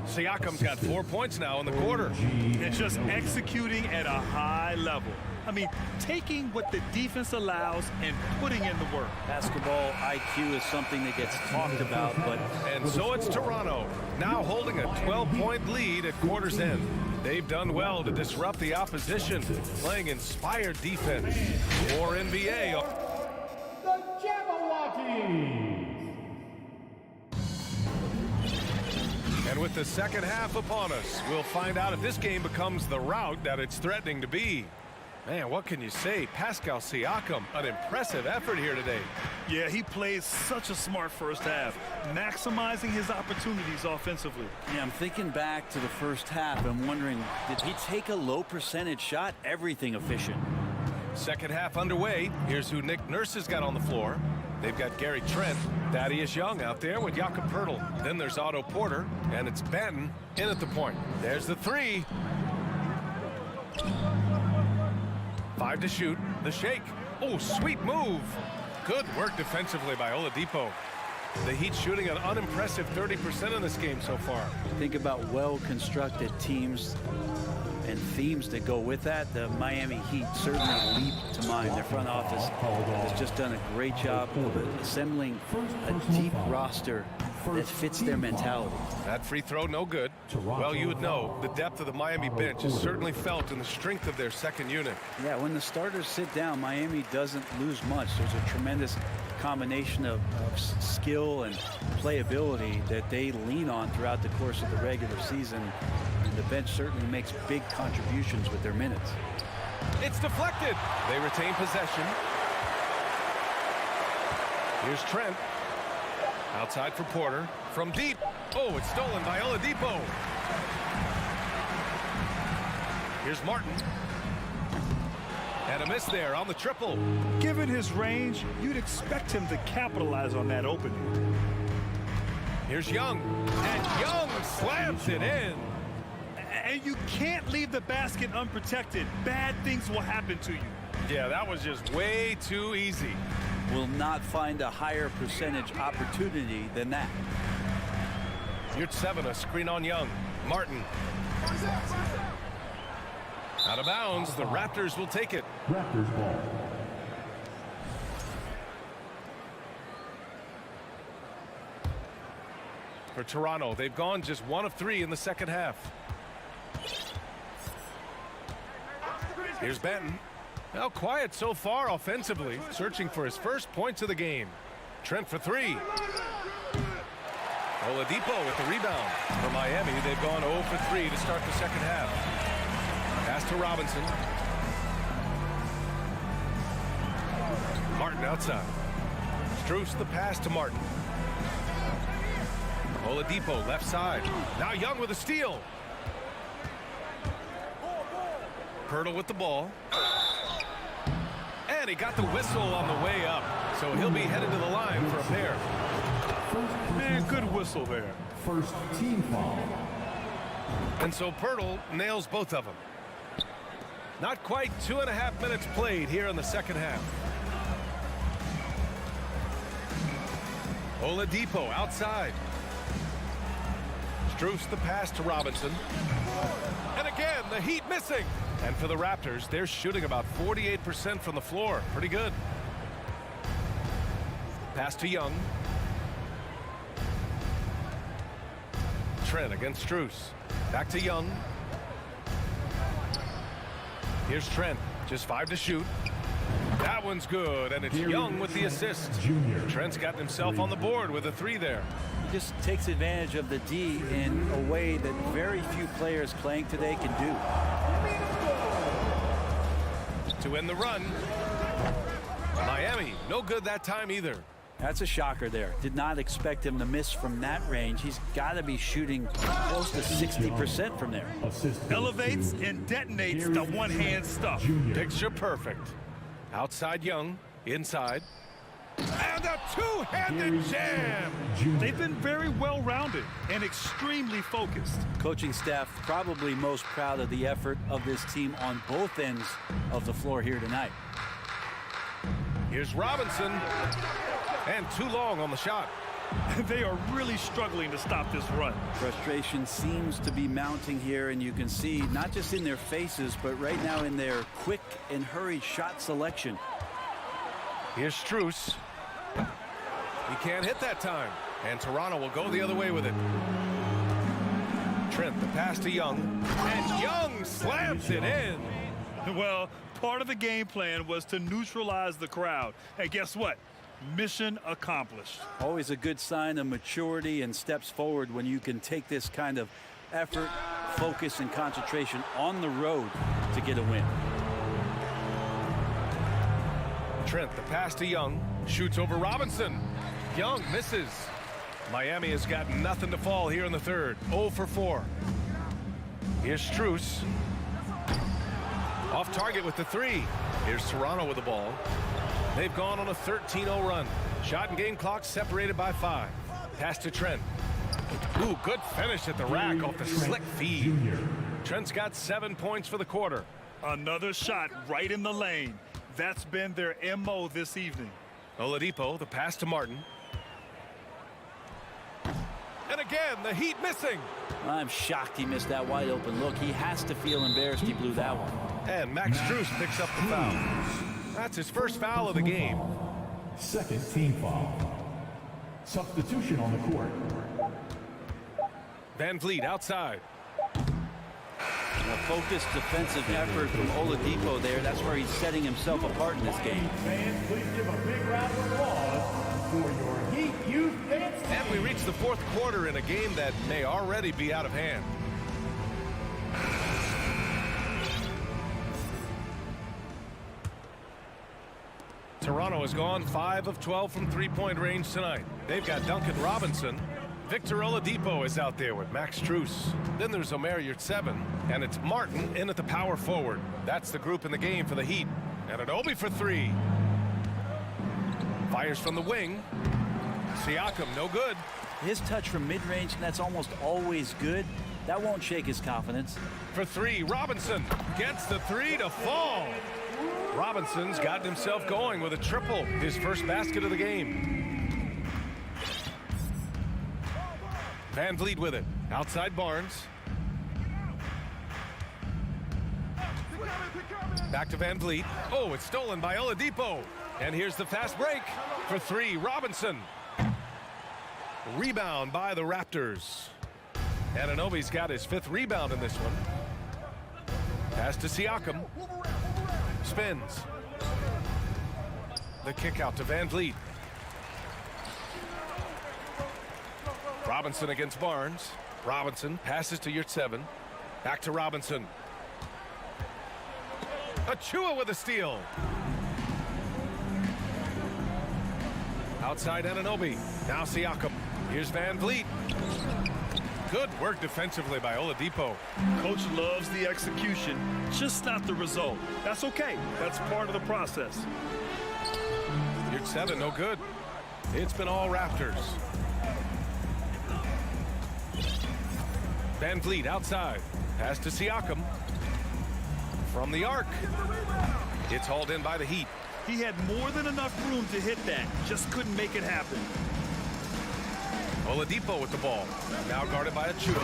Siakam's got 4 points now in the quarter. And just executing at a high level. I mean, taking what the defense allows and putting in the work. Basketball IQ is something that gets talked about, but... And so it's Toronto, now holding a 12-point lead at quarter's end. They've done well to disrupt the opposition, playing inspired defense. More NBA. The Jabberwockies. And with the second half upon us, we'll find out if this game becomes the rout that it's threatening to be. Man, what can you say? Pascal Siakam, an impressive effort here today. Yeah, he plays such a smart first half, maximizing his opportunities offensively. Yeah, I'm thinking back to the first half. I'm wondering, did he take a low percentage shot? Everything efficient. Second half underway. Here's who Nick Nurse has got on the floor. They've got Gary Trent, Thaddeus Young out there with Jakob Poeltl. Then there's Otto Porter, and it's Benton in at the point. There's the three. 5 to shoot. The shake. Oh, sweet move. Good work defensively by Oladipo. The Heat shooting an unimpressive 30% in this game so far. Think about well-constructed teams and themes that go with that. The Miami Heat certainly leap to mind. Their front office has just done a great job of assembling a deep roster that fits their mentality. That free throw, no good. Well, you would know the depth of the Miami bench is certainly felt in the strength of their second unit. Yeah, when the starters sit down, Miami doesn't lose much. There's a tremendous combination of skill and playability that they lean on throughout the course of the regular season. And the bench certainly makes big contributions with their minutes. It's deflected. They retain possession. Here's Trent. Outside for Porter. From deep. Oh, it's stolen by Oladipo. Here's Martin. And a miss there on the triple. Given his range, you'd expect him to capitalize on that opening. Here's Young. And Young slams it in. And you can't leave the basket unprotected. Bad things will happen to you. Yeah, that was just way too easy. Will not find a higher percentage opportunity than that. Here's 7, a screen on Young. Martin. Out of bounds, the Raptors will take it. Raptors ball. For Toronto, they've gone just 1 of 3 in the second half. Here's Benton. Well, quiet so far offensively, searching for his first points of the game. Trent for 3. Oladipo with the rebound. For Miami, they've gone 0 for 3 to start the second half. Pass to Robinson. Martin outside. Strus the pass to Martin. Oladipo left side. Now Young with a steal. Poeltl with the ball. And he got the whistle on the way up. So he'll be headed to the line for a pair. Man, good whistle there. First team foul. And so Pirtle nails both of them. Not quite 2.5 minutes played here in the second half. Oladipo outside. Strus the pass to Robinson. And again, the Heat missing. And for the Raptors, they're shooting about 48% from the floor. Pretty good. Pass to Young. Trent against Strus. Back to Young. Here's Trent. Just 5 to shoot. That one's good, and it's Young with the assist. Trent's gotten himself on the board with a 3 there. He just takes advantage of the D in a way that very few players playing today can do. To end the run. Miami, no good that time either. That's a shocker there. Did not expect him to miss from that range. He's got to be shooting close to 60% from there. Elevates and detonates the one-hand stuff. Picture perfect. Outside Young, inside. And a two-handed jam. They've been very well-rounded and extremely focused. Coaching staff probably most proud of the effort of this team on both ends of the floor here tonight. Here's Robinson. And too long on the shot. They are really struggling to stop this run. Frustration seems to be mounting here, and you can see not just in their faces, but right now in their quick and hurried shot selection. Here's Strus. He can't hit that time. And Toronto will go the other way with it. Trent, the pass to Young. And Young slams it in. Well, part of the game plan was to neutralize the crowd. And guess what? Mission accomplished. Always a good sign of maturity and steps forward when you can take this kind of effort, focus, and concentration on the road to get a win. Trent, the pass to Young. Shoots over Robinson. Young misses. Miami has got nothing to fall here in the third. 0 for 4. Here's Strus. Off target with the 3. Here's Toronto with the ball. They've gone on a 13-0 run. Shot and game clock separated by 5. Pass to Trent. Ooh, good finish at the rack off the slick feed. Trent's got 7 points for the quarter. Another shot right in the lane. That's been their MO this evening. Oladipo, the pass to Martin. And again, the Heat missing. I'm shocked he missed that wide open look. He has to feel embarrassed he blew that one. And Max Strus picks up the foul. That's his first foul of the game. Second team foul. Substitution on the court. Van Vliet outside. A focused defensive effort from Oladipo there. That's where he's setting himself apart in this game. Fans, please give a big round of applause for your Heat Youth Dance. And we reach the fourth quarter in a game that may already be out of hand. Toronto has gone 5 of 12 from three-point range tonight. They've got Duncan Robinson. Victor Oladipo is out there with Max Strus. Then there's Omer Yurtseven, and it's Martin in at the power forward. That's the group in the game for the Heat. And Anunoby for 3. Fires from the wing. Siakam, no good. His touch from mid-range, and that's almost always good. That won't shake his confidence. For 3, Robinson gets the 3 to fall. Robinson's gotten himself going with a triple, his first basket of the game. Van Vliet with it. Outside Barnes. Back to Van Vliet. Oh, it's stolen by Oladipo. And here's the fast break. For 3, Robinson. Rebound by the Raptors. Anunoby's got his 5th rebound in this one. Pass to Siakam. Spins. The kick out to Van Vliet. Robinson against Barnes. Robinson passes to Yurtseven. Back to Robinson. Achua with a steal. Outside Anunoby. Now Siakam. Here's Van Vliet. Good work defensively by Oladipo. Coach loves the execution, just not the result. That's okay. That's part of the process. Yurtseven, no good. It's been all Raptors. Van Vliet outside. Pass to Siakam. From the arc. It's hauled in by the Heat. He had more than enough room to hit that. Just couldn't make it happen. Oladipo with the ball. Now guarded by Achua.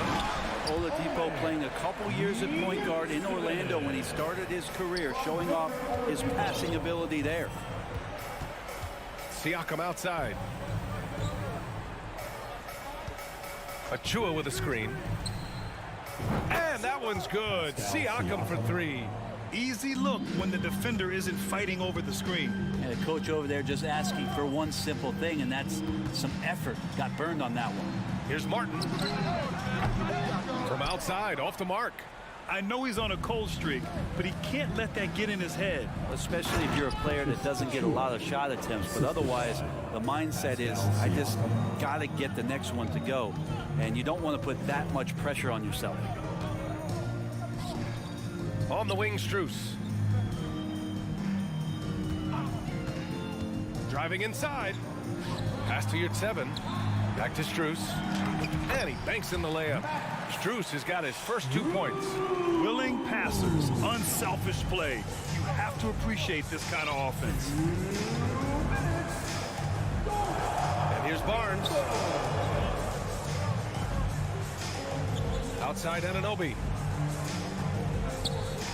Oladipo playing a couple years at point guard in Orlando when he started his career, showing off his passing ability there. Siakam outside. Achua with a screen. And that one's good. Siakam for three. Easy look when the defender isn't fighting over the screen. And the coach over there just asking for one simple thing, and that's some effort. Got burned on that one. Here's Martin. From outside, off the mark. I know he's on a cold streak, but he can't let that get in his head. Especially if you're a player that doesn't get a lot of shot attempts, but otherwise the mindset is, I just got to get the next one to go. And you don't want to put that much pressure on yourself. On the wing, Strus. Driving inside. Pass to Yurtseven. Back to Strus. And he banks in the layup. Strus has got his first 2 points. Willing passers, unselfish play. You have to appreciate this kind of offense. And here's Barnes. Outside Anunoby.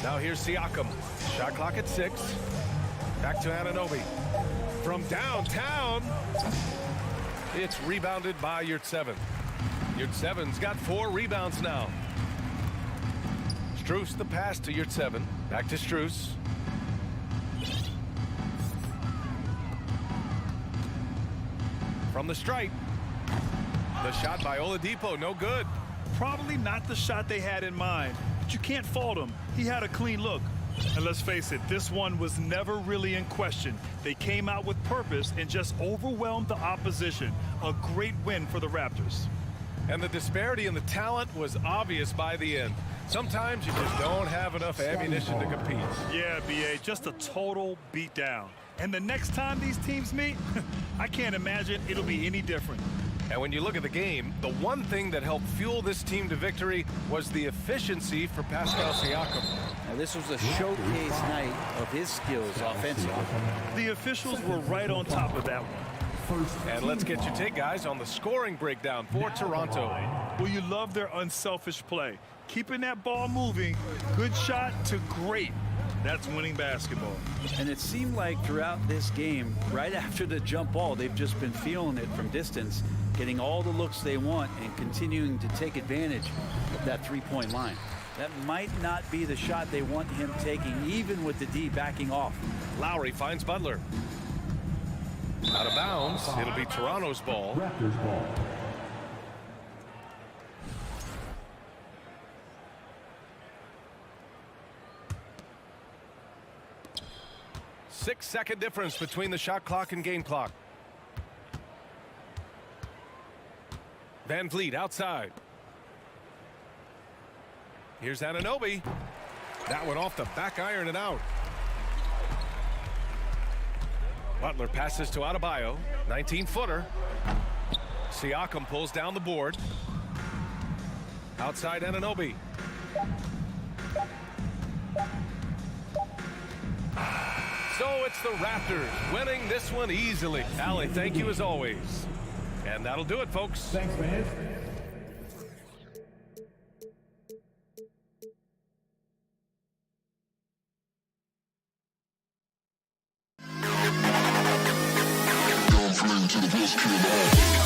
Now here's Siakam. Shot clock at 6. Back to Anunoby. From downtown. It's rebounded by Yurtseven. Yurtseven's got 4 rebounds now. Strus the pass to Yurtseven. Back to Strus. From the stripe. The shot by Oladipo, no good. Probably not the shot they had in mind, but you can't fault him. He had a clean look. And let's face it, this one was never really in question. They came out with purpose and just overwhelmed the opposition. A great win for the Raptors. And the disparity in the talent was obvious by the end. Sometimes you just don't have enough ammunition to compete. Yeah, B.A., just a total beatdown. And the next time these teams meet, I can't imagine it'll be any different. And when you look at the game, the one thing that helped fuel this team to victory was the efficiency for Pascal Siakam. Now, this was a showcase night of his skills offensively. The officials were right on top of that one. And let's get your take, guys, on the scoring breakdown for Toronto. Well, you love their unselfish play. Keeping that ball moving, good shot to great. That's winning basketball. And it seemed like throughout this game, right after the jump ball, they've just been feeling it from distance, getting all the looks they want and continuing to take advantage of that three-point line. That might not be the shot they want him taking, even with the D backing off. Lowry finds Butler. Out of bounds. It'll be Toronto's ball. Raptors ball. Six-second difference between the shot clock and game clock. Van Vliet outside. Here's Anunoby. That one off the back iron and out. Butler passes to Adebayo. 19-footer. Siakam pulls down the board. Outside Anunoby. So it's the Raptors winning this one easily. Allie, thank you as always. And that'll do it, folks. Thanks, man. To the best kid.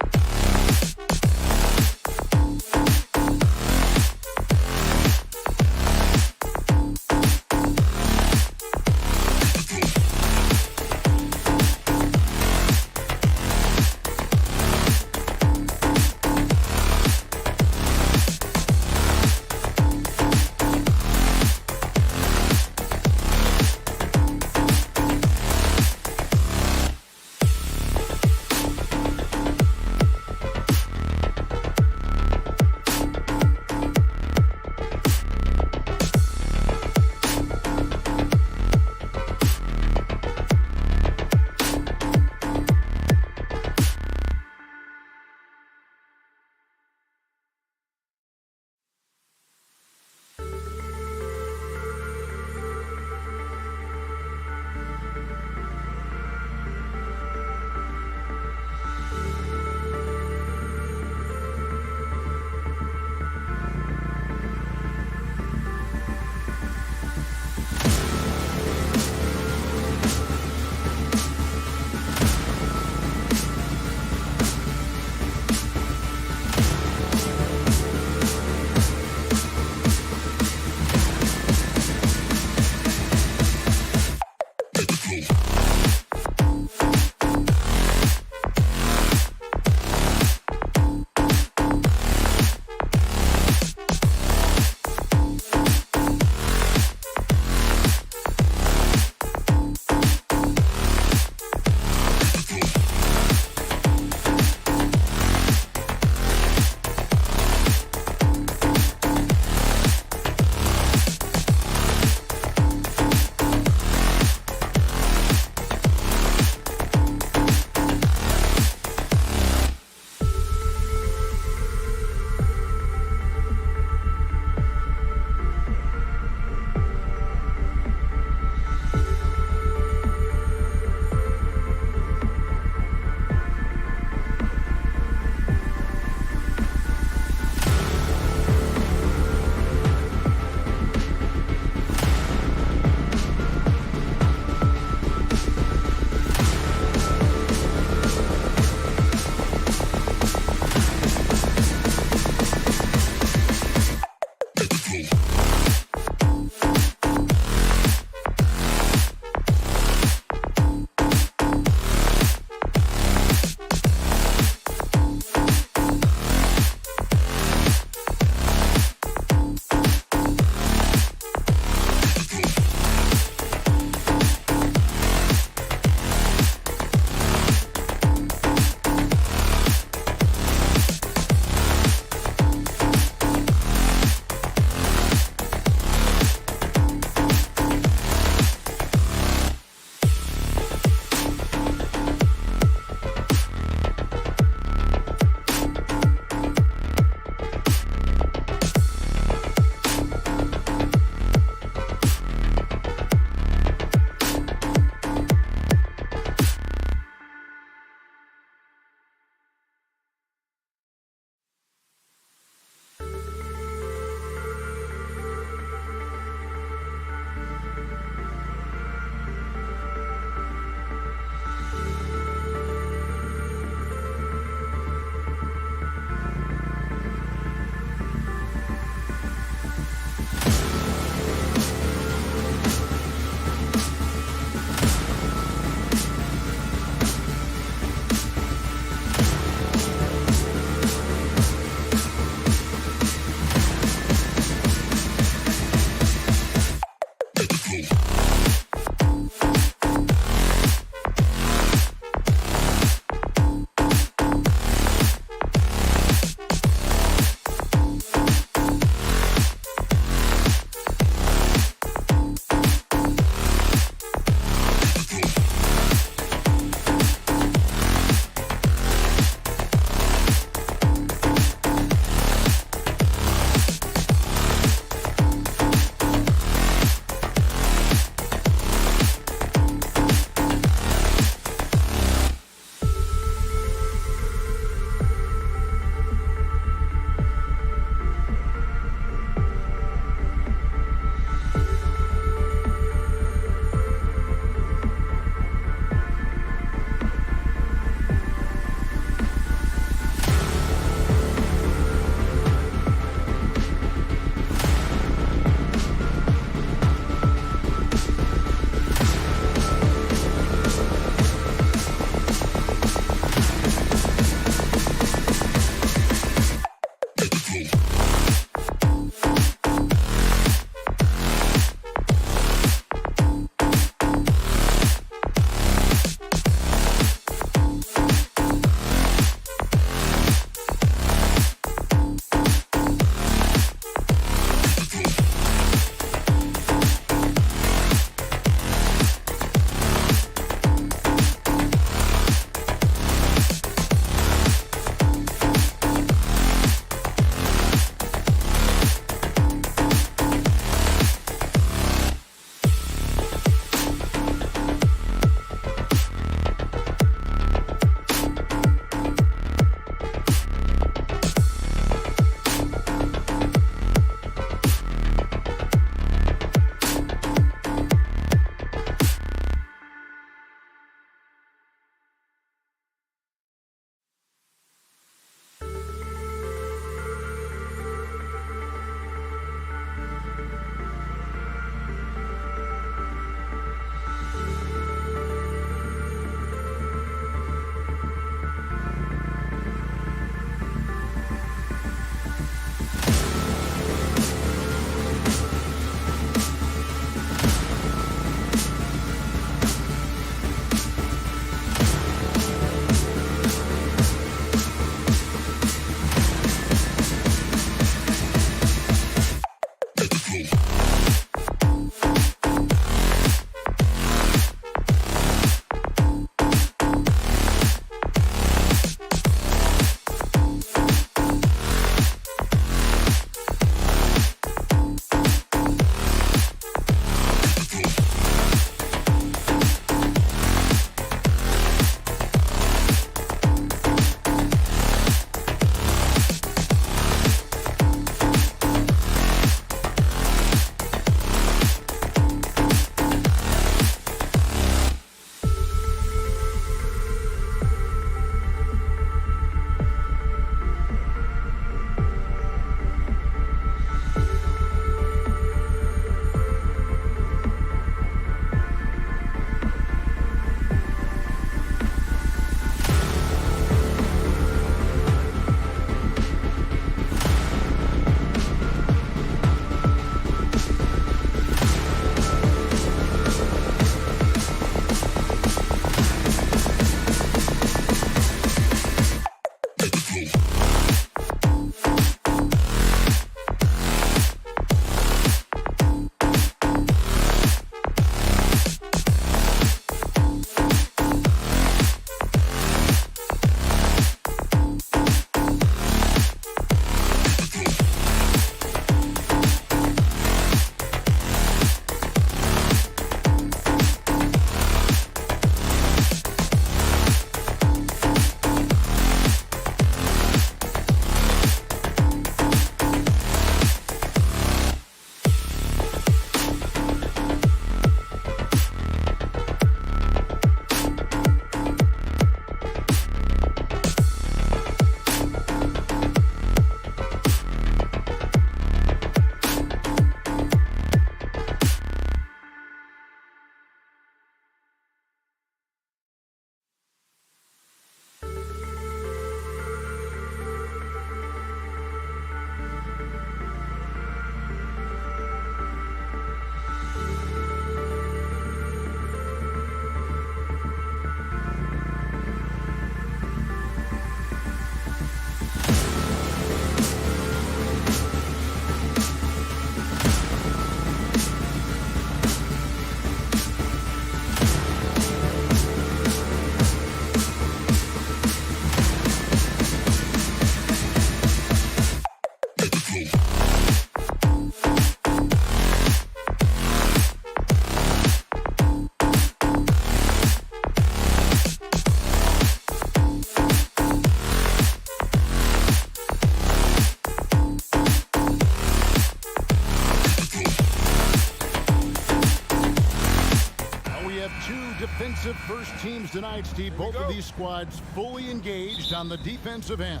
have two defensive first teams tonight, Steve. Both of these squads fully engaged on the defensive end.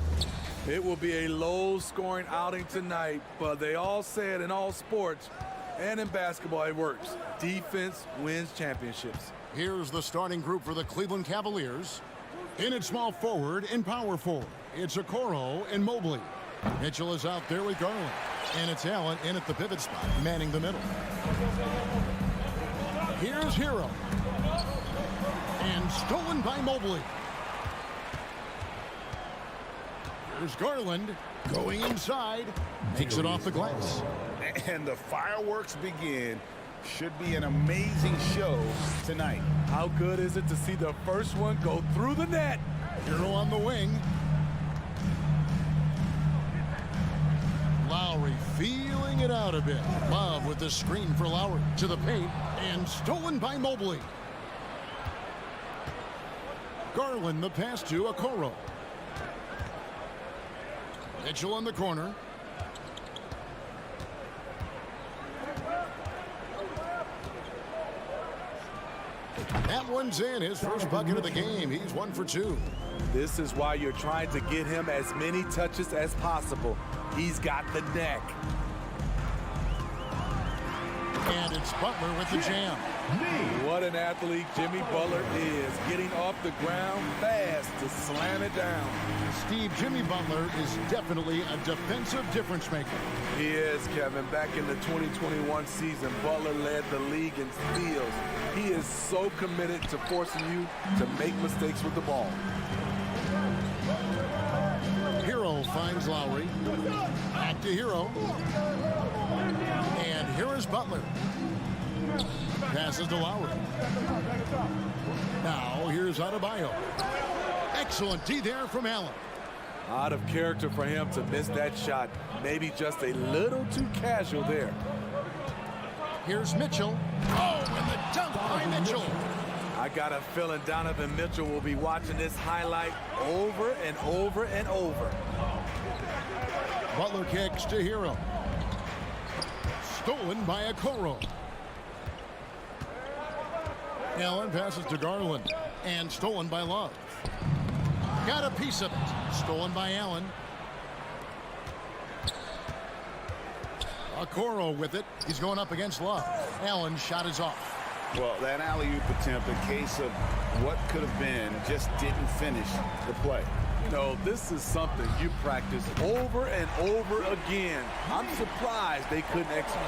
It will be a low-scoring outing tonight, but they all say it in all sports and in basketball, it works. Defense wins championships. Here's the starting group for the Cleveland Cavaliers. In at small forward and power forward, it's Okoro and Mobley. Mitchell is out there with Garland. And it's Allen in at the pivot spot, manning the middle. Here's Hero. And stolen by Mobley. Here's Garland going inside. Makes it off the glass. And the fireworks begin. Should be an amazing show tonight. How good is it to see the first one go through the net? Hero on the wing. Lowry feeling it out a bit. Love with the screen for Lowry to the paint and stolen by Mobley. Garland the pass to Okoro. Mitchell in the corner. That one's in, his first bucket of the game. He's 1 for 2. This is why you're trying to get him as many touches as possible. He's got the neck. And it's Butler with the jam. What an athlete Jimmy Butler is. Getting off the ground fast to slam it down. Steve, Jimmy Butler is definitely a defensive difference maker. He is, Kevin. Back in the 2021 season, Butler led the league in steals. He is so committed to forcing you to make mistakes with the ball. Hero finds Lowry. Back to Hero. And here is Butler. Passes to Lowry. Now here's Adebayo. Excellent D there from Allen. Out of character for him to miss that shot. Maybe just a little too casual there. Here's Mitchell. Oh, and the dunk by Mitchell. I got a feeling Donovan Mitchell will be watching this highlight over and over and over. Butler kicks to Hero. Stolen by Okoro. Allen passes to Garland. And stolen by Love. Got a piece of it. Stolen by Allen. Okoro with it. He's going up against Love. Allen's shot is off. Well, that alley-oop attempt, a case of what could have been, just didn't finish the play. You know, this is something you practice over and over again. I'm surprised they couldn't execute.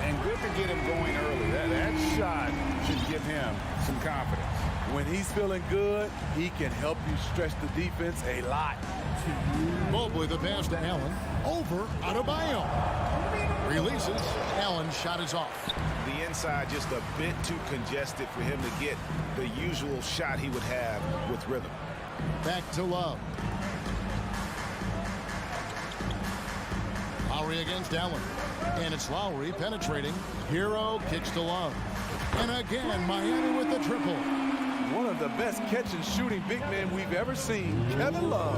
And good to get him going early. That shot should give him some confidence. When he's feeling good, he can help you stretch the defense a lot. Mobley the pass to Allen. Over Adebayo. Releases. Allen's shot is off. The inside just a bit too congested for him to get the usual shot he would have with rhythm. Back to Love. Lowry against Allen. And it's Lowry penetrating. Hero kicks to Love. And again, Miami with the triple. One of the best catch and shooting big men we've ever seen, Kevin Love.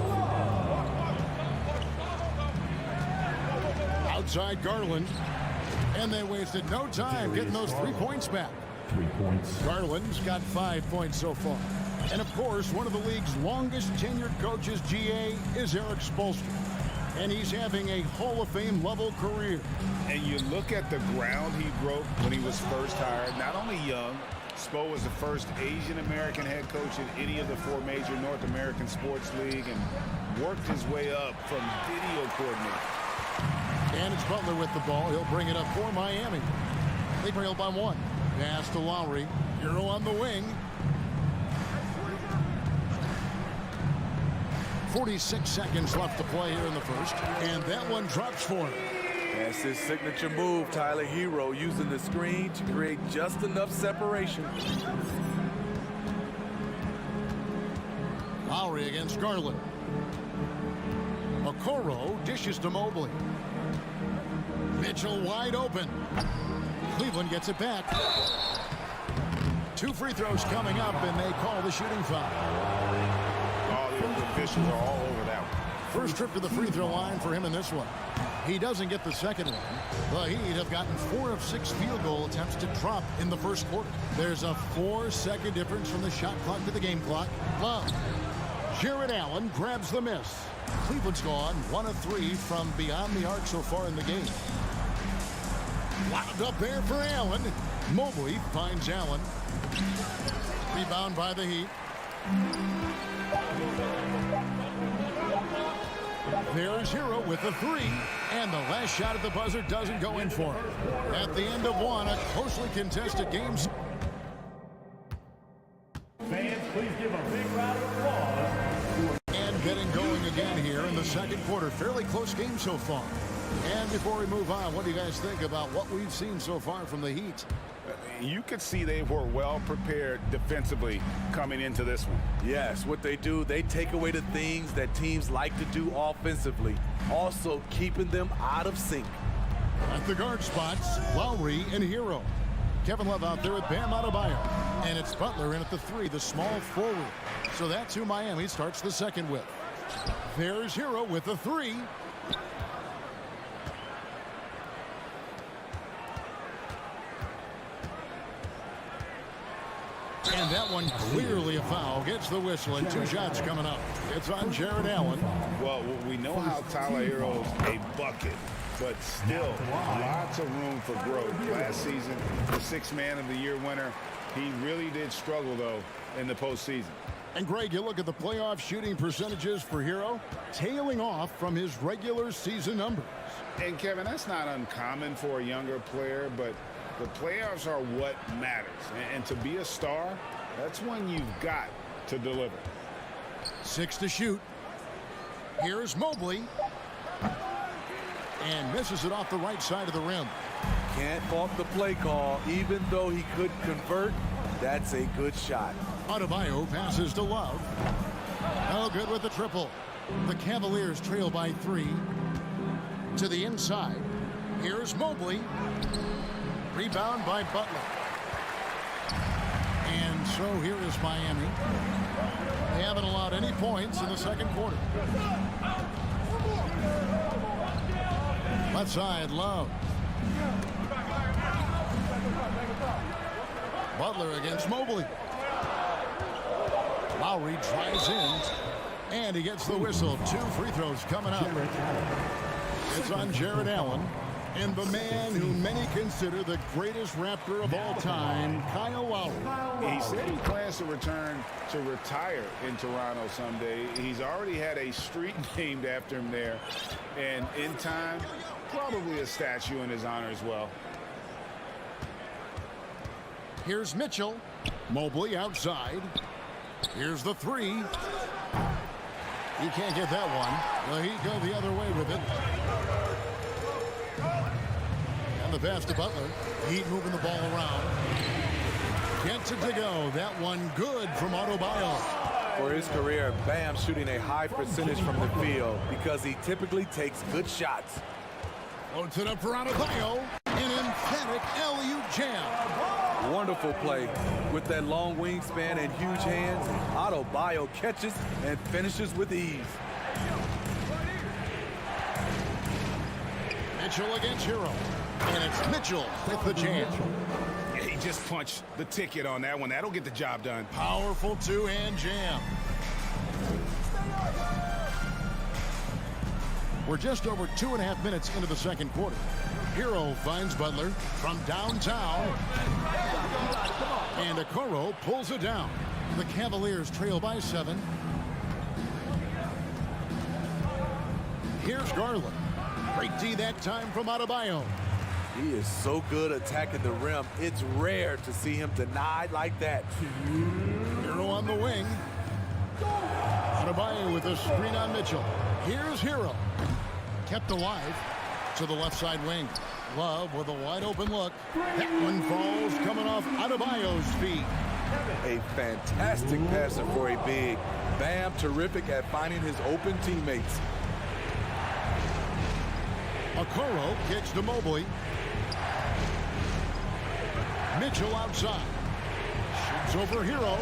Outside Garland. And they wasted no time getting those 3 points back. 3 points. Garland's got 5 points so far. And of course, one of the league's longest tenured coaches, GA, is Eric Spoelstra. And he's having a Hall of Fame level career. And you look at the ground he broke when he was first hired. Not only young, Spo was the first Asian American head coach in any of the 4 major North American sports league and worked his way up from video coordinator. And it's Butler with the ball. He'll bring it up for Miami. They trail by 1. Pass to Lowry. Hero on the wing. 46 seconds left to play here in the first. And that one drops for him. That's his signature move, Tyler. Hero using the screen to create just enough separation. Lowry against Garland. Okoro dishes to Mobley. Mitchell wide open. Cleveland gets it back. 2 free throws coming up, and they call the shooting foul. Oh, the officials are all over that one. First trip to the free throw line for him in this one. He doesn't get the second one. The Heat have gotten 4 of 6 field goal attempts to drop in the first quarter. There's a 4-second difference from the shot clock to the game clock. Love. Jared Allen grabs the miss. Cleveland's gone 1 of 3 from beyond the arc so far in the game. Lobbed up there for Allen. Mobley finds Allen. Rebound by the Heat. There's Hero with the 3, and the last shot at the buzzer doesn't go in for him. At the end of one, a closely contested game. Fans, please give a big round of applause. And getting going again here in the second quarter. Fairly close game so far. And before we move on, what do you guys think about what we've seen so far from the Heat? You could see they were well prepared defensively coming into this one. Yes, what they do, they take away the things that teams like to do offensively, also keeping them out of sync. At the guard spots, Lowry and Hero. Kevin Love out there with Bam Adebayo. And it's Butler in at the 3, the small forward. So that's who Miami starts the second with. There's Hero with the 3. And that one clearly a foul. Gets the whistle, and 2 shots coming up. It's on Jared Allen. Well, we know how Tyler Hero's a bucket, but still lots of room for growth. Last season, the 6th Man of the Year winner, he really did struggle, though, in the postseason. And, Greg, you look at the playoff shooting percentages for Hero, tailing off from his regular season numbers. And, Kevin, that's not uncommon for a younger player, but the playoffs are what matters. And to be a star, that's when you've got to deliver. 6 to shoot. Here's Mobley. And misses it off the right side of the rim. Can't fault the play call. Even though he could convert, that's a good shot. Adebayo passes to Love. No good with the triple. The Cavaliers trail by 3. To the inside. Here's Mobley. Rebound by Butler. And so here is Miami. They haven't allowed any points in the second quarter. Left side, Love. Butler against Mobley. Lowry drives in. And he gets the whistle. 2 free throws coming up. It's on Jared Allen. And the man who many consider the greatest Raptor of all time, Kyle Lowry. He said he plans to return to retire in Toronto someday. He's already had a street named after him there. And in time, probably a statue in his honor as well. Here's Mitchell. Mobley outside. Here's the 3. He can't get that one. The Heat go the other way with it. And the pass to Butler. Heat moving the ball around. Gets it to go. That one good from Adebayo. For his career, Bam shooting a high percentage from the field because he typically takes good shots. Loads it up for Adebayo. An emphatic alley-oop jam. Wonderful play. With that long wingspan and huge hands, Adebayo catches and finishes with ease. Mitchell against Hero. And it's Mitchell with the jam. Yeah, he just punched the ticket on that one. That'll get the job done. Powerful 2-hand jam. We're just over 2.5 minutes into the second quarter. Hero finds Butler from downtown. And Okoro pulls it down. The Cavaliers trail by 7. Here's Garland. Great D that time from Adebayo. He is so good attacking the rim. It's rare to see him denied like that. Hero on the wing. Adebayo with a screen on Mitchell. Here's Hero. Kept alive to the left side wing. Love with a wide open look. That one falls coming off Adebayo's feet. A fantastic passer for a big. Bam terrific at finding his open teammates. Okoro kicks to Mobley. Mitchell outside. Shoots over Hero.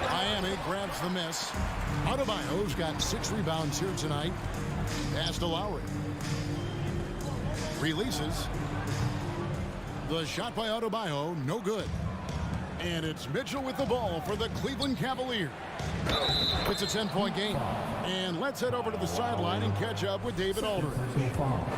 Miami grabs the miss. Adebayo's got 6 rebounds here tonight. Pass to Lowry. Releases. The shot by Adebayo, no good. And it's Mitchell with the ball for the Cleveland Cavaliers. It's a 10-point game. And let's head over to the sideline and catch up with David Aldridge.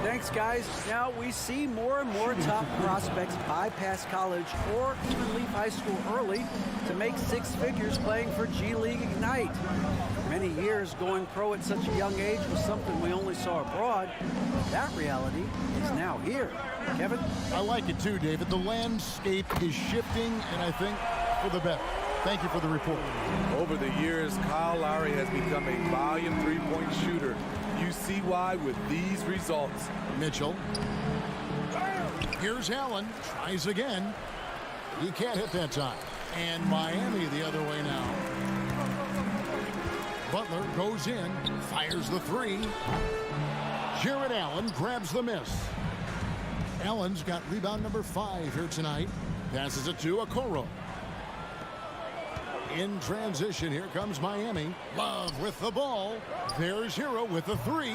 Thanks, guys. Now we see more and more top prospects bypass college or even leave high school early to make six figures playing for G League Ignite. For many years, going pro at such a young age was something we only saw abroad. That reality is now here. Kevin? I like it too, David. The landscape is shifting, and I think for the better. Thank you for the report. Over the years, Kyle Lowry has become a volume three-point shooter. You see why with these results. Mitchell. Here's Allen. Tries again. He can't hit that time. And Miami the other way now. Butler goes in, fires the three. Jared Allen grabs the miss. Allen's got rebound number 5 here tonight. Passes it to Okoro. In transition, here comes Miami. Love with the ball. There's Hero with the 3.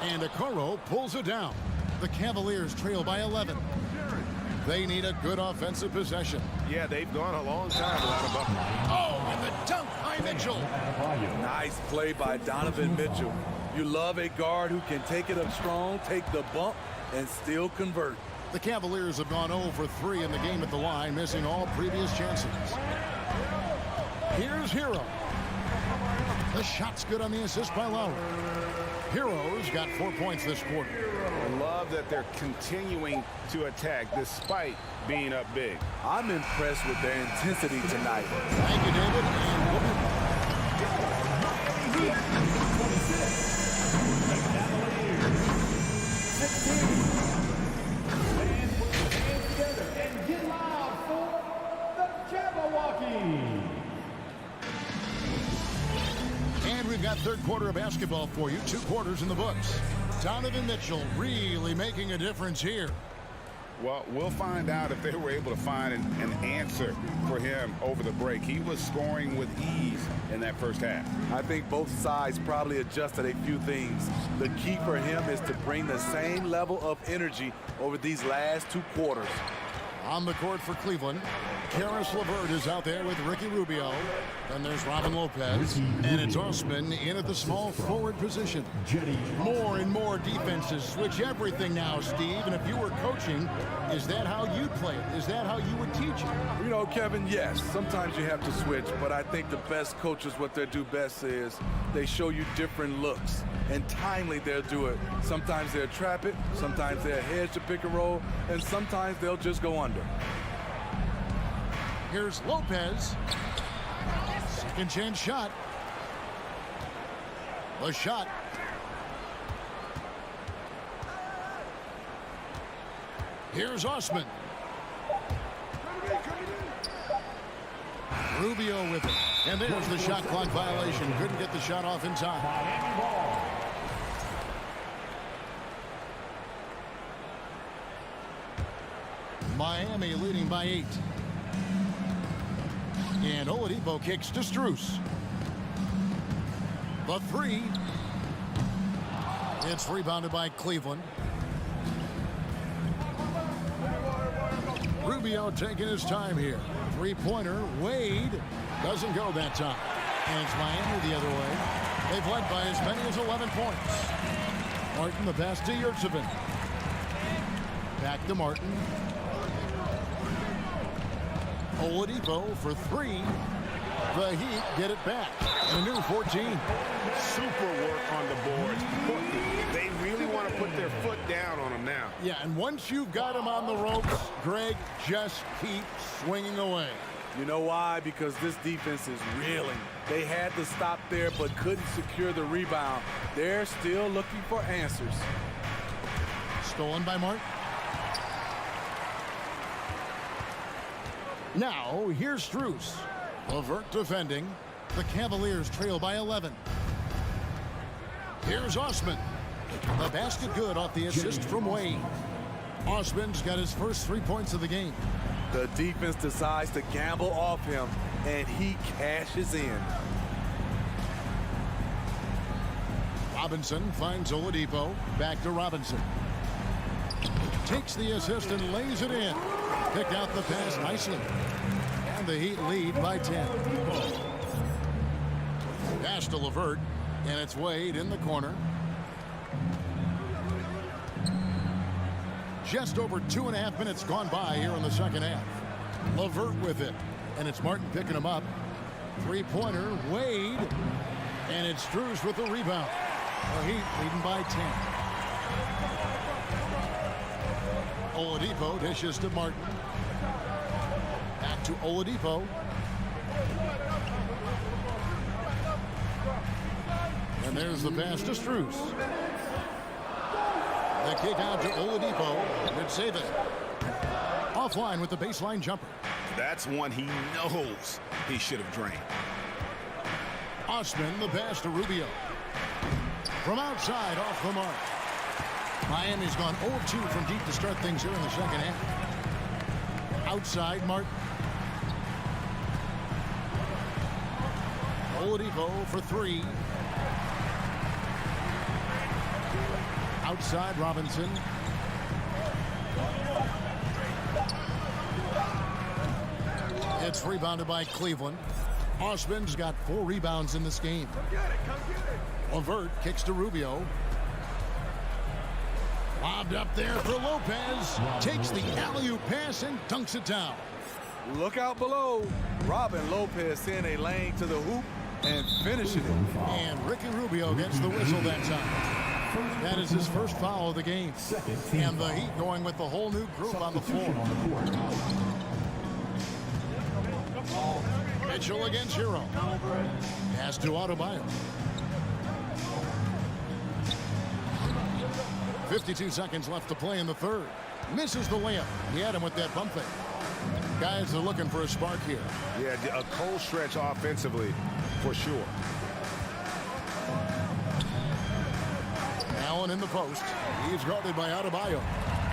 And Okoro pulls it down. The Cavaliers trail by 11. They need a good offensive possession. Yeah, they've gone a long time without a bucket. Oh, and the dunk by Mitchell. Nice play by Donovan Mitchell. You love a guard who can take it up strong, take the bump, and still convert. The Cavaliers have gone 0 for 3 in the game at the line, missing all previous chances. Here's Hero. The shot's good on the assist by Lowry. Hero's got 4 points this quarter. I love that they're continuing to attack despite being up big. I'm impressed with their intensity tonight. Thank you, David. And we'll be back. And we've got third quarter of basketball for you. 2 quarters in the books. Donovan Mitchell really making a difference here. Well, we'll find out if they were able to find an answer for him over the break. He was scoring with ease in that first half. I think both sides probably adjusted a few things. The key for him is to bring the same level of energy over these last 2 quarters. On the court for Cleveland, Karis LeVert is out there with Ricky Rubio. Then there's Robin Lopez. And it's Osman in at the small forward position. More and more defenses switch everything now, Steve. And if you were coaching, is that how you'd play it? Is that how you would teach it? You know, Kevin, yes. Sometimes you have to switch. But I think the best coaches, what they do best is they show you different looks. And timely, they'll do it. Sometimes they'll trap it. Sometimes they'll hedge the pick and roll. And sometimes they'll just go under. Here's Lopez. Second chance shot. The shot. Here's Osman. Rubio with it. And there's the shot clock violation. Couldn't get the shot off in time. Miami leading by 8. And Oladipo kicks to Strus. The 3. It's rebounded by Cleveland. Rubio taking his time here. 3-pointer. Wade doesn't go that time. And it's Miami the other way. They've led by as many as 11 points. Martin the pass to Yurtsevin. Back to Martin. Oladipo for 3. The Heat get it back. A new 14. Super work on the boards. They really want to put their foot down on them now. Yeah, and once you've got him on the ropes, Greg, just keep swinging away. You know why? Because this defense is reeling. They had to stop there but couldn't secure the rebound. They're still looking for answers. Stolen by Martin. Now, here's Strus. LeVert defending. The Cavaliers trail by 11. Here's Osman. The basket good off the assist from Wade. Osman's got his first 3 points of the game. The defense decides to gamble off him, and he cashes in. Robinson finds Oladipo. Back to Robinson. takes the assist and lays it in. Picked out the pass nicely. And the Heat lead by 10. Pass to LeVert, and it's Wade in the corner. Just over 2.5 minutes gone by here in the second half. LeVert with it, and it's Martin picking him up. Three-pointer, Wade, and it's Strus with the rebound. The Heat leading by 10. Oladipo dishes to Martin. Back to Oladipo. And there's the pass to Strus. The kick out to Oladipo. Good save it. Offline with the baseline jumper. That's one he knows he should have drained. Osman, the pass to Rubio. From outside, off the mark. Miami's gone 0-2 from deep to start things here in the second half. Outside, Martin. Oladipo for three. Outside, Robinson. It's rebounded by Cleveland. Osman's got 4 rebounds in this game. Come get it. LeVert kicks to Rubio. Lobbed up there for Lopez. Takes the alley-oop pass and dunks it down. Look out below. Robin Lopez sent a lane to the hoop and finishing it. And Ricky Rubio gets the whistle that time. That is his first foul of the game. And the Heat going with the whole new group on the floor. Mitchell against Hero. Pass to Adebayo. 52 seconds left to play in the third. Misses the layup. He had him with that bump fake. Guys are looking for a spark here. Yeah, a cold stretch offensively, for sure. Allen in the post. He's guarded by Adebayo.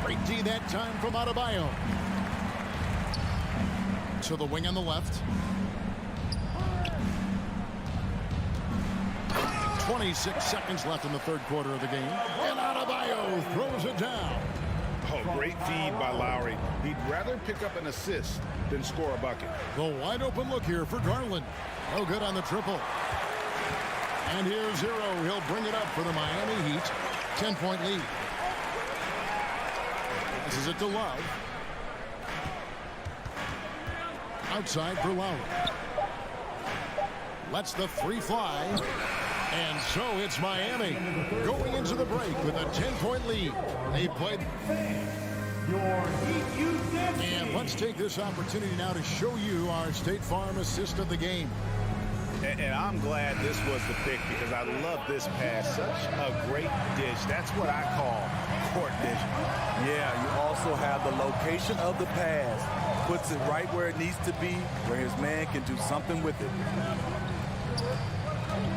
Great D that time from Adebayo. To the wing on the left. 26 seconds left in the third quarter of the game. And Adebayo throws it down. Oh, great feed by Lowry. He'd rather pick up an assist than score a bucket. The wide open look here for Garland. No good on the triple. And here's Hero. He'll bring it up for the Miami Heat. 10-point lead. This is it to Love. Outside for Lowry. Lets the three fly. And so it's Miami going into the break with a 10-point lead. They played. And let's take this opportunity now to show you our State Farm assist of the game. And I'm glad this was the pick because I love this pass. Such a great dish. That's what I call court vision. Yeah, you also have the location of the pass. Puts it right where it needs to be, where his man can do something with it.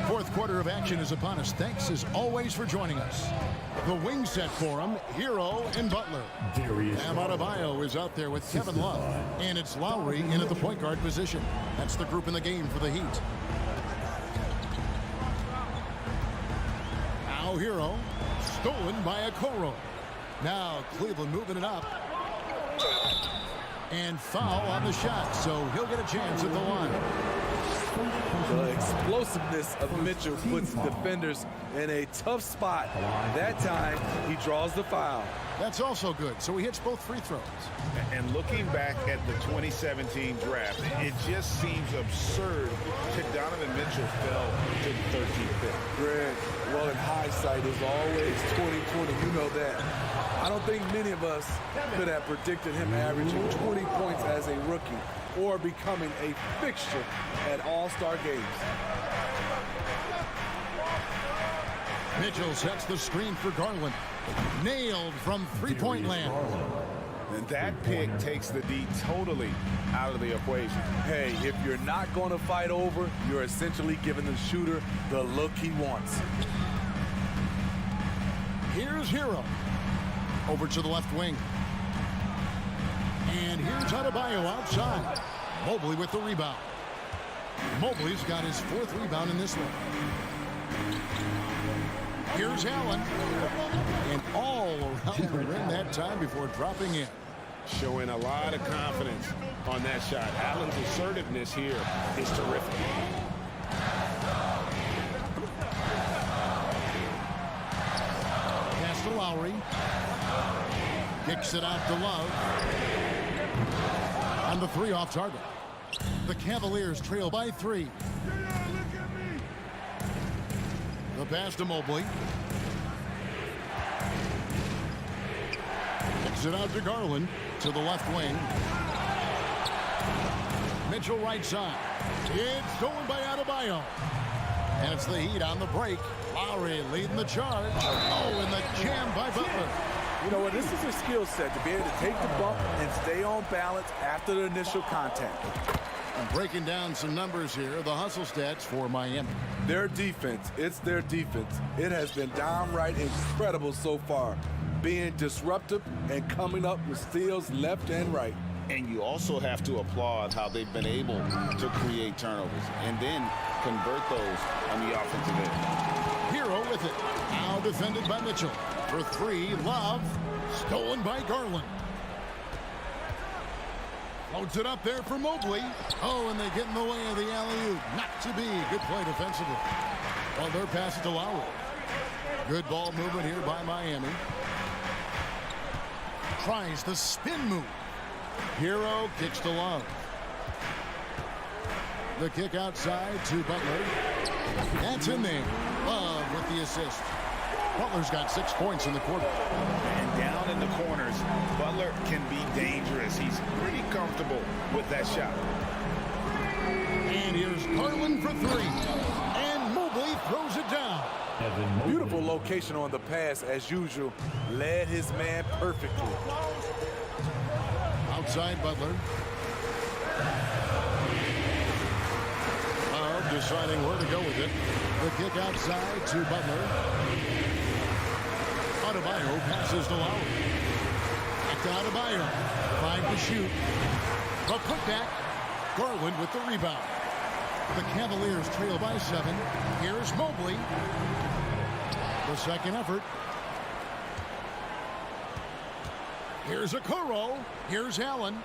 Fourth quarter of action is upon us. Thanks as always for joining us. The wing set for him, Hero and Butler. Adebayo is out there with Kevin Love. And it's Lowry in at the point guard position. That's the group in the game for the Heat. Now Hero, stolen by Okoro. Now Cleveland moving it up. And foul on the shot, so he'll get a chance at the line. The explosiveness of Mitchell puts defenders in a tough spot. That time, he draws the foul. That's also good, so he hits both free throws. And looking back at the 2017 draft, it just seems absurd that Donovan Mitchell fell to the 13th pick. Greg, well, in hindsight, is always 2020. You know that. I don't think many of us could have predicted him averaging 20 points as a rookie or becoming a fixture at All-Star games. Mitchell sets the screen for Garland. Nailed from three-point land. And that pick takes the D totally out of the equation. Hey, if you're not going to fight over, you're essentially giving the shooter the look he wants. Here's Hero. Over to the left wing. And here's Adebayo outside. Mobley with the rebound. Mobley's got his fourth rebound in this one. Here's Allen. And all around the rim that time before dropping in. Showing a lot of confidence on that shot. Allen's assertiveness here is terrific. Pass to Lowry. Kicks it out to Love. And the three off target. The Cavaliers trail by 3. The pass to Mobley. Kicks it out to Garland to the left wing. Mitchell right side. It's stolen by Adebayo. And it's the Heat on the break. Lowry leading the charge. Oh, and the jam by Butler. You know what? This is a skill set to be able to take the bump and stay on balance after the initial contact. I'm breaking down some numbers here. The hustle stats for Miami. Their defense, it's their defense. It has been downright incredible so far, being disruptive and coming up with steals left and right. And you also have to applaud how they've been able to create turnovers and then convert those on the offensive end. Hero with it. Now defended by Mitchell. For 3, Love. Stolen by Garland. Loads it up there for Mobley. Oh, and they get in the way of the alley-oop. Not to be. Good play defensively. Well, their pass it to Lowry. Good ball movement here by Miami. Tries the spin move. Hero kicks to Love. The kick outside to Butler. That's in there. Love with the assist. Butler's got 6 points in the quarter. And down in the corners, Butler can be dangerous. He's pretty comfortable with that shot. And here's Garland for 3. And Mobley throws it down. Beautiful location on the pass, as usual. Led his man perfectly. Outside Butler. Love deciding where to go with it. The kick outside to Butler. Adebayo passes to Lowry. Back to Adebayo. 5 to shoot. The putback. Garland with the rebound. The Cavaliers trail by 7. Here's Mobley. The second effort. Here's Okoro. Here's Allen.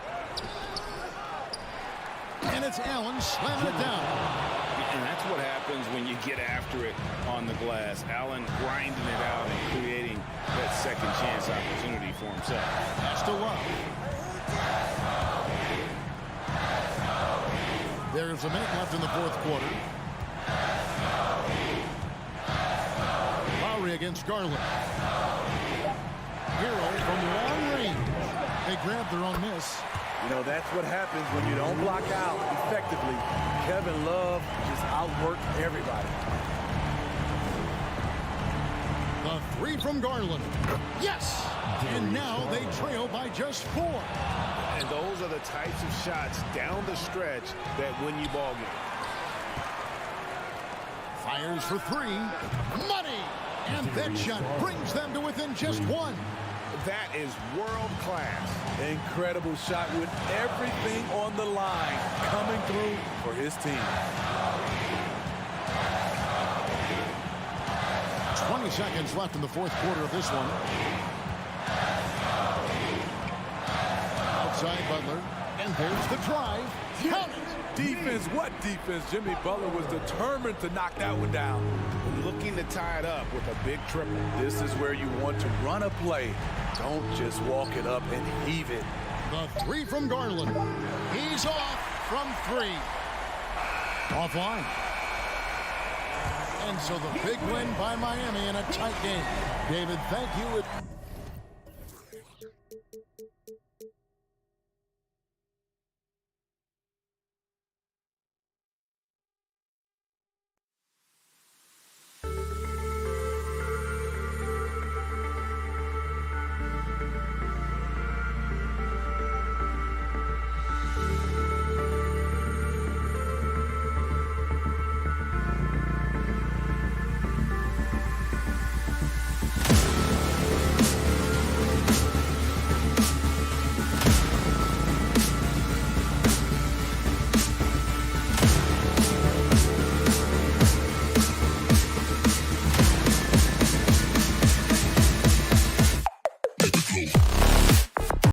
And it's Allen slamming it down. And that's what happens when you get after it on the glass. Allen grinding it out and creating that second chance opportunity for himself. Pass to Love. There's a minute left in the fourth quarter. Lowry against Garland. Hero from long range. They grab their own miss. You know, that's what happens when you don't block out effectively. Kevin Love just outworked everybody. The 3 from Garland. Yes! And now they trail by just 4. And those are the types of shots down the stretch that win you ball games. Fires for 3. Money! And that shot brings them to within just 1. That is world class. Incredible shot with everything on the line coming through for his team. 20 seconds left in the fourth quarter of this one. Outside Butler. And there's the drive. Count it. Defense, what defense? Jimmy Butler was determined to knock that one down. Looking to tie it up with a big triple. This is where you want to run a play. Don't just walk it up and heave it. The 3 from Garland. He's off from 3. Offline. And so the big win by Miami in a tight game. David, thank you.